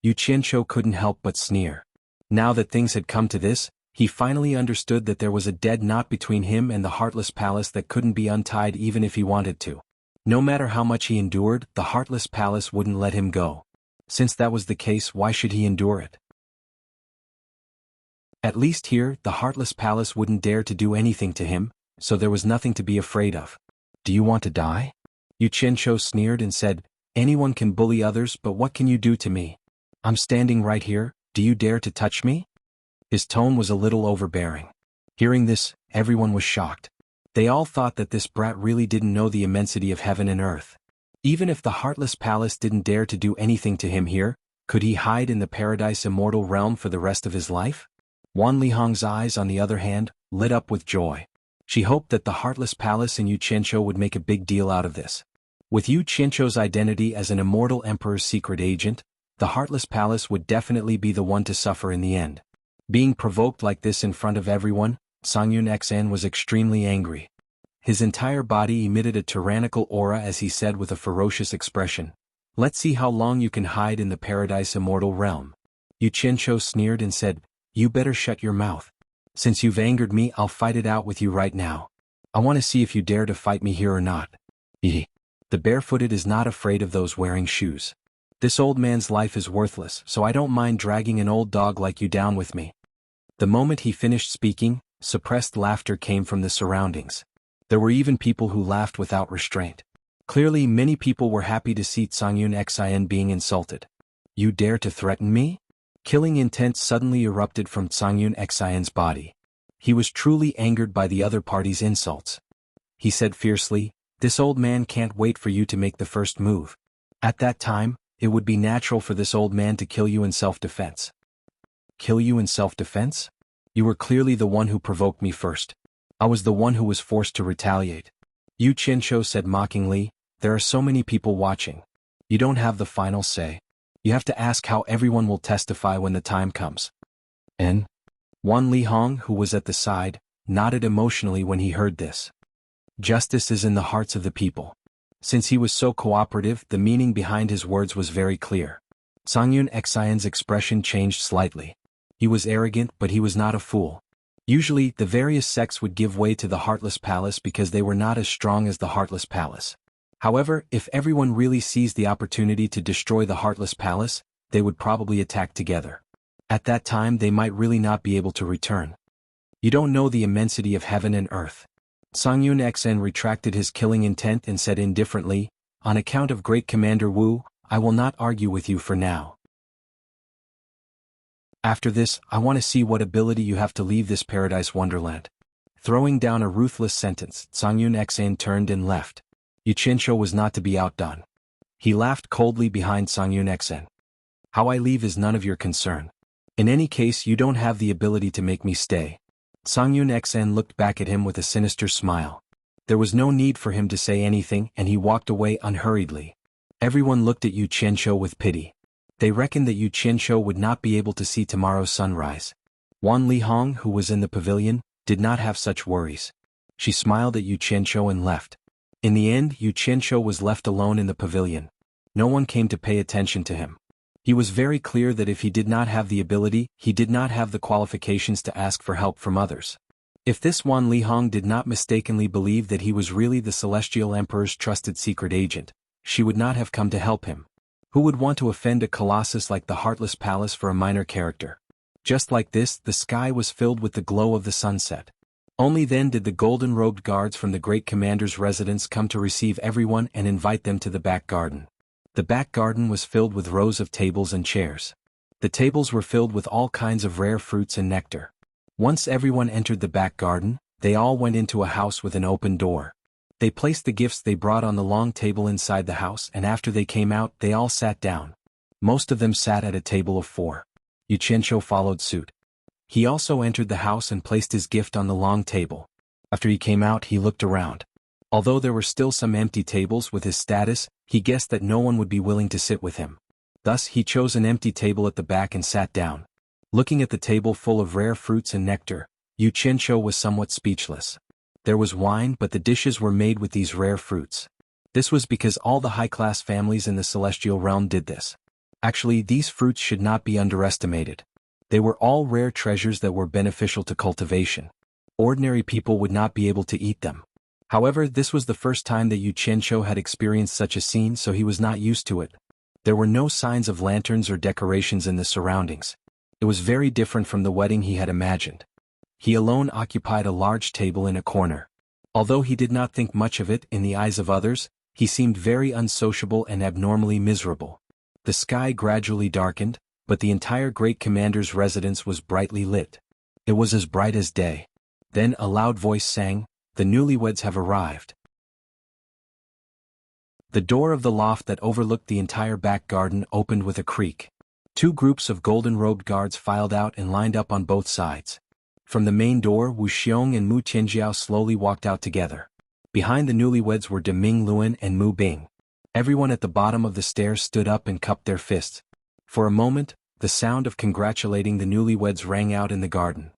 Xianxia couldn't help but sneer. Now that things had come to this, he finally understood that there was a dead knot between him and the Heartless Palace that couldn't be untied even if he wanted to. No matter how much he endured, the Heartless Palace wouldn't let him go. Since that was the case, why should he endure it? At least here, the Heartless Palace wouldn't dare to do anything to him, so there was nothing to be afraid of. "Do you want to die?" Xianxia sneered and said, "Anyone can bully others, but what can you do to me? I'm standing right here, do you dare to touch me?" His tone was a little overbearing. Hearing this, everyone was shocked. They all thought that this brat really didn't know the immensity of heaven and earth. Even if the Heartless Palace didn't dare to do anything to him here, could he hide in the paradise immortal realm for the rest of his life? Wan Lihong's eyes, on the other hand, lit up with joy. She hoped that the Heartless Palace and Yu Qianqiu would make a big deal out of this. With Yu Qianqiu's identity as an immortal emperor's secret agent, the Heartless Palace would definitely be the one to suffer in the end. Being provoked like this in front of everyone, Xuanhuan was extremely angry. His entire body emitted a tyrannical aura as he said with a ferocious expression, "Let's see how long you can hide in the paradise immortal realm." Yu Qianqiu sneered and said, "You better shut your mouth. Since you've angered me, I'll fight it out with you right now. I want to see if you dare to fight me here or not." The barefooted is not afraid of those wearing shoes. This old man's life is worthless, so I don't mind dragging an old dog like you down with me. The moment he finished speaking, suppressed laughter came from the surroundings. There were even people who laughed without restraint. Clearly, many people were happy to see Xuanhuan being insulted. "You dare to threaten me?" Killing intent suddenly erupted from Xuanhuan's body. He was truly angered by the other party's insults. He said fiercely, "This old man can't wait for you to make the first move. At that time, it would be natural for this old man to kill you in self-defense." "Kill you in self-defense? You were clearly the one who provoked me first. I was the one who was forced to retaliate." Yu Qianqiu said mockingly, "There are so many people watching. You don't have the final say. You have to ask how everyone will testify when the time comes." And Wan Lihong, who was at the side, nodded emotionally when he heard this. Justice is in the hearts of the people. Since he was so cooperative, the meaning behind his words was very clear. Xuanhuan's expression changed slightly. He was arrogant, but he was not a fool. Usually, the various sects would give way to the Heartless Palace because they were not as strong as the Heartless Palace. However, if everyone really seized the opportunity to destroy the Heartless Palace, they would probably attack together. At that time, they might really not be able to return. "You don't know the immensity of heaven and earth." Xuanhuan retracted his killing intent and said indifferently, "On account of Great Commander Wu, I will not argue with you for now. After this, I want to see what ability you have to leave this paradise wonderland." Throwing down a ruthless sentence, Xuanhuan turned and left. Yu Qianqiu was not to be outdone. He laughed coldly behind Xuanhuan. "How I leave is none of your concern. In any case, you don't have the ability to make me stay." Xuanhuan looked back at him with a sinister smile. There was no need for him to say anything, and he walked away unhurriedly. Everyone looked at Yu Qianqiu with pity. They reckoned that Yu Qianqiu would not be able to see tomorrow's sunrise. Wan Lihong, who was in the pavilion, did not have such worries. She smiled at Yu Qianqiu and left. In the end, Yu Qianqiu was left alone in the pavilion. No one came to pay attention to him. He was very clear that if he did not have the ability, he did not have the qualifications to ask for help from others. If this Wan Lihong did not mistakenly believe that he was really the Celestial Emperor's trusted secret agent, she would not have come to help him. Who would want to offend a colossus like the Heartless Palace for a minor character? Just like this, the sky was filled with the glow of the sunset. Only then did the golden-robed guards from the great commander's residence come to receive everyone and invite them to the back garden. The back garden was filled with rows of tables and chairs. The tables were filled with all kinds of rare fruits and nectar. Once everyone entered the back garden, they all went into a house with an open door. They placed the gifts they brought on the long table inside the house, and after they came out, they all sat down. Most of them sat at a table of 4. Yu Qianqiu followed suit. He also entered the house and placed his gift on the long table. After he came out, he looked around. Although there were still some empty tables with his status, he guessed that no one would be willing to sit with him. Thus, he chose an empty table at the back and sat down. Looking at the table full of rare fruits and nectar, Yu Qianqiu was somewhat speechless. There was wine, but the dishes were made with these rare fruits. This was because all the high-class families in the celestial realm did this. Actually, these fruits should not be underestimated. They were all rare treasures that were beneficial to cultivation. Ordinary people would not be able to eat them. However, this was the first time that Yu Qianqiu had experienced such a scene, so he was not used to it. There were no signs of lanterns or decorations in the surroundings. It was very different from the wedding he had imagined. He alone occupied a large table in a corner. Although he did not think much of it in the eyes of others, he seemed very unsociable and abnormally miserable. The sky gradually darkened, but the entire great commander's residence was brightly lit. It was as bright as day. Then a loud voice sang, "The newlyweds have arrived." The door of the loft that overlooked the entire back garden opened with a creak. Two groups of golden-robed guards filed out and lined up on both sides. From the main door, Wu Xiong and Mu Tianjiao slowly walked out together. Behind the newlyweds were Deming Luan and Mu Bing. Everyone at the bottom of the stairs stood up and cupped their fists. For a moment, the sound of congratulating the newlyweds rang out in the garden.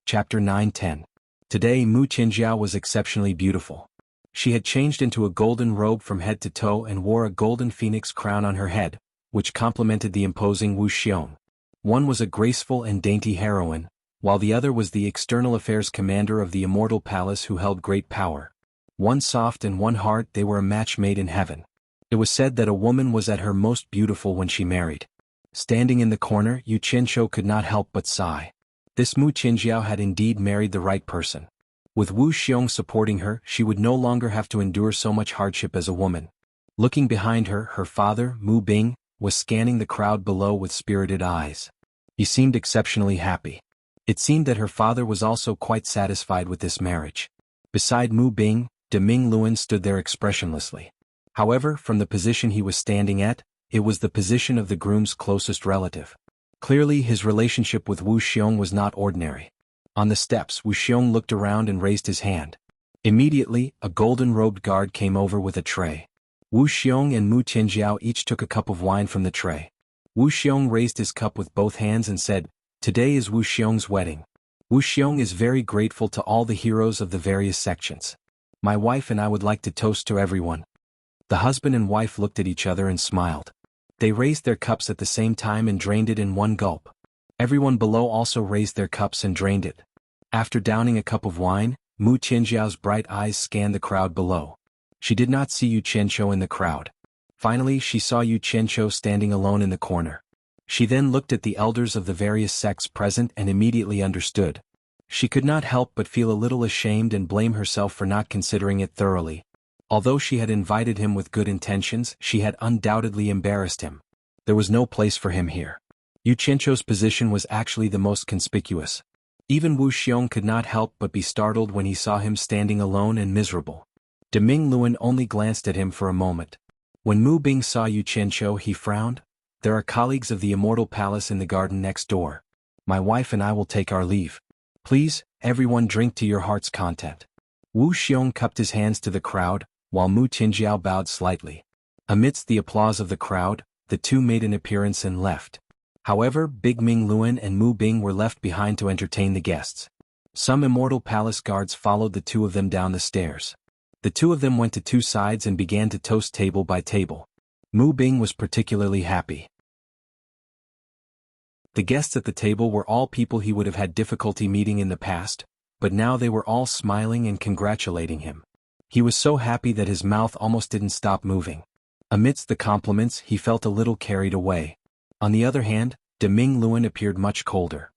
Chapter 9-10. Today Mu Tianjiao was exceptionally beautiful. She had changed into a golden robe from head to toe and wore a golden phoenix crown on her head, which complemented the imposing Wu Xiong. One was a graceful and dainty heroine, while the other was the external affairs commander of the immortal palace who held great power. One soft and one hard, they were a match made in heaven. It was said that a woman was at her most beautiful when she married. Standing in the corner, Yu Qianqiu could not help but sigh. This Mu Tianjiao had indeed married the right person. With Wu Xiong supporting her, she would no longer have to endure so much hardship as a woman. Looking behind her, her father, Mu Bing, was scanning the crowd below with spirited eyes. He seemed exceptionally happy. It seemed that her father was also quite satisfied with this marriage. Beside Mu Bing, Deming Luan stood there expressionlessly. However, from the position he was standing at, it was the position of the groom's closest relative. Clearly, his relationship with Wu Xiong was not ordinary. On the steps, Wu Xiong looked around and raised his hand. Immediately, a golden-robed guard came over with a tray. Wu Xiong and Mu Tianjiao each took a cup of wine from the tray. Wu Xiong raised his cup with both hands and said, "Today is Wu Xiong's wedding. Wu Xiong is very grateful to all the heroes of the various sections. My wife and I would like to toast to everyone." The husband and wife looked at each other and smiled. They raised their cups at the same time and drained it in one gulp. Everyone below also raised their cups and drained it. After downing a cup of wine, Mu Tianjiao's bright eyes scanned the crowd below. She did not see Yu Qianqiu in the crowd. Finally, she saw Yu Qianqiu standing alone in the corner. She then looked at the elders of the various sects present and immediately understood. She could not help but feel a little ashamed and blame herself for not considering it thoroughly. Although she had invited him with good intentions, she had undoubtedly embarrassed him. There was no place for him here. Yu Qianqiu's position was actually the most conspicuous. Even Wu Xiong could not help but be startled when he saw him standing alone and miserable. Deming Luan only glanced at him for a moment. When Mu Bing saw Yu Qianqiu, he frowned. "There are colleagues of the immortal palace in the garden next door. My wife and I will take our leave. Please, everyone drink to your heart's content." Wu Xiong cupped his hands to the crowd, while Mu Tianjiao bowed slightly. Amidst the applause of the crowd, the two made an appearance and left. However, Big Ming Luan and Mu Bing were left behind to entertain the guests. Some immortal palace guards followed the two of them down the stairs. The two of them went to two sides and began to toast table by table. Mu Bing was particularly happy. The guests at the table were all people he would have had difficulty meeting in the past, but now they were all smiling and congratulating him. He was so happy that his mouth almost didn't stop moving. Amidst the compliments, he felt a little carried away. On the other hand, Deming Luan appeared much colder.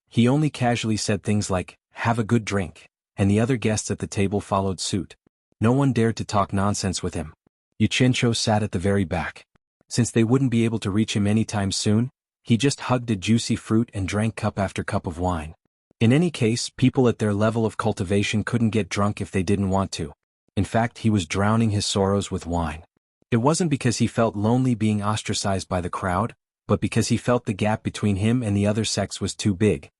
He only casually said things like, "Have a good drink," and the other guests at the table followed suit. No one dared to talk nonsense with him. Yu Qianqiu sat at the very back. Since they wouldn't be able to reach him anytime soon, he just hugged a juicy fruit and drank cup after cup of wine. In any case, people at their level of cultivation couldn't get drunk if they didn't want to. In fact, he was drowning his sorrows with wine. It wasn't because he felt lonely being ostracized by the crowd, but because he felt the gap between him and the other sects was too big.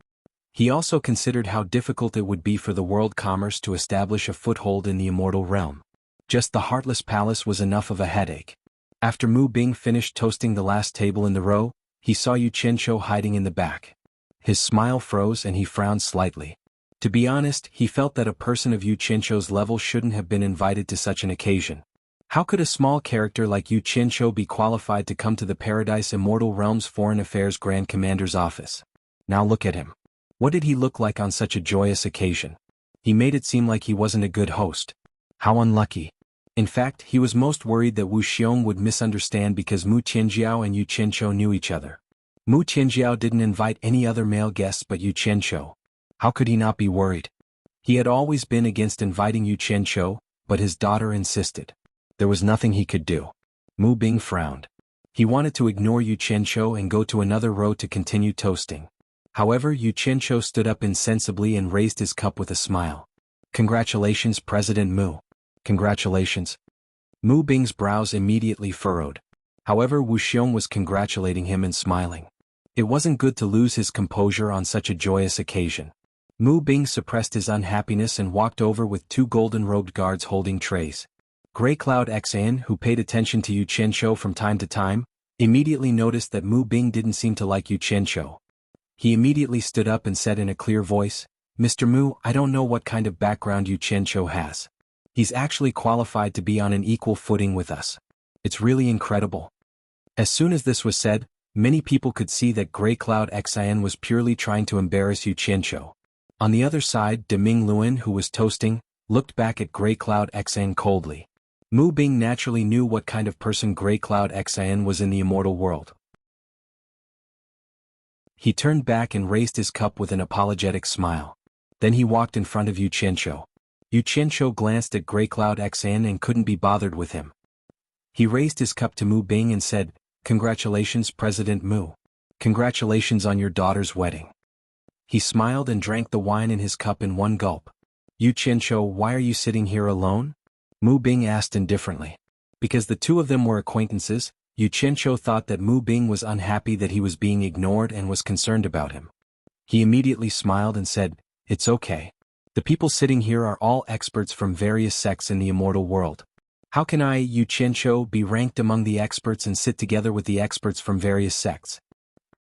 He also considered how difficult it would be for the world commerce to establish a foothold in the immortal realm. Just the Heartless Palace was enough of a headache. After Mu Bing finished toasting the last table in the row, he saw Yu Qianqiu hiding in the back. His smile froze and he frowned slightly. To be honest, he felt that a person of Yu Qianqiu's level shouldn't have been invited to such an occasion. How could a small character like Yu Qianqiu be qualified to come to the Paradise Immortal Realm's Foreign Affairs Grand Commander's office? Now look at him. What did he look like on such a joyous occasion? He made it seem like he wasn't a good host. How unlucky. In fact, he was most worried that Wu Xiong would misunderstand because Mu Tianjiao and Yu Qianqiu knew each other. Mu Tianjiao didn't invite any other male guests but Yu Qianqiu. How could he not be worried? He had always been against inviting Yu Qianqiu, but his daughter insisted. There was nothing he could do. Mu Bing frowned. He wanted to ignore Yu Qianqiu and go to another row to continue toasting. However, Yu Qianqiu stood up insensibly and raised his cup with a smile. Congratulations, President Mu. Congratulations. Mu Bing's brows immediately furrowed. However, Wu Xiong was congratulating him and smiling. It wasn't good to lose his composure on such a joyous occasion. Mu Bing suppressed his unhappiness and walked over with two golden-robed guards holding trays. Grey Cloud Xian, who paid attention to Yu Qianqiu from time to time, immediately noticed that Mu Bing didn't seem to like Yu Qianqiu. He immediately stood up and said in a clear voice, "Mr. Mu, I don't know what kind of background Yu Qianqiu has. He's actually qualified to be on an equal footing with us. It's really incredible." As soon as this was said, many people could see that Grey Cloud Xian was purely trying to embarrass Yu Qianqiu. On the other side, De Ming Luan, who was toasting, looked back at Grey Cloud Xian coldly. Mu Bing naturally knew what kind of person Grey Cloud Xian was in the immortal world. He turned back and raised his cup with an apologetic smile. Then he walked in front of Yu Qianqiu. Yu Qianqiu glanced at Grey Cloud Xian and couldn't be bothered with him. He raised his cup to Mu Bing and said, "Congratulations, President Mu. Congratulations on your daughter's wedding." He smiled and drank the wine in his cup in one gulp. "Yu Qianqiu, why are you sitting here alone?" Mu Bing asked indifferently. Because the two of them were acquaintances, Yu Qianqiu thought that Mu Bing was unhappy that he was being ignored and was concerned about him. He immediately smiled and said, "It's okay. The people sitting here are all experts from various sects in the immortal world. How can I, Yu Qianqiu, be ranked among the experts and sit together with the experts from various sects?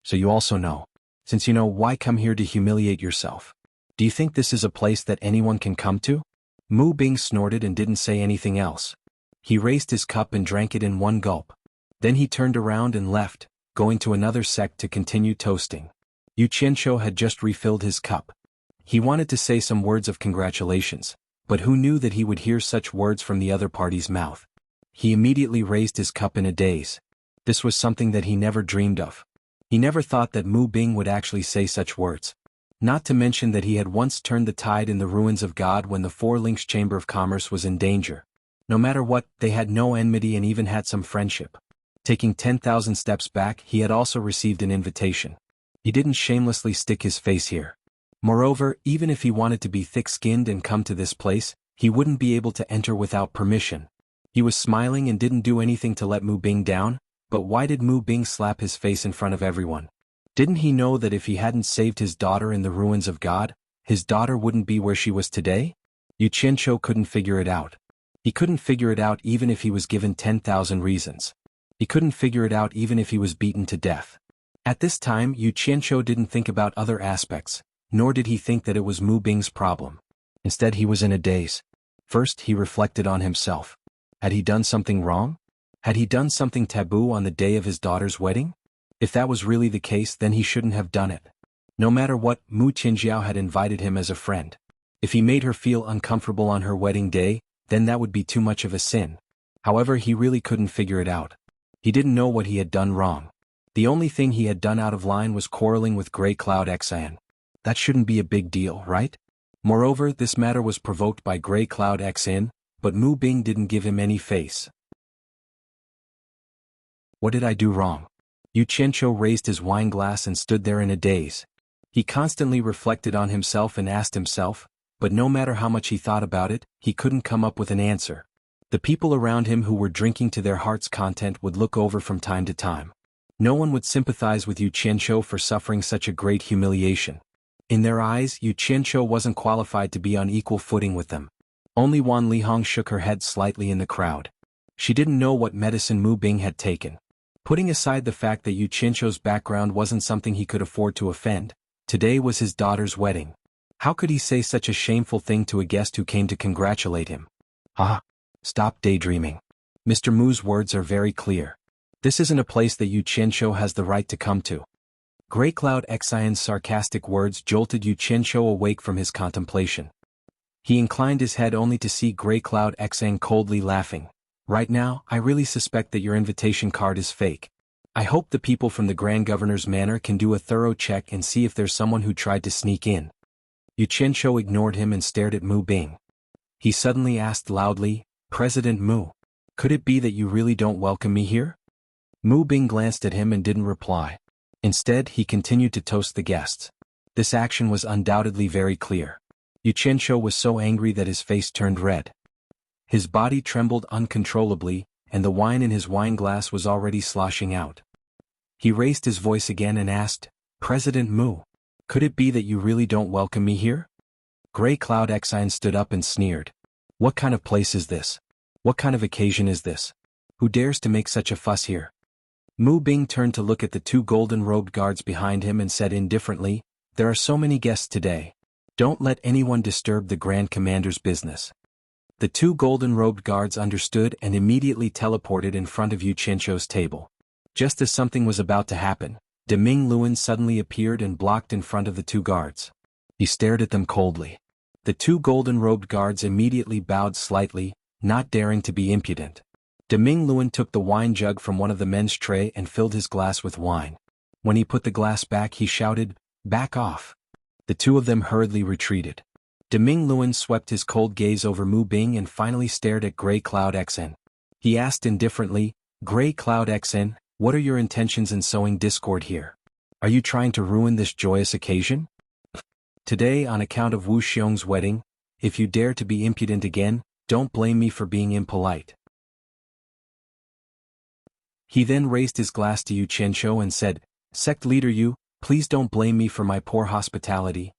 So you also know. Since you know, why come here to humiliate yourself? Do you think this is a place that anyone can come to?" Mu Bing snorted and didn't say anything else. He raised his cup and drank it in one gulp. Then he turned around and left, going to another sect to continue toasting. Yu Qianqiu had just refilled his cup. He wanted to say some words of congratulations, but who knew that he would hear such words from the other party's mouth? He immediately raised his cup in a daze. This was something that he never dreamed of. He never thought that Mu Bing would actually say such words. Not to mention that he had once turned the tide in the ruins of God when the Four Links Chamber of Commerce was in danger. No matter what, they had no enmity and even had some friendship. Taking 10,000 steps back, he had also received an invitation. He didn't shamelessly stick his face here. Moreover, even if he wanted to be thick-skinned and come to this place, he wouldn't be able to enter without permission. He was smiling and didn't do anything to let Mu Bing down, but why did Mu Bing slap his face in front of everyone? Didn't he know that if he hadn't saved his daughter in the ruins of God, his daughter wouldn't be where she was today? Yu Qianqiu couldn't figure it out. He couldn't figure it out even if he was given 10,000 reasons. He couldn't figure it out even if he was beaten to death. At this time, Yu Qianqiu didn't think about other aspects, nor did he think that it was Mu Bing's problem. Instead, he was in a daze. First, he reflected on himself. Had he done something wrong? Had he done something taboo on the day of his daughter's wedding? If that was really the case, then he shouldn't have done it. No matter what, Mu Qinjiao had invited him as a friend. If he made her feel uncomfortable on her wedding day, then that would be too much of a sin. However, he really couldn't figure it out. He didn't know what he had done wrong. The only thing he had done out of line was quarreling with Grey Cloud Xian. That shouldn't be a big deal, right? Moreover, this matter was provoked by Grey Cloud Xian, but Mu Bing didn't give him any face. What did I do wrong? Yu Qianqiu raised his wine glass and stood there in a daze. He constantly reflected on himself and asked himself, but no matter how much he thought about it, he couldn't come up with an answer. The people around him who were drinking to their heart's content would look over from time to time. No one would sympathize with Yu Qianqiu for suffering such a great humiliation. In their eyes, Yu Qianqiu wasn't qualified to be on equal footing with them. Only Wan Lihong shook her head slightly in the crowd. She didn't know what medicine Mu Bing had taken. Putting aside the fact that Yu Qianqiu's background wasn't something he could afford to offend, today was his daughter's wedding. How could he say such a shameful thing to a guest who came to congratulate him? Ah! Stop daydreaming. Mr. Mu's words are very clear. This isn't a place that Yu Qianqiu has the right to come to. Grey Cloud Xian's sarcastic words jolted Yu Qianqiu awake from his contemplation. He inclined his head only to see Grey Cloud Xian coldly laughing. Right now, I really suspect that your invitation card is fake. I hope the people from the Grand Governor's manor can do a thorough check and see if there's someone who tried to sneak in. Yu Qianqiu ignored him and stared at Mu Bing. He suddenly asked loudly, "President Mu, could it be that you really don't welcome me here?" Mu Bing glanced at him and didn't reply. Instead, he continued to toast the guests. This action was undoubtedly very clear. Yu Qianqiu was so angry that his face turned red. His body trembled uncontrollably, and the wine in his wine glass was already sloshing out. He raised his voice again and asked, "President Mu, could it be that you really don't welcome me here?" Grey Cloud Xian stood up and sneered. "What kind of place is this? What kind of occasion is this? Who dares to make such a fuss here?" Mu Bing turned to look at the two golden-robed guards behind him and said indifferently, "There are so many guests today. Don't let anyone disturb the Grand Commander's business." The two golden-robed guards understood and immediately teleported in front of Yu Qianqiu's table. Just as something was about to happen, De Ming Luan suddenly appeared and blocked in front of the two guards. He stared at them coldly. The two golden-robed guards immediately bowed slightly, not daring to be impudent. De Ming Luan took the wine jug from one of the men's tray and filled his glass with wine. When he put the glass back, he shouted, "Back off." The two of them hurriedly retreated. De Ming Luan swept his cold gaze over Mu Bing and finally stared at Grey Cloud Xian. He asked indifferently, "Grey Cloud Xian, what are your intentions in sowing discord here? Are you trying to ruin this joyous occasion? Today, on account of Wu Xiong's wedding, if you dare to be impudent again, don't blame me for being impolite." He then raised his glass to Yu Qianqiu and said, "Sect leader Yu, please don't blame me for my poor hospitality."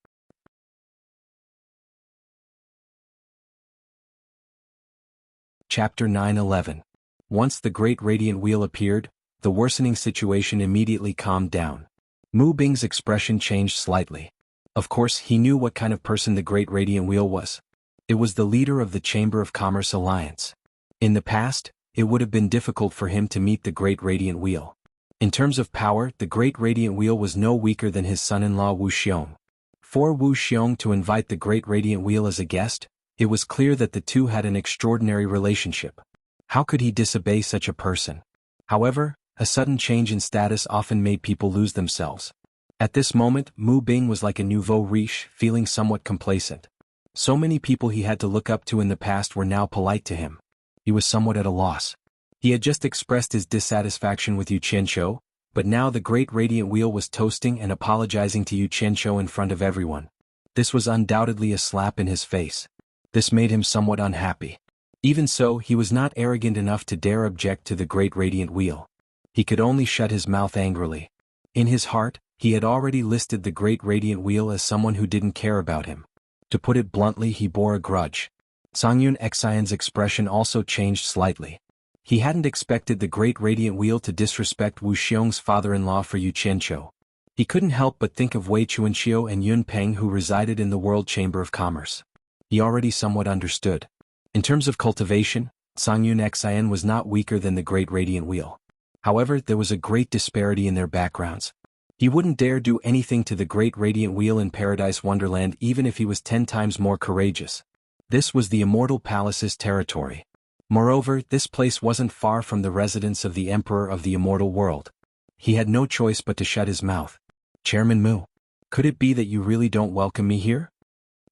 Chapter 9:11. Once the Great Radiant Wheel appeared, the worsening situation immediately calmed down. Mu Bing's expression changed slightly. Of course, he knew what kind of person the Great Radiant Wheel was. It was the leader of the Chamber of Commerce Alliance. In the past, it would have been difficult for him to meet the Great Radiant Wheel. In terms of power, the Great Radiant Wheel was no weaker than his son-in-law Wu Xiong. For Wu Xiong to invite the Great Radiant Wheel as a guest, it was clear that the two had an extraordinary relationship. How could he disobey such a person? However, a sudden change in status often made people lose themselves. At this moment, Mu Bing was like a nouveau riche, feeling somewhat complacent. So many people he had to look up to in the past were now polite to him. He was somewhat at a loss. He had just expressed his dissatisfaction with Yu Qianqiu, but now the Great Radiant Wheel was toasting and apologizing to Yu Qianqiu in front of everyone. This was undoubtedly a slap in his face. This made him somewhat unhappy. Even so, he was not arrogant enough to dare object to the Great Radiant Wheel. He could only shut his mouth angrily. In his heart, he had already listed the Great Radiant Wheel as someone who didn't care about him. To put it bluntly, he bore a grudge. Songyun Xian's expression also changed slightly. He hadn't expected the Great Radiant Wheel to disrespect Wu Xiong's father-in-law for Yu Qianqiu. He couldn't help but think of Wei Chuanqiu and Yun Peng, who resided in the World Chamber of Commerce. He already somewhat understood. In terms of cultivation, Songyun Xian was not weaker than the Great Radiant Wheel. However, there was a great disparity in their backgrounds. He wouldn't dare do anything to the Great Radiant Wheel in Paradise Wonderland even if he was 10 times more courageous. This was the Immortal Palace's territory. Moreover, this place wasn't far from the residence of the Emperor of the Immortal World. He had no choice but to shut his mouth. "Chairman Mu, could it be that you really don't welcome me here?"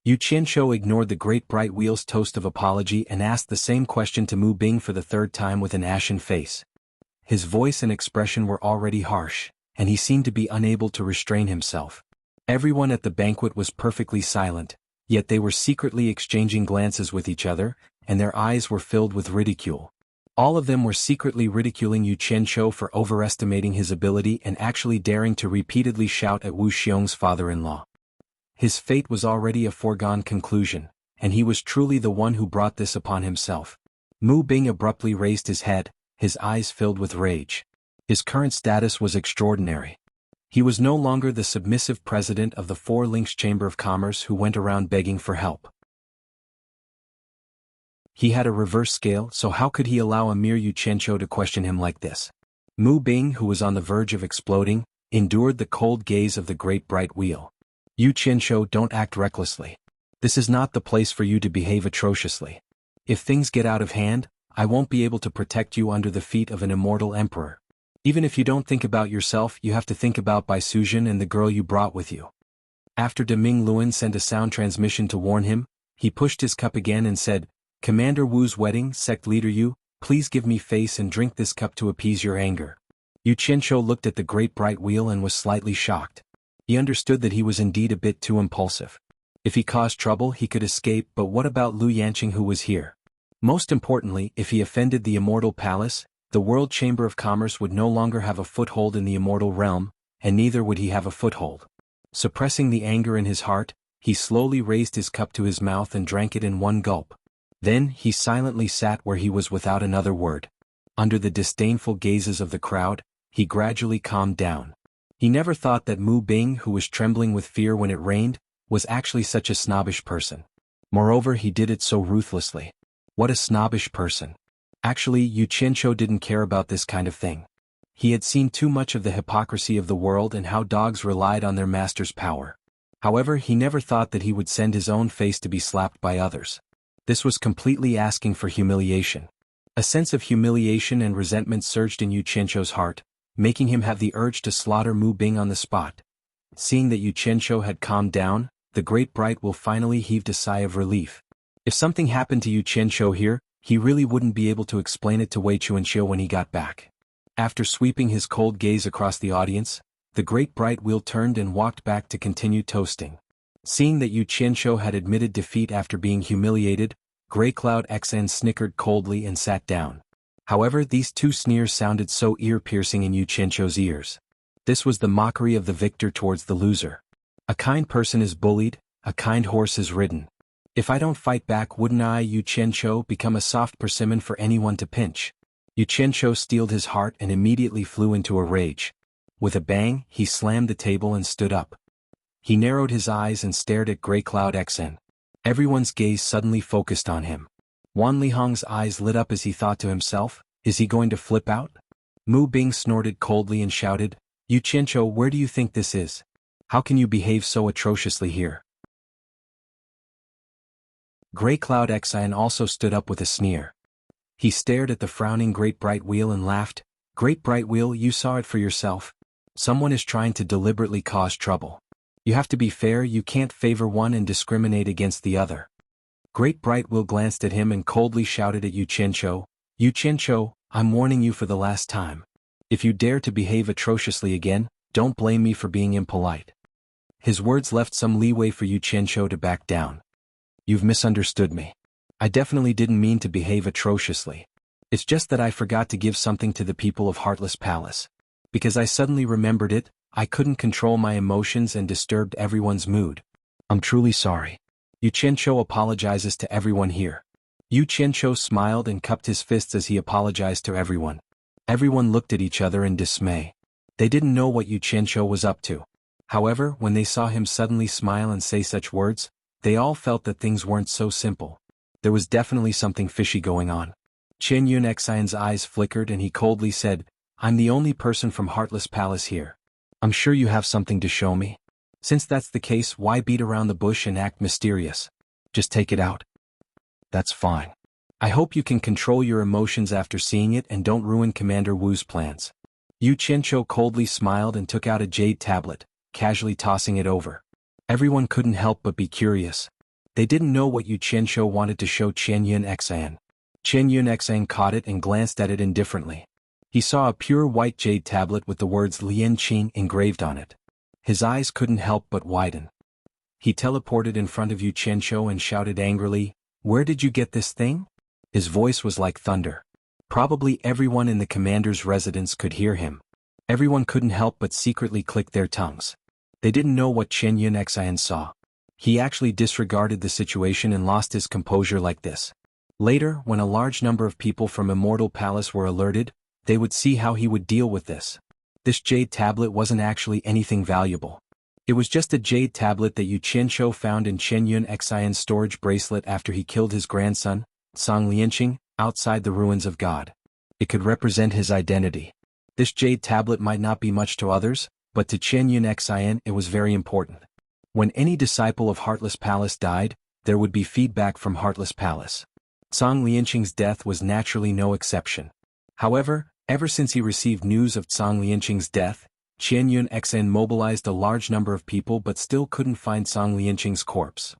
Yu Qianqiu ignored the Great Bright Wheel's toast of apology and asked the same question to Mu Bing for the third time with an ashen face. His voice and expression were already harsh, and he seemed to be unable to restrain himself. Everyone at the banquet was perfectly silent, yet they were secretly exchanging glances with each other, and their eyes were filled with ridicule. All of them were secretly ridiculing Yu Qianqiu for overestimating his ability and actually daring to repeatedly shout at Wu Xiong's father-in-law. His fate was already a foregone conclusion, and he was truly the one who brought this upon himself. Mu Bing abruptly raised his head, his eyes filled with rage. His current status was extraordinary. He was no longer the submissive president of the Four Links Chamber of Commerce who went around begging for help. He had a reverse scale, so how could he allow a mere Yu Qianqiu to question him like this? Mu Bing, who was on the verge of exploding, endured the cold gaze of the Great Bright Wheel. "Yu Qianqiu, don't act recklessly. This is not the place for you to behave atrociously. If things get out of hand, I won't be able to protect you under the feet of an immortal emperor. Even if you don't think about yourself, you have to think about Bai Suzhen and the girl you brought with you." After De Ming Luan sent a sound transmission to warn him, he pushed his cup again and said, "Commander Wu's wedding, sect leader Yu, please give me face and drink this cup to appease your anger." Yu Qianzhou looked at the great bright wheel and was slightly shocked. He understood that he was indeed a bit too impulsive. If he caused trouble he could escape, but what about Lu Yanqing who was here? Most importantly, if he offended the Immortal Palace, the World Chamber of Commerce would no longer have a foothold in the immortal realm, and neither would he have a foothold. Suppressing the anger in his heart, he slowly raised his cup to his mouth and drank it in one gulp. Then he silently sat where he was without another word. Under the disdainful gazes of the crowd, he gradually calmed down. He never thought that Mu Bing, who was trembling with fear when it rained, was actually such a snobbish person. Moreover, he did it so ruthlessly. What a snobbish person. Actually, Yu Qianzhou didn't care about this kind of thing. He had seen too much of the hypocrisy of the world and how dogs relied on their master's power. However, he never thought that he would send his own face to be slapped by others. This was completely asking for humiliation. A sense of humiliation and resentment surged in Yu Qianzhou's heart, making him have the urge to slaughter Mu Bing on the spot. Seeing that Yu Qianzhou had calmed down, the great bright will finally heaved a sigh of relief. If something happened to Yu Qianzhou here, he really wouldn't be able to explain it to Wei Chuanxiu when he got back. After sweeping his cold gaze across the audience, the great bright wheel turned and walked back to continue toasting. Seeing that Yu Qianzhou had admitted defeat after being humiliated, Grey Cloud XN snickered coldly and sat down. However, these two sneers sounded so ear-piercing in Yu Qianzhou's ears. This was the mockery of the victor towards the loser. A kind person is bullied, a kind horse is ridden. If I don't fight back, wouldn't I, Yu Qianzhou, become a soft persimmon for anyone to pinch? Yu Qianzhou steeled his heart and immediately flew into a rage. With a bang, he slammed the table and stood up. He narrowed his eyes and stared at Grey Cloud XN. Everyone's gaze suddenly focused on him. Wan Lihong's eyes lit up as he thought to himself, is he going to flip out? Mu Bing snorted coldly and shouted, Yu Qianzhou, where do you think this is? How can you behave so atrociously here? Grey Cloud XN also stood up with a sneer. He stared at the frowning Great Bright Wheel and laughed, Great Bright Wheel, you saw it for yourself. Someone is trying to deliberately cause trouble. You have to be fair, you can't favor one and discriminate against the other. Great Bright Wheel glanced at him and coldly shouted at Yu Qianzhou, Yu Qianzhou, I'm warning you for the last time. If you dare to behave atrociously again, don't blame me for being impolite. His words left some leeway for Yu Qianzhou to back down. You've misunderstood me. I definitely didn't mean to behave atrociously. It's just that I forgot to give something to the people of Heartless Palace. Because I suddenly remembered it, I couldn't control my emotions and disturbed everyone's mood. I'm truly sorry. Yu Qianzhou apologizes to everyone here. Yu Qianzhou smiled and cupped his fists as he apologized to everyone. Everyone looked at each other in dismay. They didn't know what Yu Qianzhou was up to. However, when they saw him suddenly smile and say such words, they all felt that things weren't so simple. There was definitely something fishy going on. Chen Yunxian's eyes flickered and he coldly said, I'm the only person from Heartless Palace here. I'm sure you have something to show me. Since that's the case, why beat around the bush and act mysterious? Just take it out. That's fine. I hope you can control your emotions after seeing it and don't ruin Commander Wu's plans. Yu Qianzhou coldly smiled and took out a jade tablet, casually tossing it over. Everyone couldn't help but be curious. They didn't know what Yu Qianzhou wanted to show Chen Yunxian. Chen Yunxian caught it and glanced at it indifferently. He saw a pure white jade tablet with the words Lian Qing engraved on it. His eyes couldn't help but widen. He teleported in front of Yu Qianzhou and shouted angrily, Where did you get this thing? His voice was like thunder. Probably everyone in the commander's residence could hear him. Everyone couldn't help but secretly click their tongues. They didn't know what Chen Yunxian saw. He actually disregarded the situation and lost his composure like this. Later, when a large number of people from Immortal Palace were alerted, they would see how he would deal with this. This jade tablet wasn't actually anything valuable. It was just a jade tablet that Yu Qianzhou found in Chen Yunxian's storage bracelet after he killed his grandson, Song Lianqing, outside the ruins of God. It could represent his identity. This jade tablet might not be much to others, but to Chen Yunxian it was very important. When any disciple of Heartless Palace died, there would be feedback from Heartless Palace. Song Lianqing's death was naturally no exception. However, ever since he received news of Song Lianqing's death, Chen Yunxian mobilized a large number of people but still couldn't find Song Lianqing's corpse.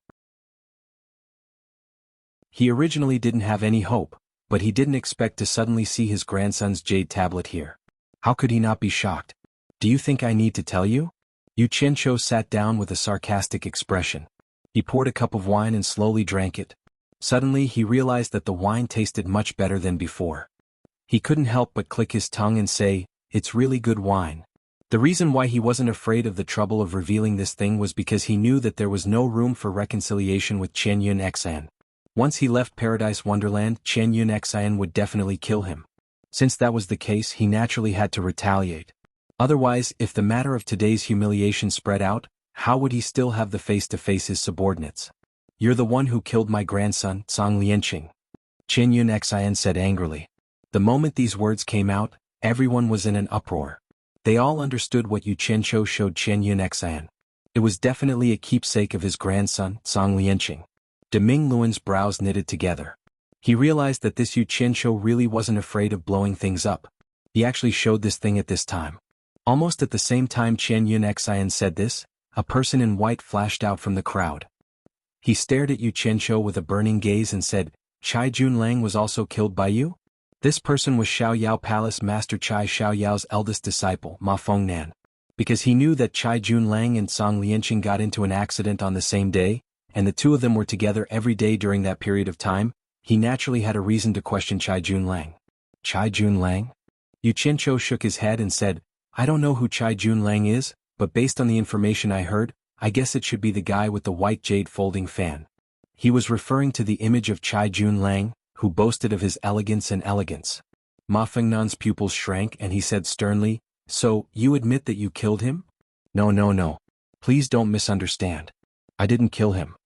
He originally didn't have any hope, but he didn't expect to suddenly see his grandson's jade tablet here. How could he not be shocked? Do you think I need to tell you? Yu Qianqiu sat down with a sarcastic expression. He poured a cup of wine and slowly drank it. Suddenly he realized that the wine tasted much better than before. He couldn't help but click his tongue and say, "It's really good wine." The reason why he wasn't afraid of the trouble of revealing this thing was because he knew that there was no room for reconciliation with Xianxia. Once he left Paradise Wonderland, Xianxia would definitely kill him. Since that was the case, he naturally had to retaliate. Otherwise, if the matter of today's humiliation spread out, how would he still have the face to face his subordinates? "You're the one who killed my grandson, Song Lianqing," Xianxia said angrily. The moment these words came out, everyone was in an uproar. They all understood what Yu Qianqiu showed Xianxia. It was definitely a keepsake of his grandson, Song Lianqing. De Ming Luan's brows knitted together. He realized that this Yu Qianqiu really wasn't afraid of blowing things up. He actually showed this thing at this time. Almost at the same time Xianxia said this, a person in white flashed out from the crowd. He stared at Yu Qianqiu with a burning gaze and said, "Chai Junlang was also killed by you?" This person was Xiaoyao Palace Master Chai Xiaoyao's eldest disciple, Ma Fengnan. Because he knew that Chai Junlang and Song Lianqing got into an accident on the same day, and the two of them were together every day during that period of time, he naturally had a reason to question Chai Junlang. Chai Junlang? Yu Qianqiu shook his head and said, "I don't know who Chai Junlang is, but based on the information I heard, I guess it should be the guy with the white jade folding fan." He was referring to the image of Chai Junlang, who boasted of his elegance and elegance. Ma Fengnan's pupils shrank and he said sternly, "So, you admit that you killed him?" No. Please don't misunderstand. I didn't kill him."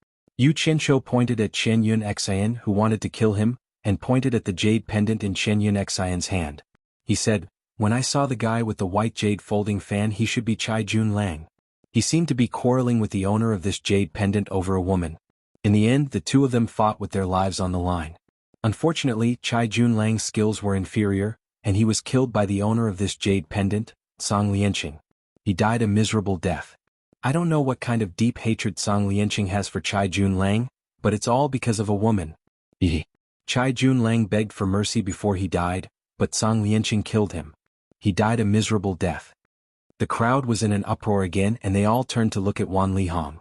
Yu Qianqiu pointed at Xianxia, who wanted to kill him, and pointed at the jade pendant in Xianxia's hand. He said, "When I saw the guy with the white jade folding fan, he should be Chai Junlang. He seemed to be quarreling with the owner of this jade pendant over a woman. In the end, the two of them fought with their lives on the line. Unfortunately, Chai Junlang's skills were inferior, and he was killed by the owner of this jade pendant, Song Lianqing. He died a miserable death. I don't know what kind of deep hatred Song Lianqing has for Chai Junlang, but it's all because of a woman." Chai Junlang begged for mercy before he died, but Song Lianqing killed him. He died a miserable death. The crowd was in an uproar again and they all turned to look at Wan Lihong.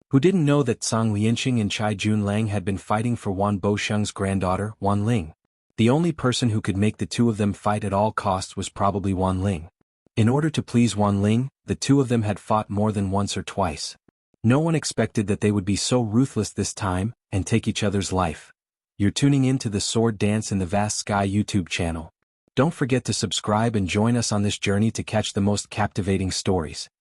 Who didn't know that Song Lianqing and Chai Junlang had been fighting for Wan Bosheng's granddaughter, Wan Ling? The only person who could make the two of them fight at all costs was probably Wan Ling. In order to please Wan Ling, the two of them had fought more than once or twice. No one expected that they would be so ruthless this time, and take each other's life. You're tuning in to the Sword Dance in the Vast Sky YouTube channel. Don't forget to subscribe and join us on this journey to catch the most captivating stories.